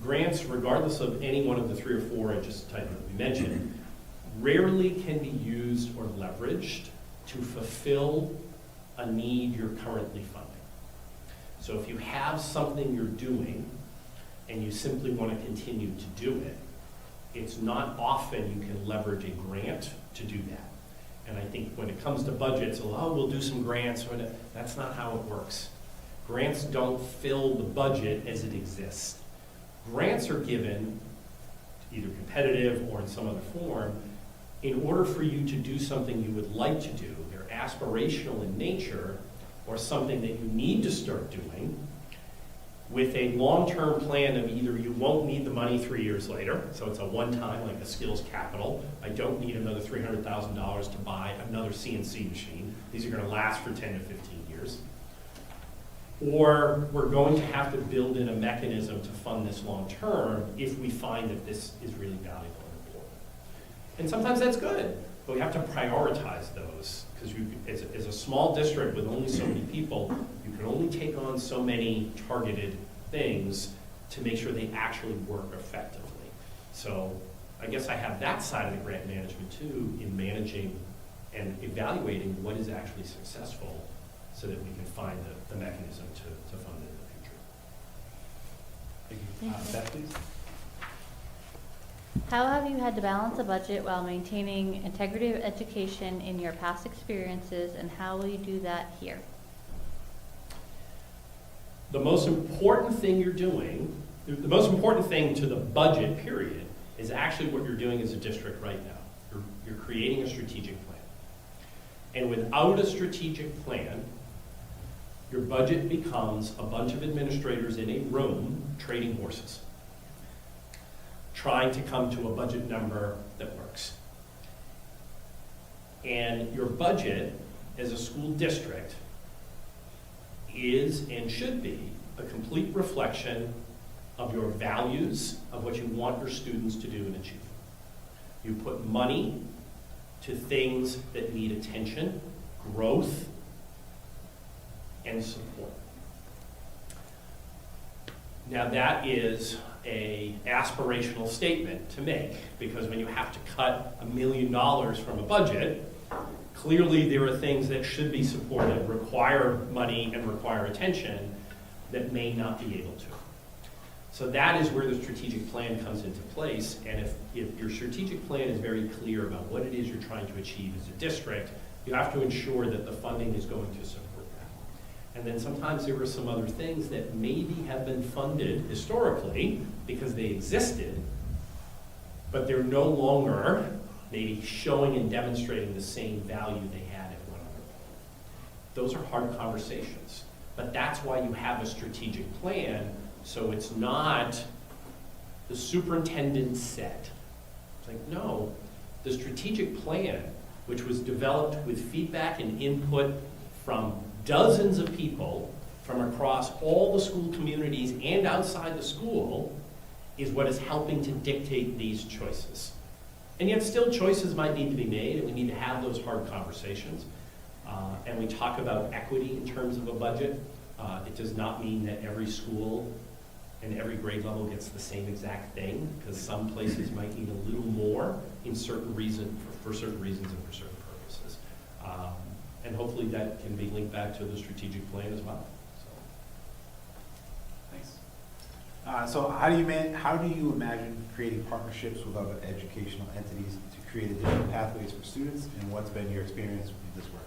grants, regardless of any one of the 3 or 4 I just mentioned, rarely can be used or leveraged to fulfill a need you're currently funding. So if you have something you're doing and you simply want to continue to do it, it's not often you can leverage a grant to do that. And I think when it comes to budgets, we'll do some grants. That's not how it works. Grants don't fill the budget as it exists. Grants are given, either competitive or in some other form, in order for you to do something you would like to do. They're aspirational in nature or something that you need to start doing with a long-term plan of either you won't need the money 3 years later, so it's a one-time, like a skills capital. I don't need another $300,000 to buy another CNC machine. These are going to last for 10 to 15 years. Or we're going to have to build in a mechanism to fund this long-term if we find that this is really valuable and important. And sometimes that's good, but we have to prioritize those because as a small district with only so many people, you can only take on so many targeted things to make sure they actually work effectively. So I guess I have that side of the grant management too in managing and evaluating what is actually successful so that we can find the mechanism to fund it in the future. Thank you. Beth, please. How have you had to balance a budget while maintaining integrity of education in your past experiences, and how will you do that here? The most important thing you're doing, the most important thing to the budget period is actually what you're doing as a district right now. You're creating a strategic plan. And without a strategic plan, your budget becomes a bunch of administrators in a room trading horses, trying to come to a budget number that works. And your budget as a school district is and should be a complete reflection of your values, of what you want your students to do and achieve. You put money to things that need attention, growth, and support. Now that is a aspirational statement to make, because when you have to cut $1 million from a budget, clearly there are things that should be supported, require money and require attention, that may not be able to. So that is where the strategic plan comes into place, and if your strategic plan is very clear about what it is you're trying to achieve as a district, you have to ensure that the funding is going to support that. And then sometimes there are some other things that maybe have been funded historically because they existed, but they're no longer maybe showing and demonstrating the same value they had at one other point. Those are hard conversations, but that's why you have a strategic plan, so it's not the superintendent said. It's like, no, the strategic plan, which was developed with feedback and input from dozens of people from across all the school communities and outside the school, is what is helping to dictate these choices. And yet still choices might need to be made, and we need to have those hard conversations. And we talk about equity in terms of a budget. It does not mean that every school and every grade level gets the same exact thing, because some places might need a little more in certain for certain reasons and for certain purposes. And hopefully that can be linked back to the strategic plan as well. Thanks. So how do you imagine creating partnerships with other educational entities to create additional pathways for students, and what's been your experience with this work?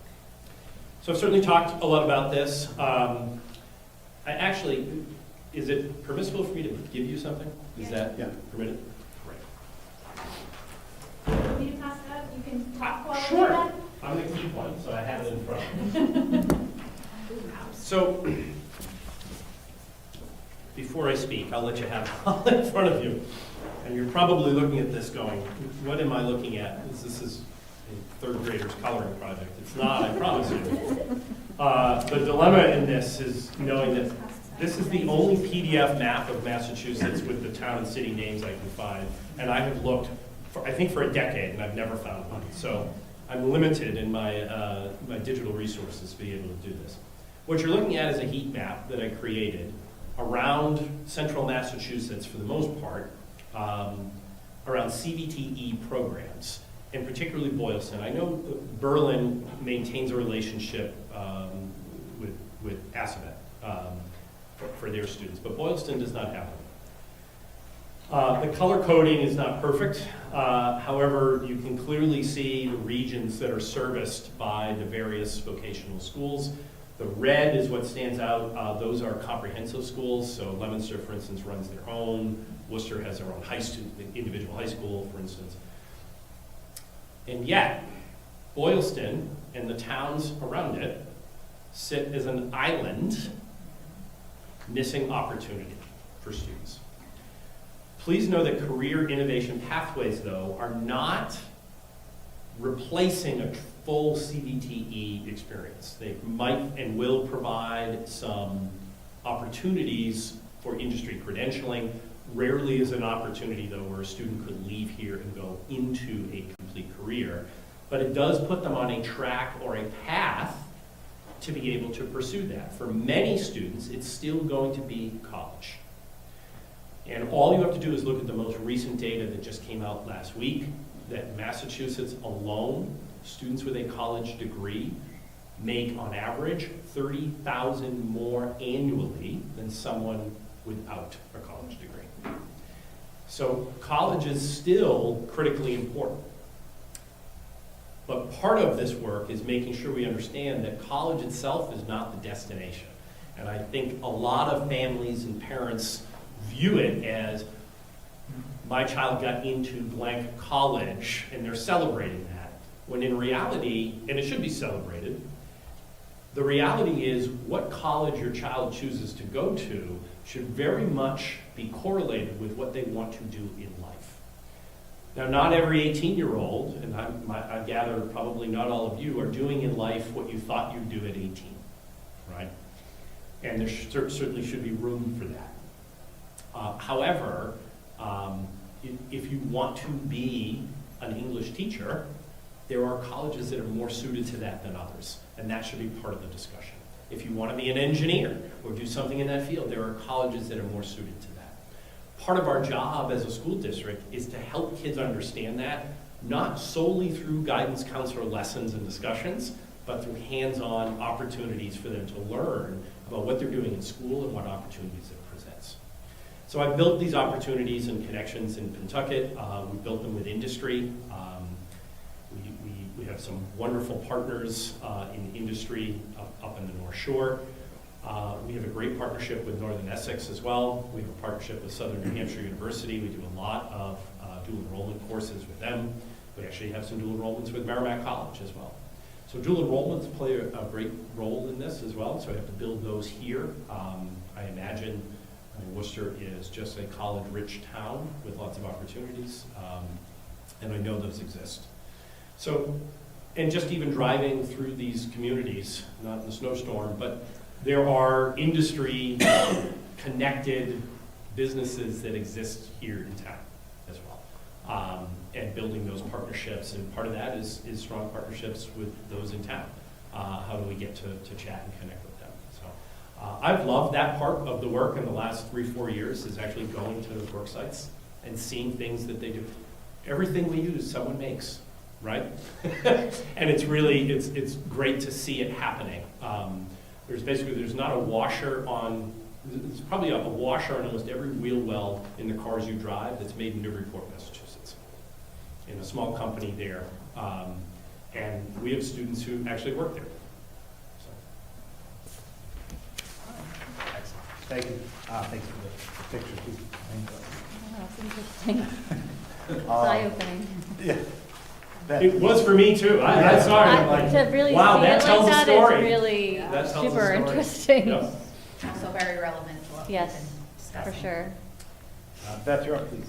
So I've certainly talked a lot about this. Is it permissible for me to give you something? Is that permitted? Great. Want me to pass it out? You can talk while I do Sure. that? I'm going to keep one, so I have it in front. So, before I speak, I'll let you have it all in front of you. And you're probably looking at this going, what am I looking at? This is a third grader's coloring project. It's not, I promise you. The dilemma in this is knowing that this is the only PDF map of Massachusetts with the town and city names I can find. And I have looked, I think for a decade, and I've never found one. So I'm limited in my, my digital resources to be able to do this. What you're looking at is a heat map that I created around central Massachusetts, for the most part, around CVTE programs, and particularly Boylston. I know Berlin maintains a relationship with Assabet for their students, but Boylston does not have one. The color coding is not perfect. However, you can clearly see the regions that are serviced by the various vocational schools. The red is what stands out. Those are comprehensive schools. So Leominster, for instance, runs their own. Worcester has their own individual high school, for instance. And yet, Boylston and the towns around it sit as an island missing opportunity for students. Please know that career innovation pathways, though, are not replacing a full CVTE experience. They might and will provide some opportunities for industry credentialing. Rarely is an opportunity, though, where a student could leave here and go into a complete career. But it does put them on a track or a path to be able to pursue that. For many students, it's still going to be college. And all you have to do is look at the most recent data that just came out last week, that Massachusetts alone, students with a college degree make on average $30,000 more annually than someone without a college degree. So college is still critically important. But part of this work is making sure we understand that college itself is not the destination. And I think a lot of families and parents view it as, my child got into blank college and they're celebrating that. When in reality, and it should be celebrated, the reality is what college your child chooses to go to should very much be correlated with what they want to do in life. Now, not every 18-year-old, and I gather probably not all of you, are doing in life what you thought you'd do at 18, right? And there certainly should be room for that. However, if you want to be an English teacher, there are colleges that are more suited to that than others, and that should be part of the discussion. If you want to be an engineer or do something in that field, there are colleges that are more suited to that. Part of our job as a school district is to help kids understand that, not solely through guidance counselor lessons and discussions, but through hands-on opportunities for them to learn about what they're doing in school and what opportunities it presents. So I've built these opportunities and connections in Pentucket. We built them with industry. We have some wonderful partners in industry up in the North Shore. We have a great partnership with Northern Essex as well. We have a partnership with Southern New Hampshire University. We do a lot of dual enrollment courses with them. We actually have some dual enrollments with Merrimack College as well. So dual enrollments play a great role in this as well, so we have to build those here. I imagine Worcester is just a college-rich town with lots of opportunities, and I know those exist. So, and just even driving through these communities, not in the snowstorm, but there are industry-connected businesses that exist here in town as well. And building those partnerships, and part of that is strong partnerships with those in town. How do we get to chat and connect with them? So I've loved that part of the work in the last 3-4 years, is actually going to those work sites and seeing things that they do. Everything we use, someone makes, right? And it's really, it's great to see it happening. There's not a washer on, there's probably a washer on almost every wheel well in the cars you drive that's made in Newburyport, Massachusetts, in a small company there. And we have students who actually work there. So. Excellent. Thank you. Thank you for the picture, too. Oh, that's interesting. It's eye-opening. Yeah. It was for me too. I'm sorry. I'm like, To really wow, see that it tells like a that story. is really That tells a super story. interesting. Yeah. Also very relevant to what we've Yes, been discussing. for sure. Beth, you're up, please.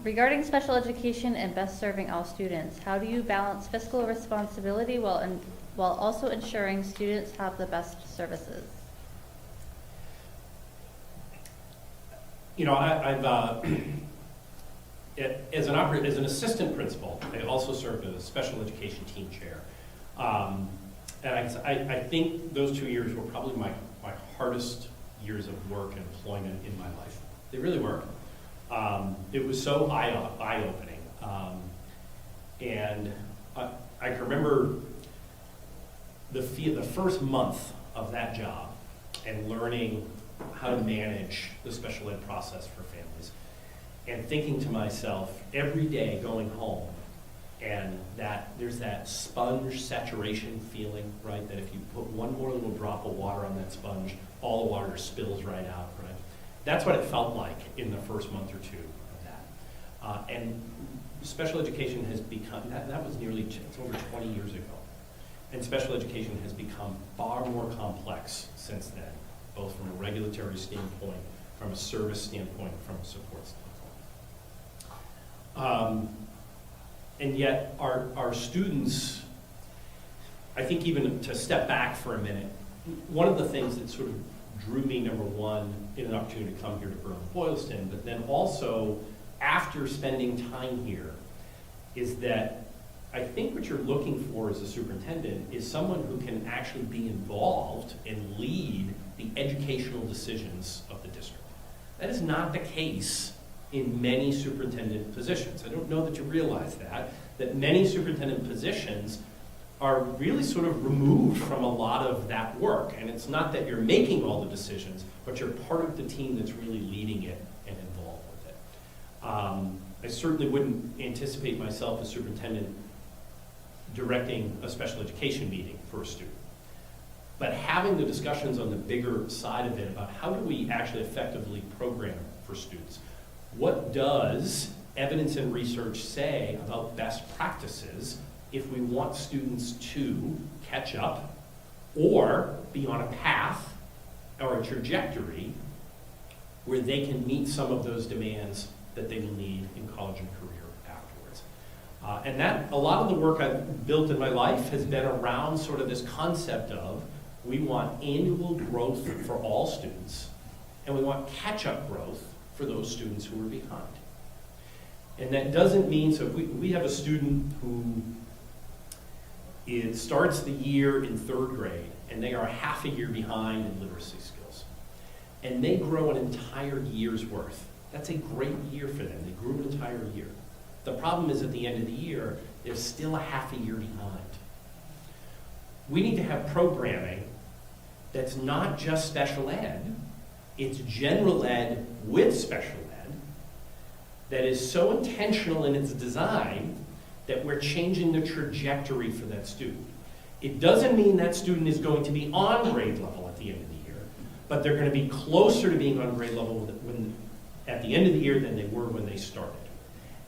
Regarding special education and best serving all students, how do you balance fiscal responsibility while also ensuring students have the best services? You know, I've as an assistant principal, I also served as a special education team chair. And I think those 2 years were probably my hardest years of work and employment in my life. They really were. It was so eye-opening. And I can remember the first month of that job and learning how to manage the special ed process for families, and thinking to myself every day going home, and that there's that sponge saturation feeling, right? That if you put one more little drop of water on that sponge, all the water spills right out, right? That's what it felt like in the first month or two of that. And special education has become, that was it's over 20 years ago. And special education has become far more complex since then, both from a regulatory standpoint, from a service standpoint, from a support standpoint. And yet our students, I think even to step back for a minute, one of the things that sort of drew me, number one, in an opportunity to come here to Berlin-Boylston, but then also after spending time here, is that I think what you're looking for as a superintendent is someone who can actually be involved and lead the educational decisions of the district. That is not the case in many superintendent positions. I don't know that you realize that many superintendent positions are really sort of removed from a lot of that work. And it's not that you're making all the decisions, but you're part of the team that's really leading it and involved with it. I certainly wouldn't anticipate myself as superintendent directing a special education meeting for a student. But having the discussions on the bigger side of it about how do we actually effectively program for students? What does evidence and research say about best practices if we want students to catch up or be on a path or a trajectory where they can meet some of those demands that they will need in college and career afterwards? And that, a lot of the work I've built in my life has been around sort of this concept of we want annual growth for all students, and we want catch-up growth for those students who are behind. And that doesn't mean, so if we have a student who starts the year in 3rd grade and they are half a year behind in literacy skills. And they grow an entire year's worth. That's a great year for them. They grew an entire year. The problem is at the end of the year, they're still a half a year behind. We need to have programming that's not just special ed, it's general ed with special ed, that is so intentional in its design that we're changing the trajectory for that student. It doesn't mean that student is going to be on grade level at the end of the year, but they're going to be closer to being on grade level at the end of the year than they were when they started.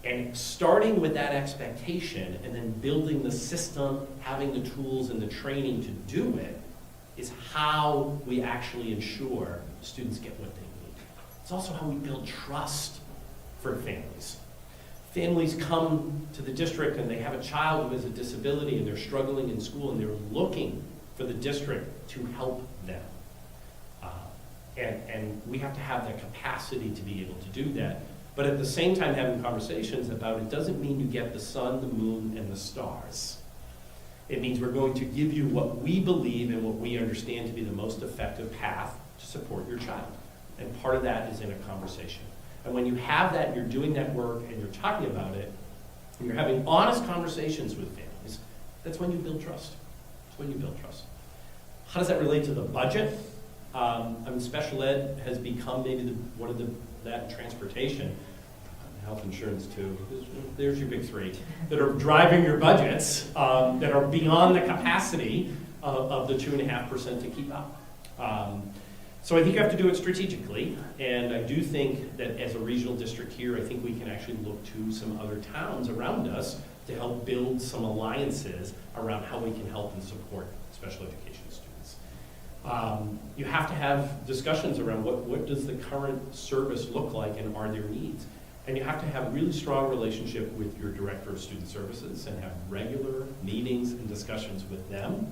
And starting with that expectation and then building the system, having the tools and the training to do it, is how we actually ensure students get what they need. It's also how we build trust for families. Families come to the district and they have a child who has a disability and they're struggling in school and they're looking for the district to help them. And we have to have that capacity to be able to do that. But at the same time having conversations about it doesn't mean you get the sun, the moon, and the stars. It means we're going to give you what we believe and what we understand to be the most effective path to support your child. And part of that is in a conversation. And when you have that, you're doing that work and you're talking about it, and you're having honest conversations with families, that's when you build trust. That's when you build trust. How does that relate to the budget? Special ed has become maybe one of that transportation, health insurance too. There's your big three that are driving your budgets that are beyond the capacity of the 2.5% to keep up. So I think you have to do it strategically, and I do think that as a regional district here, I think we can actually look to some other towns around us to help build some alliances around how we can help and support special education students. You have to have discussions around what does the current service look like and are there needs? And you have to have a really strong relationship with your director of student services and have regular meetings and discussions with them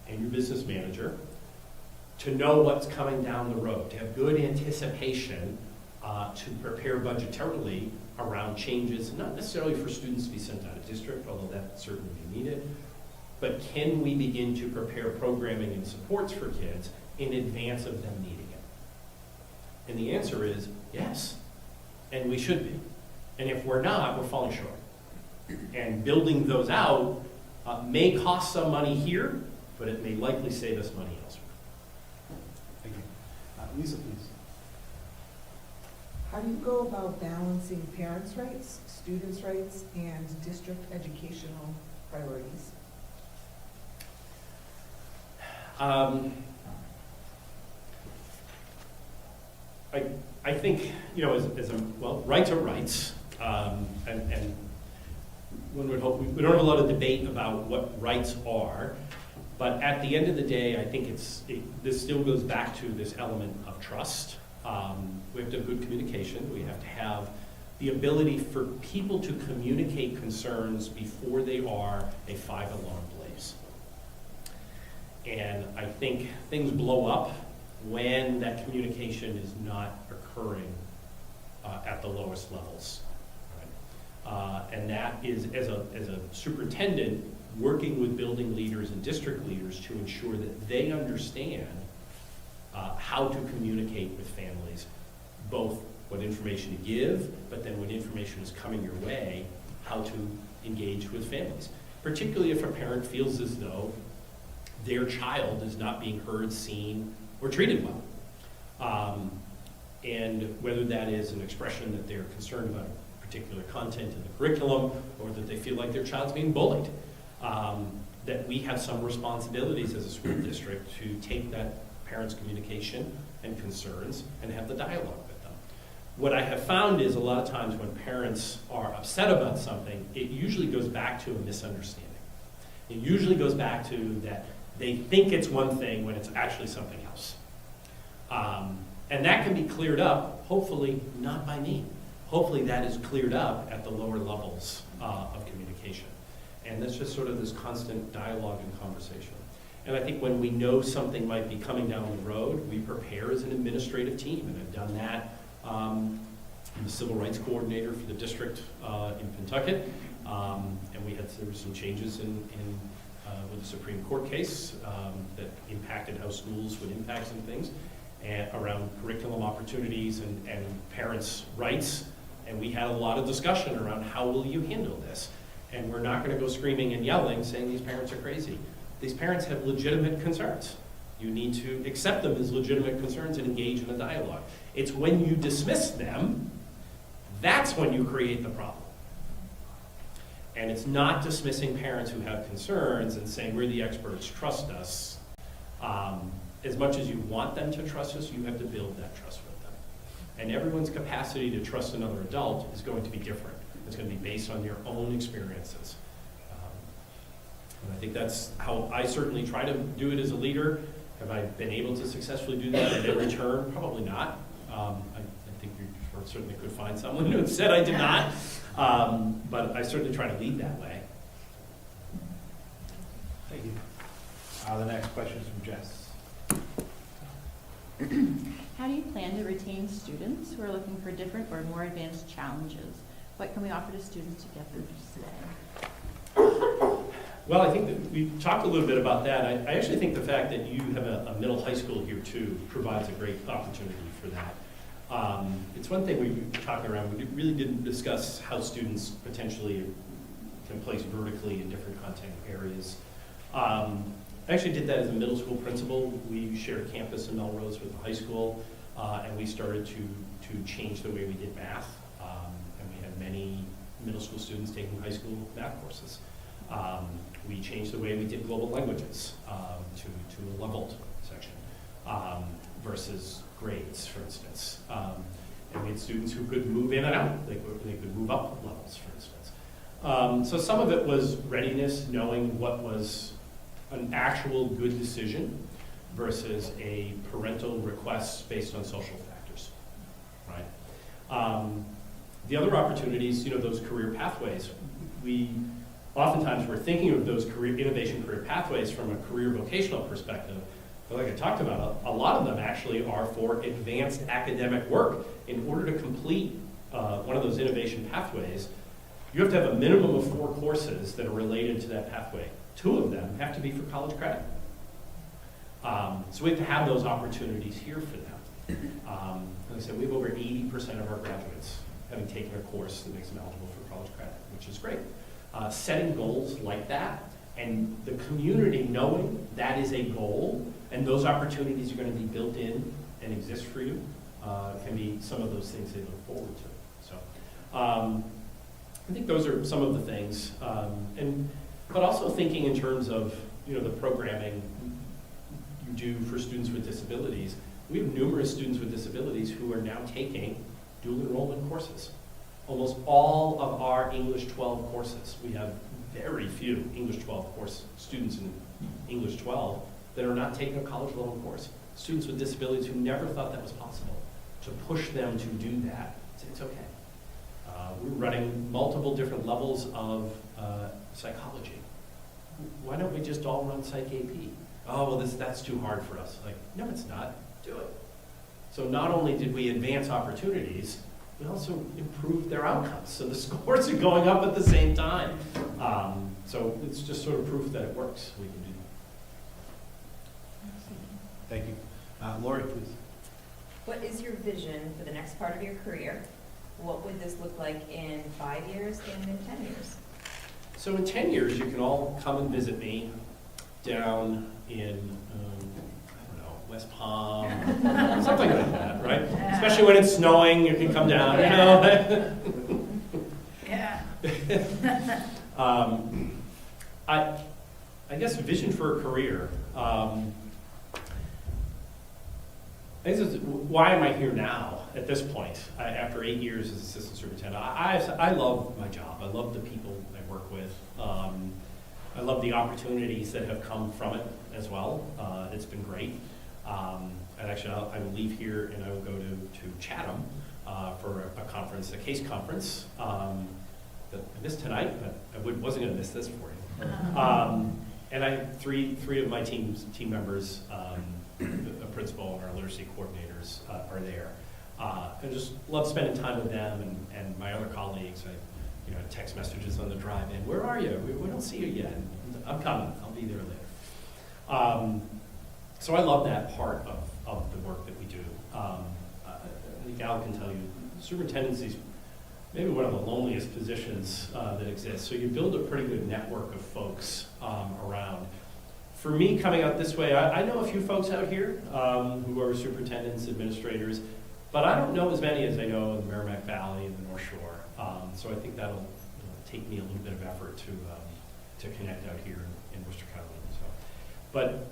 and your business manager to know what's coming down the road, to have good anticipation, to prepare budgetarily around changes, not necessarily for students to be sent out of district, although that certainly be needed, but can we begin to prepare programming and supports for kids in advance of them needing it? And the answer is yes, and we should be. And if we're not, we're falling short. And building those out may cost some money here, but it may likely save us money elsewhere. Thank you. Lisa, please. How do you go about balancing parents' rights, students' rights, and district educational priorities? I think, rights are rights, and one would hope, we don't have a lot of debate about what rights are, but at the end of the day, I think this still goes back to this element of trust. We have to have good communication. We have to have the ability for people to communicate concerns before they are a 5-alarm blaze. And I think things blow up when that communication is not occurring at the lowest levels. Right? And that is, as a superintendent, working with building leaders and district leaders to ensure that they understand how to communicate with families, both what information to give, but then when information is coming your way, how to engage with families. Particularly if a parent feels as though their child is not being heard, seen, or treated well. And whether that is an expression that they're concerned about a particular content in the curriculum, or that they feel like their child's being bullied, that we have some responsibilities as a school district to take that parent's communication and concerns and have the dialogue with them. What I have found is a lot of times when parents are upset about something, it usually goes back to a misunderstanding. It usually goes back to that they think it's one thing when it's actually something else. And that can be cleared up, hopefully not by me. Hopefully that is cleared up at the lower levels of communication. And that's just sort of this constant dialogue and conversation. And I think when we know something might be coming down the road, we prepare as an administrative team. And I've done that. I'm the civil rights coordinator for the district in Pentucket. And there were some changes in with a Supreme Court case that impacted how schools would impact some things and around curriculum opportunities and parents' rights. And we had a lot of discussion around how will you handle this? And we're not going to go screaming and yelling saying these parents are crazy. These parents have legitimate concerns. You need to accept them as legitimate concerns and engage in a dialogue. It's when you dismiss them, that's when you create the problem. And it's not dismissing parents who have concerns and saying, we're the experts, trust us. As much as you want them to trust us, you have to build that trust with them. And everyone's capacity to trust another adult is going to be different. It's going to be based on your own experiences. And I think that's how I certainly try to do it as a leader. Have I been able to successfully do that at every turn? Probably not. I think you certainly could find someone who said I did not. But I certainly try to lead that way. Thank you. The next question is from Jess. How do you plan to retain students who are looking for different or more advanced challenges? What can we offer to students to get them to stay? Well, I think that we talked a little bit about that. I actually think the fact that you have a middle high school here too provides a great opportunity for that. It's one thing we were talking around, we really didn't discuss how students potentially can place vertically in different content areas. I actually did that as a middle school principal. We shared campus in Melrose with the high school, and we started to change the way we did math. And we had many middle school students taking high school math courses. We changed the way we did global languages to a leveled section versus grades, for instance. And we had students who could move in and out. They could move up levels, for instance. So some of it was readiness, knowing what was an actual good decision versus a parental request based on social factors, right? The other opportunities, those career pathways, oftentimes we're thinking of those innovation career pathways from a career vocational perspective. But like I talked about, a lot of them actually are for advanced academic work. In order to complete one of those innovation pathways, you have to have a minimum of 4 courses that are related to that pathway. 2 of them have to be for college credit. So we have to have those opportunities here for them. Like I said, we have over 80% of our graduates having taken a course that makes them eligible for college credit, which is great. Setting goals like that and the community knowing that is a goal and those opportunities are going to be built in and exist for you can be some of those things they look forward to. So I think those are some of the things. But also thinking in terms of the programming you do for students with disabilities. We have numerous students with disabilities who are now taking dual enrollment courses. Almost all of our English 12 courses, we have very few English 12 course students in English 12 that are not taking a college level course. Students with disabilities who never thought that was possible. To push them to do that, it's okay. We're running multiple different levels of psychology. Why don't we just all run Psych AP? Oh, well, that's too hard for us. Like, no, it's not. Do it. So not only did we advance opportunities, we also improved their outcomes. So the scores are going up at the same time. So it's just sort of proof that it works. We can do that. Thank you. Lori, please. What is your vision for the next part of your career? What would this look like in 5 years and in 10 years? So in 10 years, you can all come and visit me down in, West Palm, something like that, right? Especially when it's snowing, you can come down, Yeah. I guess vision for a career. Why am I here now at this point, after 8 years as assistant superintendent? I love my job. I love the people I work with. I love the opportunities that have come from it as well. It's been great. And actually, I will leave here and I will go to Chatham for a conference, a case conference that I missed tonight, but I wasn't going to miss this for you. And I have three of my team members, a principal and our literacy coordinators are there. I just love spending time with them and my other colleagues. text messages on the drive in, where are you? We don't see you yet. I'm coming, I'll be there later. So I love that part of the work that we do. I think Al can tell you, superintendency's maybe one of the loneliest positions that exists. So you build a pretty good network of folks around. For me, coming out this way, I know a few folks out here who are superintendents, administrators, but I don't know as many as I know in the Merrimack Valley and the North Shore. So I think that'll take me a little bit of effort to connect out here in Worcester County. So, but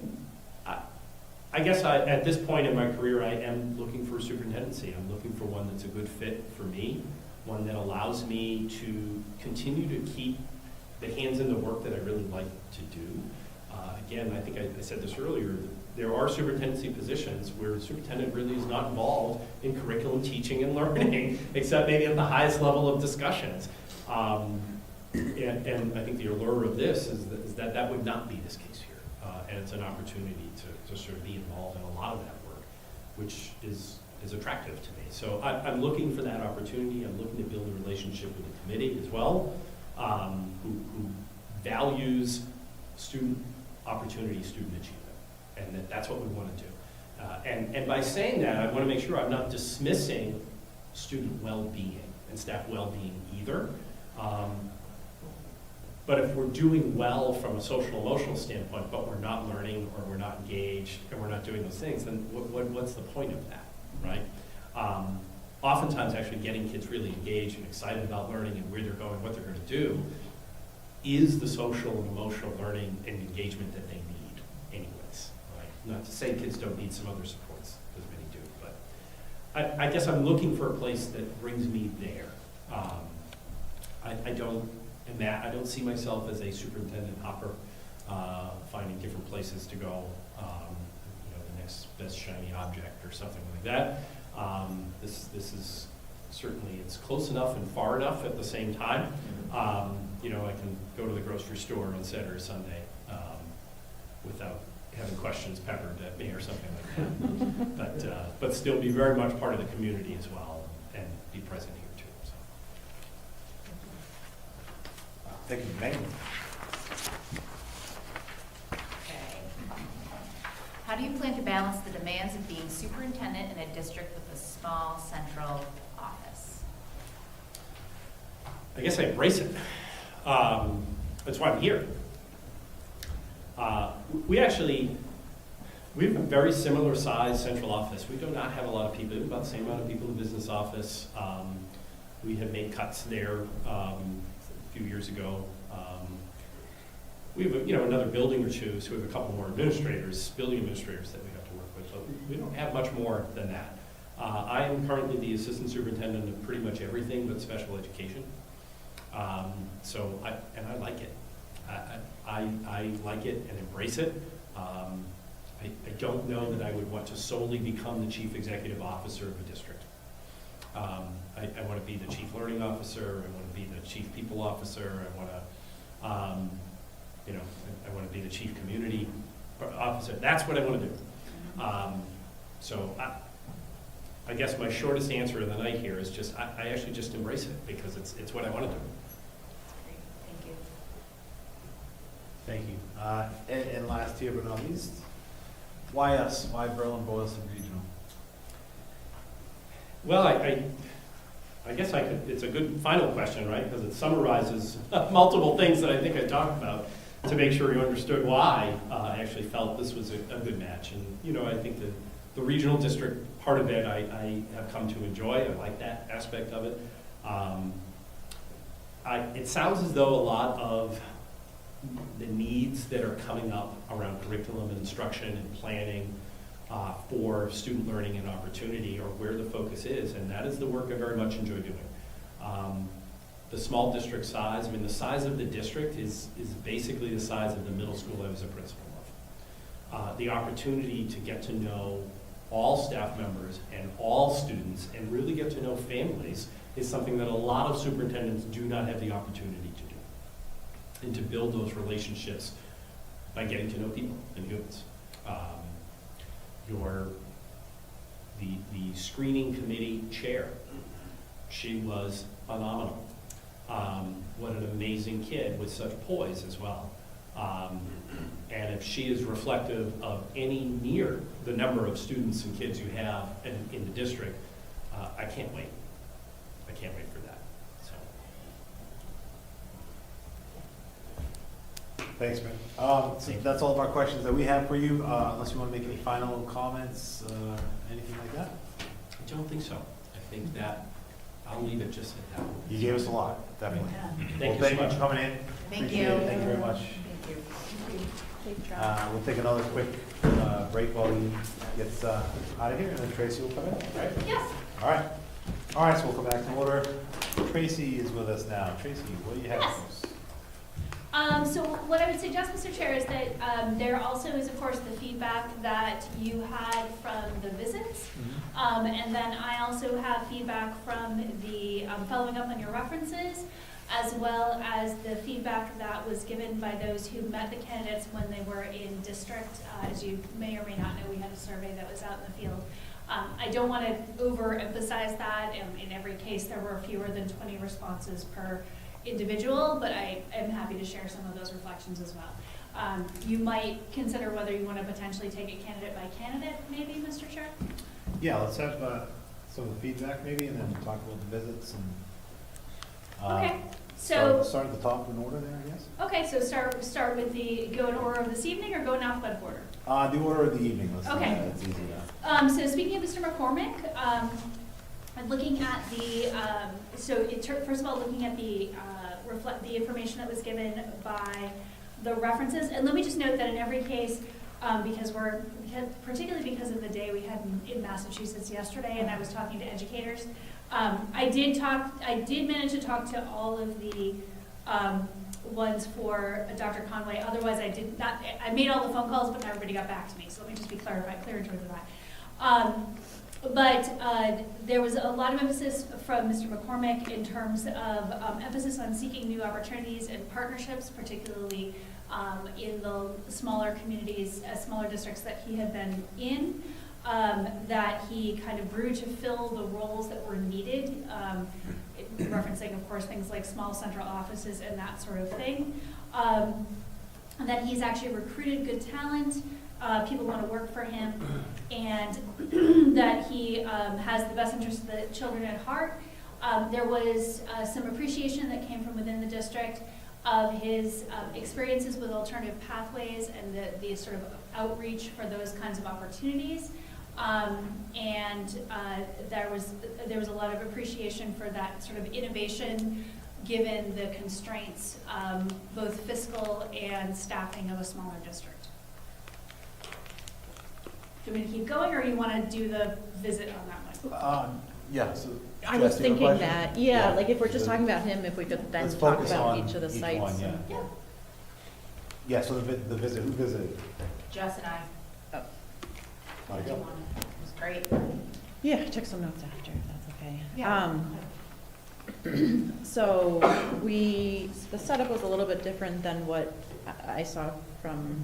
I guess at this point in my career, I am looking for a superintendency. I'm looking for one that's a good fit for me, one that allows me to continue to keep the hands in the work that I really like to do. Again, I think I said this earlier, there are superintendency positions where the superintendent really is not involved in curriculum teaching and learning, except maybe at the highest level of discussions. And I think the allure of this is that would not be this case here. And it's an opportunity to sort of be involved in a lot of that work, which is attractive to me. So I'm looking for that opportunity. I'm looking to build a relationship with the committee as well, who values student opportunity, student achievement, and that's what we want to do. And by saying that, I want to make sure I'm not dismissing student well-being and staff well-being either. But if we're doing well from a social emotional standpoint, but we're not learning or we're not engaged and we're not doing those things, then what's the point of that, right? Oftentimes actually getting kids really engaged and excited about learning and where they're going, what they're going to do, is the social and emotional learning and engagement that they need anyways, right? Not to say kids don't need some other supports, because many do, but I guess I'm looking for a place that brings me there. I don't see myself as a superintendent hopper, finding different places to go, the next best shiny object or something like that. This is certainly, it's close enough and far enough at the same time. I can go to the grocery store on Saturday or Sunday without having questions peppered at me or something like that. But still be very much part of the community as well and be present here too. So. Thank you, Megan. Okay. How do you plan to balance the demands of being superintendent in a district with a small central office? I guess I embrace it. That's why I'm here. We have a very similar size central office. We do not have a lot of people. We have about the same amount of people in the business office. We have made cuts there a few years ago. We have another building or two, so we have a couple more building administrators that we have to work with, but we don't have much more than that. I am currently the assistant superintendent of pretty much everything but special education. So I like it. I like it and embrace it. I don't know that I would want to solely become the chief executive officer of a district. I want to be the chief learning officer. I want to be the chief people officer. I want to be the chief community officer. That's what I want to do. So I guess my shortest answer of the night here is just I actually just embrace it because it's what I want to do. Thank you. And last here but not least, why us? Why Berlin-Boylston Regional? Well, I guess it's a good final question, right? Because it summarizes multiple things that I think I talked about to make sure you understood why I actually felt this was a good match. And, I think the regional district part of it I have come to enjoy. I like that aspect of it. It sounds as though a lot of the needs that are coming up around curriculum and instruction and planning for student learning and opportunity are where the focus is, and that is the work I very much enjoy doing. The small district size, the size of the district is basically the size of the middle school I was a principal of. The opportunity to get to know all staff members and all students and really get to know families is something that a lot of superintendents do not have the opportunity to do, and to build those relationships by getting to know people and humans. The screening committee chair, she was phenomenal. What an amazing kid with such poise as well. And if she is reflective of any near the number of students and kids you have in the district, I can't wait. I can't wait for that. So. Thanks, man. So that's all of our questions that we have for you, unless you want to make any final comments, anything like that? I don't think so. I think that I'll leave it just at that. You gave us a lot, definitely. Thank Well, you so much. for coming in. Thank Appreciate you. it. Thank you very much. Thank you. Safe drive. We'll take another quick break while he gets out of here, and then Tracy will come in, right? Yes. All right. All right, so we'll come back to order. Tracy is with us now. Tracy, what do you have Yes. for us? So what I would suggest, Mr. Chair, is that there also is, of course, the feedback that you had from the visits. And then I also have feedback from the following up on your references, as well as the feedback that was given by those who met the candidates when they were in district. As you may or may not know, we had a survey that was out in the field. I don't want to overemphasize that. In every case, there were fewer than 20 responses per individual, but I am happy to share some of those reflections as well. You might consider whether you want to potentially take it candidate by candidate, maybe, Mr. Chair? Yeah, let's have some of the feedback maybe, and then talk about the visits and. Okay, so, Start at the top in order there, I guess? okay, so start with go in order of this evening or go in alphabetical order? The order of the evening, let's, Okay. it's easy enough. So speaking of Mr. McCormick, I'm looking at first of all, looking at the information that was given by the references. And let me just note that in every case, particularly because of the day we had in Massachusetts yesterday, and I was talking to educators, I did manage to talk to all of the ones for Dr. Conway. Otherwise, I did not. I made all the phone calls, but not everybody got back to me. So let me just be clear in terms of that. But there was a lot of emphasis from Mr. McCormick in terms of emphasis on seeking new opportunities and partnerships, particularly in the smaller communities, smaller districts that he had been in, that he kind of grew to fill the roles that were needed, referencing, of course, things like small central offices and that sort of thing. That he's actually recruited good talent. People want to work for him, and that he has the best interest of the children at heart. There was some appreciation that came from within the district of his experiences with alternative pathways and the sort of outreach for those kinds of opportunities. And there was a lot of appreciation for that sort of innovation given the constraints, both fiscal and staffing of a smaller district. Do you want me to keep going, or you want to do the visit on that one? Yeah, so. I was Jess, you have a thinking question? that, yeah, like if we're just talking about him, if we could then Let's talk focus about on each of the each sites. one, yeah. Yeah. Yeah, so the visit, who visited? Jess and I, How'd it do you go? want it? It was great. Yeah, I took some notes after, if that's okay. Yeah. So the setup was a little bit different than what I saw from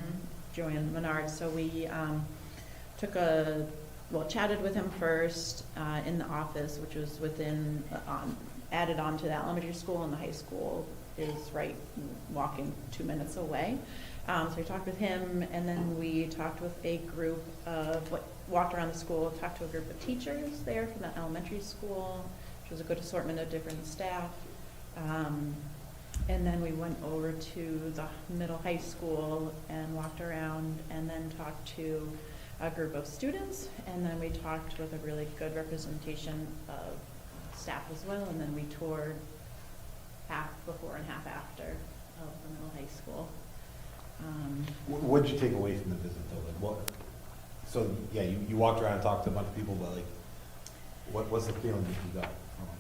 Joanne Menard. So we chatted with him first in the office, which was added on to the elementary school, and the high school is right walking 2 minutes away. So we talked with him, and then we talked with a group walked around the school, talked to a group of teachers there from the elementary school, which was a good assortment of different staff. And then we went over to the middle high school and walked around, and then talked to a group of students, and then we talked with a really good representation of staff as well, and then we toured half before and half after of the middle high school. What did you take away from the visit though? Like what? So yeah, you walked around and talked to a bunch of people, but like, what's the feeling that you got from them?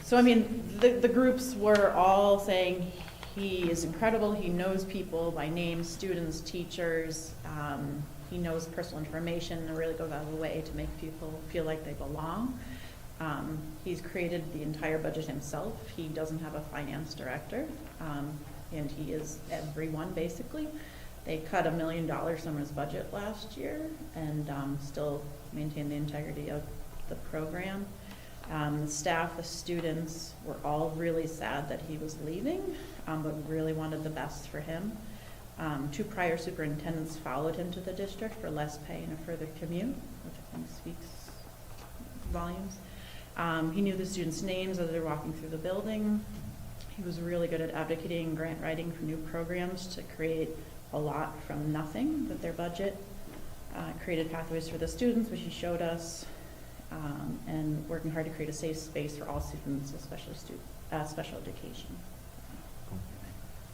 So I mean, the groups were all saying he is incredible. He knows people by name, students, teachers. He knows personal information and really goes out of the way to make people feel like they belong. He's created the entire budget himself. He doesn't have a finance director, and he is everyone basically. They cut $1 million from his budget last year and still maintain the integrity of the program. The staff, the students were all really sad that he was leaving, but really wanted the best for him. 2 prior superintendents followed him to the district for less pay and a further commute, which I think speaks volumes. He knew the students' names as they were walking through the building. He was really good at advocating and grant writing for new programs to create a lot from nothing with their budget. Created pathways for the students, which he showed us, and working hard to create a safe space for all students, especially special education.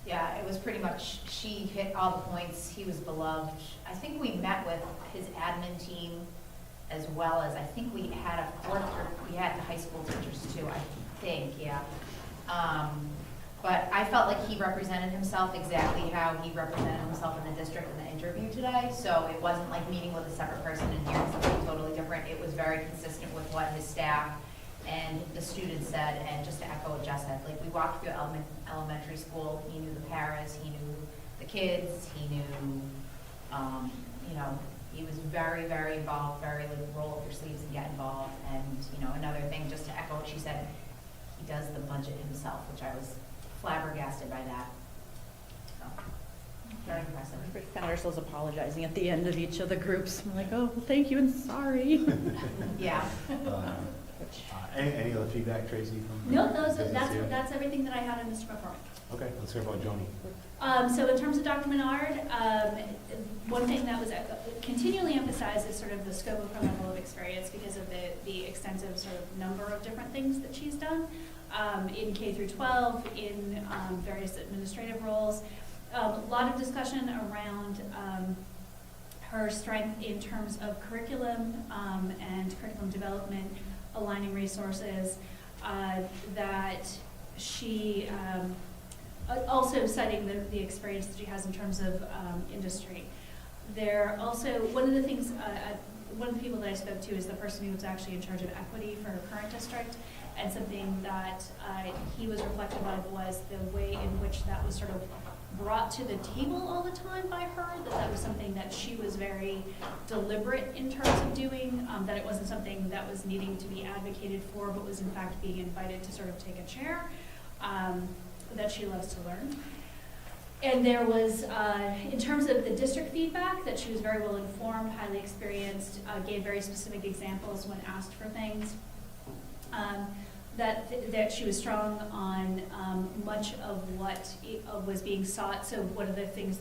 Yeah, it was pretty much, she hit all the points, he was beloved. I think we met with his admin team as well as, I think we had a fourth group, we had the high school teachers too, I think, yeah. But I felt like he represented himself exactly how he represented himself in the district in the interview today. So it wasn't like meeting with a separate person and hearing something totally different. It was very consistent with what his staff and the students said. And just to echo what Jess said, like we walked through elementary school, he knew the paras, he knew the kids, he knew, you know, he was very, very involved, very like roll up your sleeves and get involved. And, you know, another thing, just to echo what she said, he does the budget himself, which I was flabbergasted by that. So, very impressive. We found ourselves apologizing at the end of each of the groups. We're like, oh, well, thank you and sorry. Yeah. Any other feedback, Tracy? From No, business here? that's everything that I had on Mr. McCormick. Okay, let's hear about Joni. So in terms of Dr. Menard, one thing that was continually emphasized is sort of the scope of her level of experience because of the extensive sort of number of different things that she's done in K through 12, in various administrative roles. A lot of discussion around her strength in terms of curriculum and curriculum development, aligning resources, that she also citing the experience that she has in terms of industry. There also, one of the things, one of the people that I spoke to is the person who was actually in charge of equity for her current district, and something that he was reflective of was the way in which that was sort of brought to the table all the time by her, that was something that she was very deliberate in terms of doing, that it wasn't something that was needing to be advocated for, but was in fact being invited to sort of take a chair, that she loves to learn. And there was, in terms of the district feedback, that she was very well informed, highly experienced, gave very specific examples when asked for things. That she was strong on much of what was being sought. So one of the things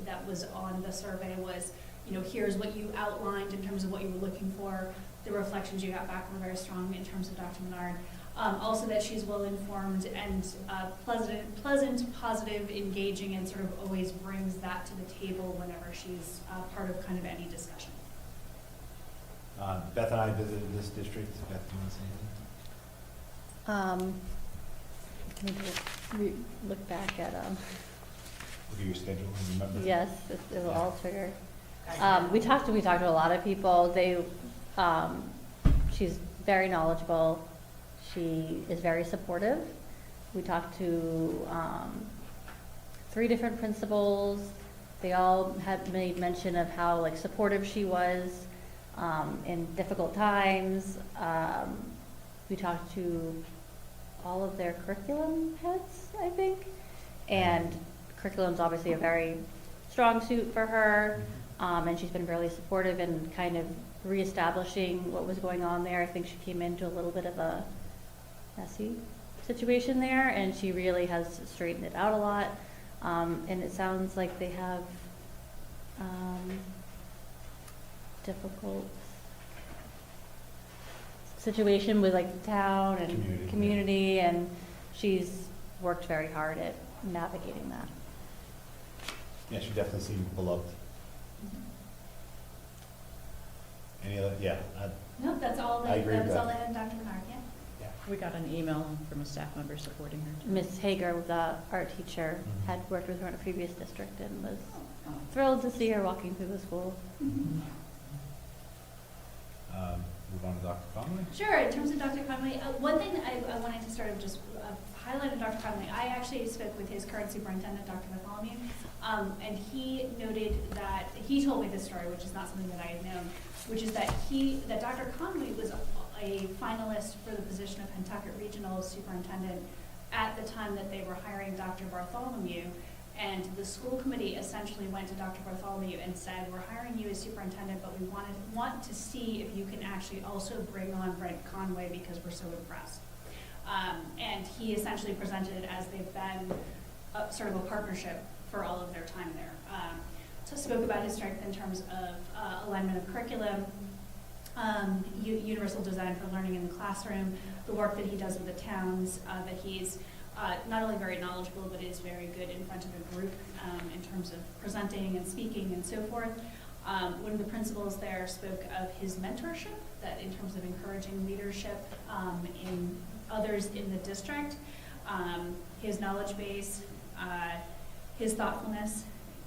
that was on the survey was, you know, here's what you outlined in terms of what you were looking for. The reflections you got back were very strong in terms of Dr. Menard. Also that she's well informed and pleasant, positive, engaging, and sort of always brings that to the table whenever she's part of kind of any discussion. Beth and I visited this district. Beth, do you want to say anything? I need to look back at, Look at your schedule and remember. yes, it'll all trigger. We talked to a lot of people. She's very knowledgeable. She is very supportive. We talked to 3 different principals. They all had made mention of how like supportive she was in difficult times. We talked to all of their curriculum heads, I think, and curriculum's obviously a very strong suit for her, and she's been really supportive in kind of reestablishing what was going on there. I think she came into a little bit of a messy situation there, and she really has straightened it out a lot, and it sounds like they have difficult situation with like the town and community, and she's worked very hard at navigating that. Yeah, she definitely seemed beloved. Any other? Yeah. No, that's all. I agree That with was all that. I had, Dr. Menard. Yeah. We got an email from a staff member supporting her. Miss Hager, the art teacher, Mhm. had worked with her in a previous district and was thrilled to see her walking through the school. Move on to Dr. Conley. Sure, in terms of Dr. Conway, one thing I wanted to sort of just highlight of Dr. Conway, I actually spoke with his current superintendent, Dr. Bartholomew, and he noted that, he told me this story, which is not something that I had known, which is that Dr. Conway was a finalist for the position of Pentucket Regional Superintendent at the time that they were hiring Dr. Bartholomew. And the school committee essentially went to Dr. Bartholomew and said, we're hiring you as superintendent, but we want to see if you can actually also bring on Brent Conway because we're so impressed. And he essentially presented it as they've been sort of a partnership for all of their time there. So spoke about his strength in terms of alignment of curriculum, universal design for learning in the classroom, the work that he does with the towns, that he's not only very knowledgeable, but is very good in front of a group in terms of presenting and speaking and so forth. One of the principals there spoke of his mentorship, that in terms of encouraging leadership in others in the district, his knowledge base, his thoughtfulness,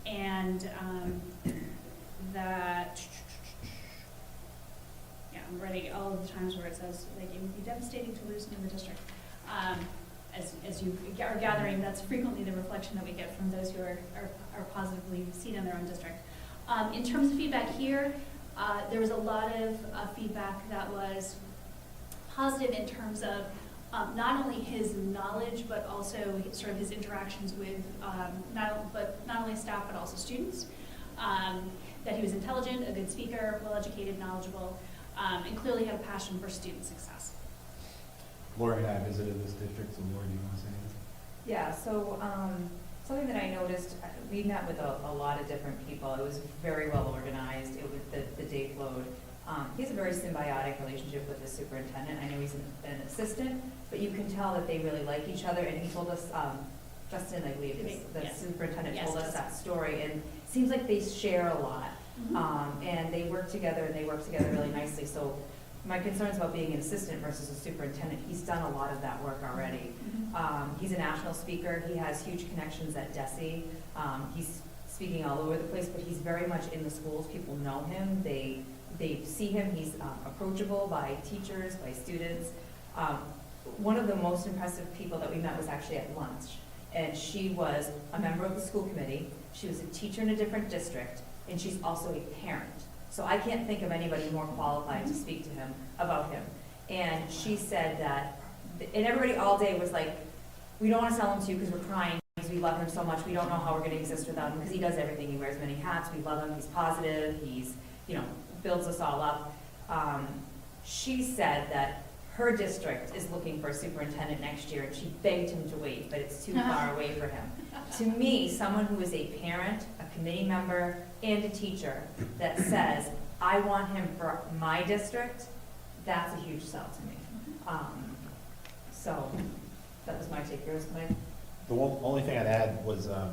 and that, yeah, I'm writing all of the times where it says, like, it would be devastating to lose him in the district. As you are gathering, that's frequently the reflection that we get from those who are positively seen in their own district. In terms of feedback here, there was a lot of feedback that was positive in terms of not only his knowledge, but also sort of his interactions with not only staff, but also students. That he was intelligent, a good speaker, well-educated, knowledgeable, and clearly had a passion for student success. Laura and I visited this district, so Laura, do you want to say anything? Yeah, so something that I noticed, we met with a lot of different people. It was very well organized. It was the day flowed. He has a very symbiotic relationship with the superintendent. I know he's an assistant, but you can tell that they really like each other. And he told us, Justin, I believe, the superintendent told us that story. And it seems like they share a lot. Mm-hmm. And they work together, and they work together really nicely. So my concerns about being an assistant versus a superintendent, he's done a lot of that work already. Mm-hmm. He's a national speaker. He has huge connections at DESE. He's speaking all over the place, but he's very much in the schools. People know him. They see him. He's approachable by teachers, by students. One of the most impressive people that we met was actually at lunch. And she was a member of the school committee. She was a teacher in a different district, and she's also a parent. So I can't think of anybody more qualified to speak to him about him. And she said that, and everybody all day was like, we don't want to sell him to you because we're crying, because we love him so much. We don't know how we're going to exist without him because he does everything. He wears many hats. We love him. He's positive. He's, builds us all up. She said that her district is looking for a superintendent next year, and she begged him to wait, but it's too far away for him. To me, someone who is a parent, a committee member, and a teacher that says, I want him for my district, that's a huge sell to me. So that was my take. Yours, Mike? The only thing I'd add was, I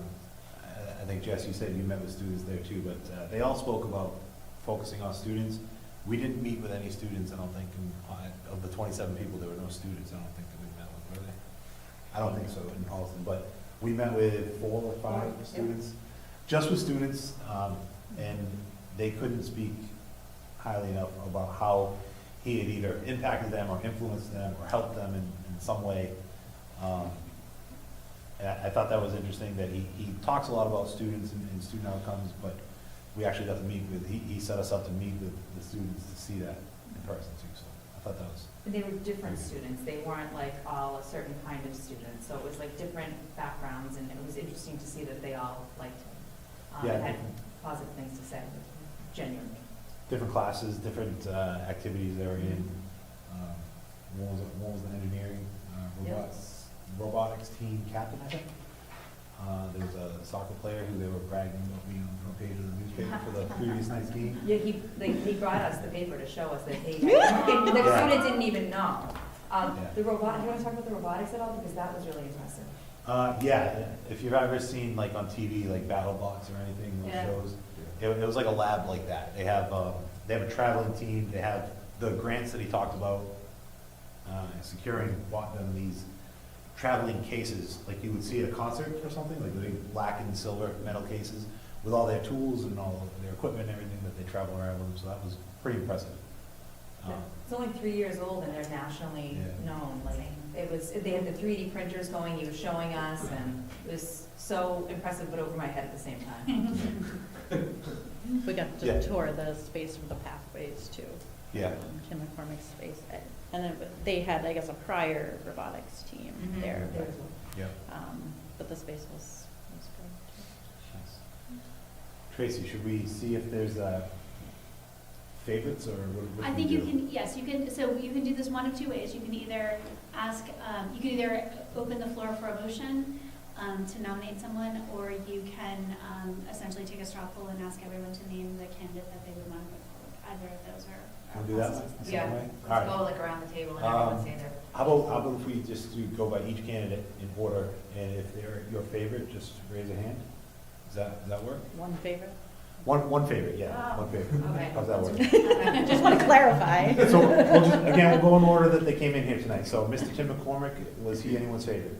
think, Jess, you said you met with students there too, but they all spoke about focusing on students. We didn't meet with any students, I don't think, of the 27 people, there were no students, I don't think that we met with, were there? I don't think so in Holliston, but we met with 4 or 5 students, just with students, and they couldn't speak highly enough about how he had either impacted them or influenced them or helped them in some way. And I thought that was interesting that he talks a lot about students and student outcomes, but we actually got to meet with, he set us up to meet with the students to see that in person too, so I thought that was. They were different students. They weren't like all a certain kind of student. So it was like different backgrounds, and it was interesting to see that they all liked him. Yeah. And had positive things to say, genuinely. Different classes, different activities they were in. One was an engineering, robotics team captain, I think. There was a soccer player who they were bragging about being on the front page of the newspaper for the previous night's game. Yeah, he brought us the paper to show us that the student didn't even know. The robot. Do you want to talk about the robotics at all? Because that was really impressive. Yeah, if you've ever seen like on TV, like BattleBox or anything, those shows, it was like a lab like that. They have a traveling team. They have the grants that he talked about, securing, bought them these traveling cases, like you would see at a concert or something, like the big black and silver metal cases with all their tools and all of their equipment and everything that they travel around with them. So that was pretty impressive. It's only 3 years old, and they're nationally known. Like they had the 3D printers going. He was showing us, and it was so impressive, but over my head at the same time. We got to tour the space for the pathways too. Yeah. Tim McCormick's space. And then they had, I guess, a prior robotics team Mhm. there, Yeah. but the space was great. Nice. Tracy, should we see if there's favorites or what I do think we you do? can, yes, you can, so you can do this one of two ways. You can either ask, you can either open the floor for a motion to nominate someone, or you can essentially take a straw poll and ask everyone to name the candidate that they would want to put forward. Either of those are. Wanna do that one? processes. the Yeah, same way? All let's right. go like around the table and everyone say their. How about if we just go by each candidate in order, and if they're your favorite, just raise a hand? Does that work? One favorite? One favorite, yeah, Oh, one favorite. okay. How's that work? Okay. Just want to clarify. So, we'll just, again, we'll go in order that they came in here tonight. So, Mr. Tim McCormick, was he anyone's favorite?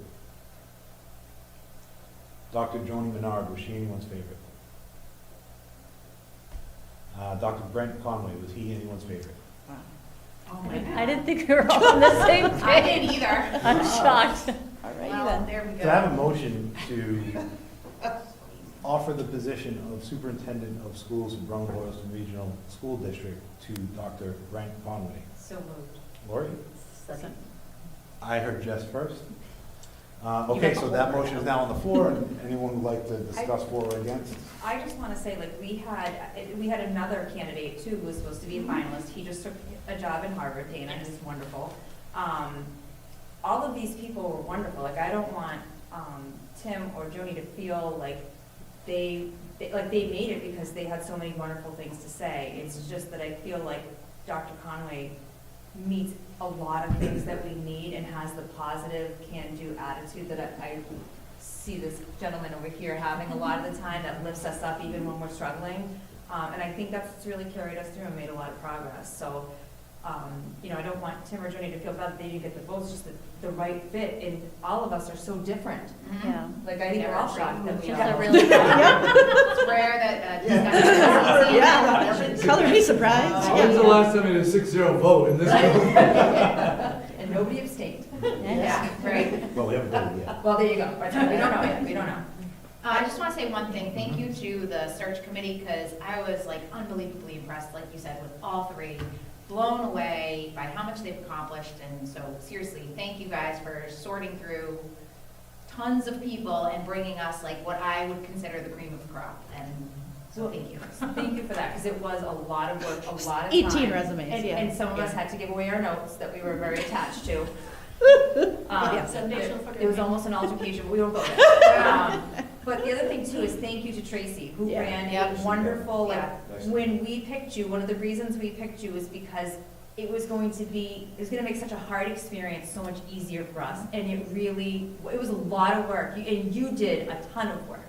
Dr. Joni Menard, was she anyone's favorite? Dr. Brent Conway, was he anyone's favorite? Oh my God. I didn't think we were all on the same I page. didn't either. I'm shocked. All righty Well, then. there we go. To have a motion to offer the position of Superintendent of Schools in Brunswick Boylston Regional School District to Dr. Brent Conway. So moved. Lori? Second. I heard Jess first. Okay, so that motion is now on the floor, and anyone would like to discuss for or against? I just want to say, like, we had another candidate too who was supposed to be a finalist. He just took a job in Harvard, Dana, and he's wonderful. All of these people were wonderful. Like, I don't want Tim or Joni to feel like they made it because they had so many wonderful things to say. It's just that I feel like Dr. Conway meets a lot of things that we need and has the positive can-do attitude that I see this gentleman over here having a lot of the time, that lifts us up even when we're struggling. And I think that's what's really carried us through and made a lot of progress. So, I don't want Tim or Joni to feel bad that they didn't get the votes, just the right fit. And all of us are so different. Yeah. Like, I think we're all shocked that we She's all. a really It's rare that discussion. Yeah, color me surprised. When's the last time you had a 6-0 vote in this room? And nobody abstained. Yeah, right. Well, we haven't voted yet. Well, there you go. Right, we don't know yet. We don't know. I just want to say one thing. Thank you to the search committee, because I was like unbelievably impressed, like you said, with all three. Blown away by how much they've accomplished. And so seriously, thank you guys for sorting through tons of people and bringing us like what I would consider the cream of the crop. And so thank you. Thank you for that, because it was a lot of work, a lot of 18 time. resumes, yeah. And some of us had to give away our notes that we were very attached to. So make sure for It was almost an altercation, but we won't go there. But the other thing too is thank you to Tracy, who Yeah. ran Yep. a wonderful, like, Yeah. when we picked you, one of the reasons we picked you is because it was going to make such a hard experience so much easier for us. And it was a lot of work, and you did a ton of work.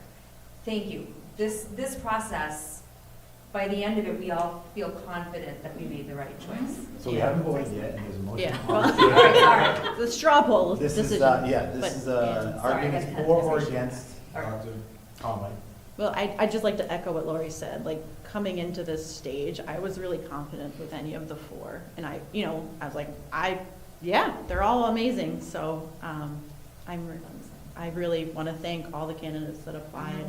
Thank you. This process, by the end of it, we all feel confident that we made the right choice. So we haven't voted yet, and there's a motion. Yeah. on Well, the table. All right, sorry. The straw poll This is, decision. this But, is, yeah. arguments Sorry, I for or had against All right. Dr. Conway. Well, I'd just like to echo what Lori said, like, coming into this stage, I was really confident with any of the four, and I was like, they're all amazing, so, I really want to thank all the candidates that applied,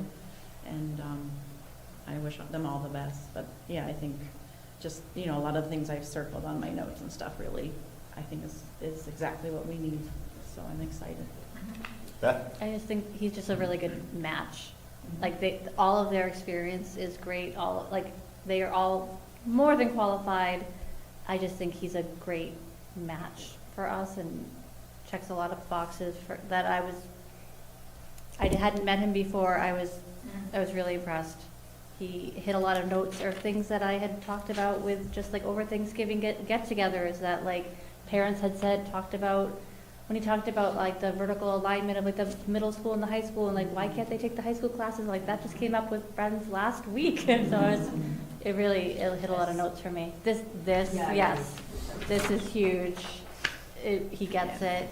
and, I wish them all the best, but, yeah, I think just, a lot of the things I've circled on my notes and stuff really, I think is exactly what we need, so I'm excited. Beth? I just think he's just a really good match. Like all of their experience is great. They are all more than qualified. I just think he's a great match for us and checks a lot of boxes that I hadn't met him before. I was really impressed. He hit a lot of notes or things that I had talked about with just like over Thanksgiving get-togethers that like parents had talked about. When he talked about like the vertical alignment of like the middle school and the high school and like why can't they take the high school classes, like that just came up with friends last week. And so it hit a lot of notes for me. This yes, this is huge. He gets it.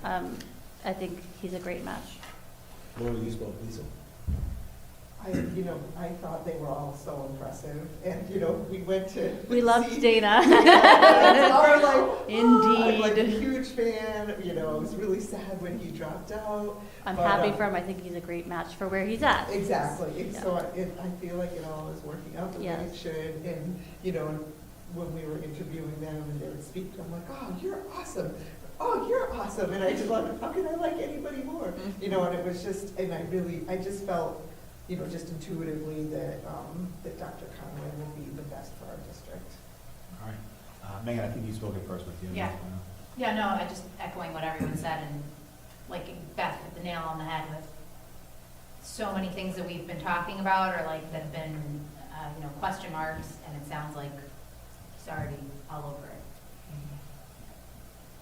I think he's a great match. Lori, you spoke, Lisa. I thought they were all so impressive, and, we went to. We loved see- Dana. We're like, Indeed. I'm like a huge fan, I was really sad when he dropped out. I'm But, happy for him. I think he's a great match for where he's at. Exactly, Yeah. so I feel like it all is working out the way Yes. it should, and, when we were interviewing them and they would speak, I'm like, oh, you're awesome. Oh, you're awesome. And I just like, how can I like anybody more? You know, and it was just, and I just felt, you know, just intuitively that, that Dr. Conway will be the best for our district. All right. Megan, I think you spoke it first, but do you have Yeah. anything? Yeah, no, I just echoing what everyone said, and like Beth hit the nail on the head with so many things that we've been talking about, or like that have been, you know, question marks, and it sounds like he's already all over it.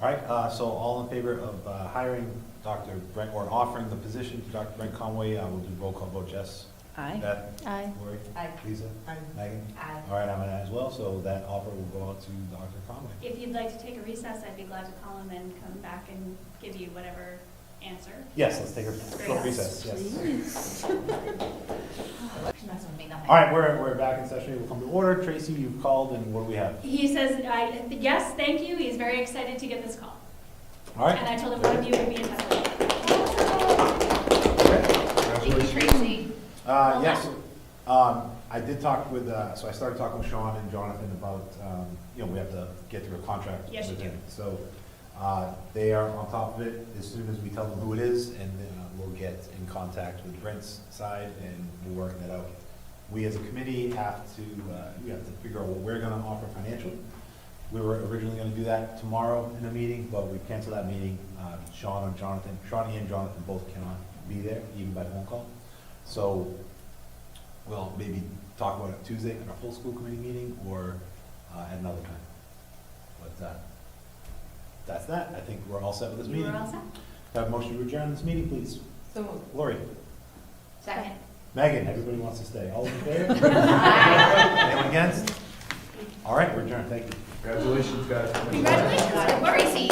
All right, so all in favor of hiring Dr. Brent, or offering the position to Dr. Brent Conway, we'll do roll call vote. Jess? Aye. Beth? Aye. Lori? Aye. Lisa? Aye. Megan? Aye. All right, I'm an aye as well, so that offer will go out to Dr. Conway. If you'd like to take a recess, I'd be glad to call him and come back and give you whatever answer. Yes, let's take a Great. short recess, yes. She's messing with me, nothing. All right, we're back in session. We'll come to order. Tracy, you've called, and what do we have? He says, yes, thank you, he's very excited to get this call. All right. And I told him one of you would be in touch with him. Thank you, Tracy. Yes, I did talk with, so I started talking with Sean and Jonathan about, you know, we have to get through a contract Yes, you with do. him. So, they are on top of it as soon as we tell them who it is, and then we'll get in contact with Brent's side, and we'll work that out. We as a committee have to, we have to figure out what we're gonna offer financially. We were originally gonna do that tomorrow in a meeting, but we canceled that meeting. Sean and Jonathan both cannot be there, even by phone call. So we'll maybe talk about it Tuesday at our full school committee meeting, or at another time. But that's that. I think we're all set with this meeting. We're all set? Have a motion to adjourn this meeting, please. So moved. Lori? Second. Megan, everybody wants to stay. All in favor? Anyone against? All right, we're adjourned. Thank you. Congratulations, guys. Congratulations. Tracy,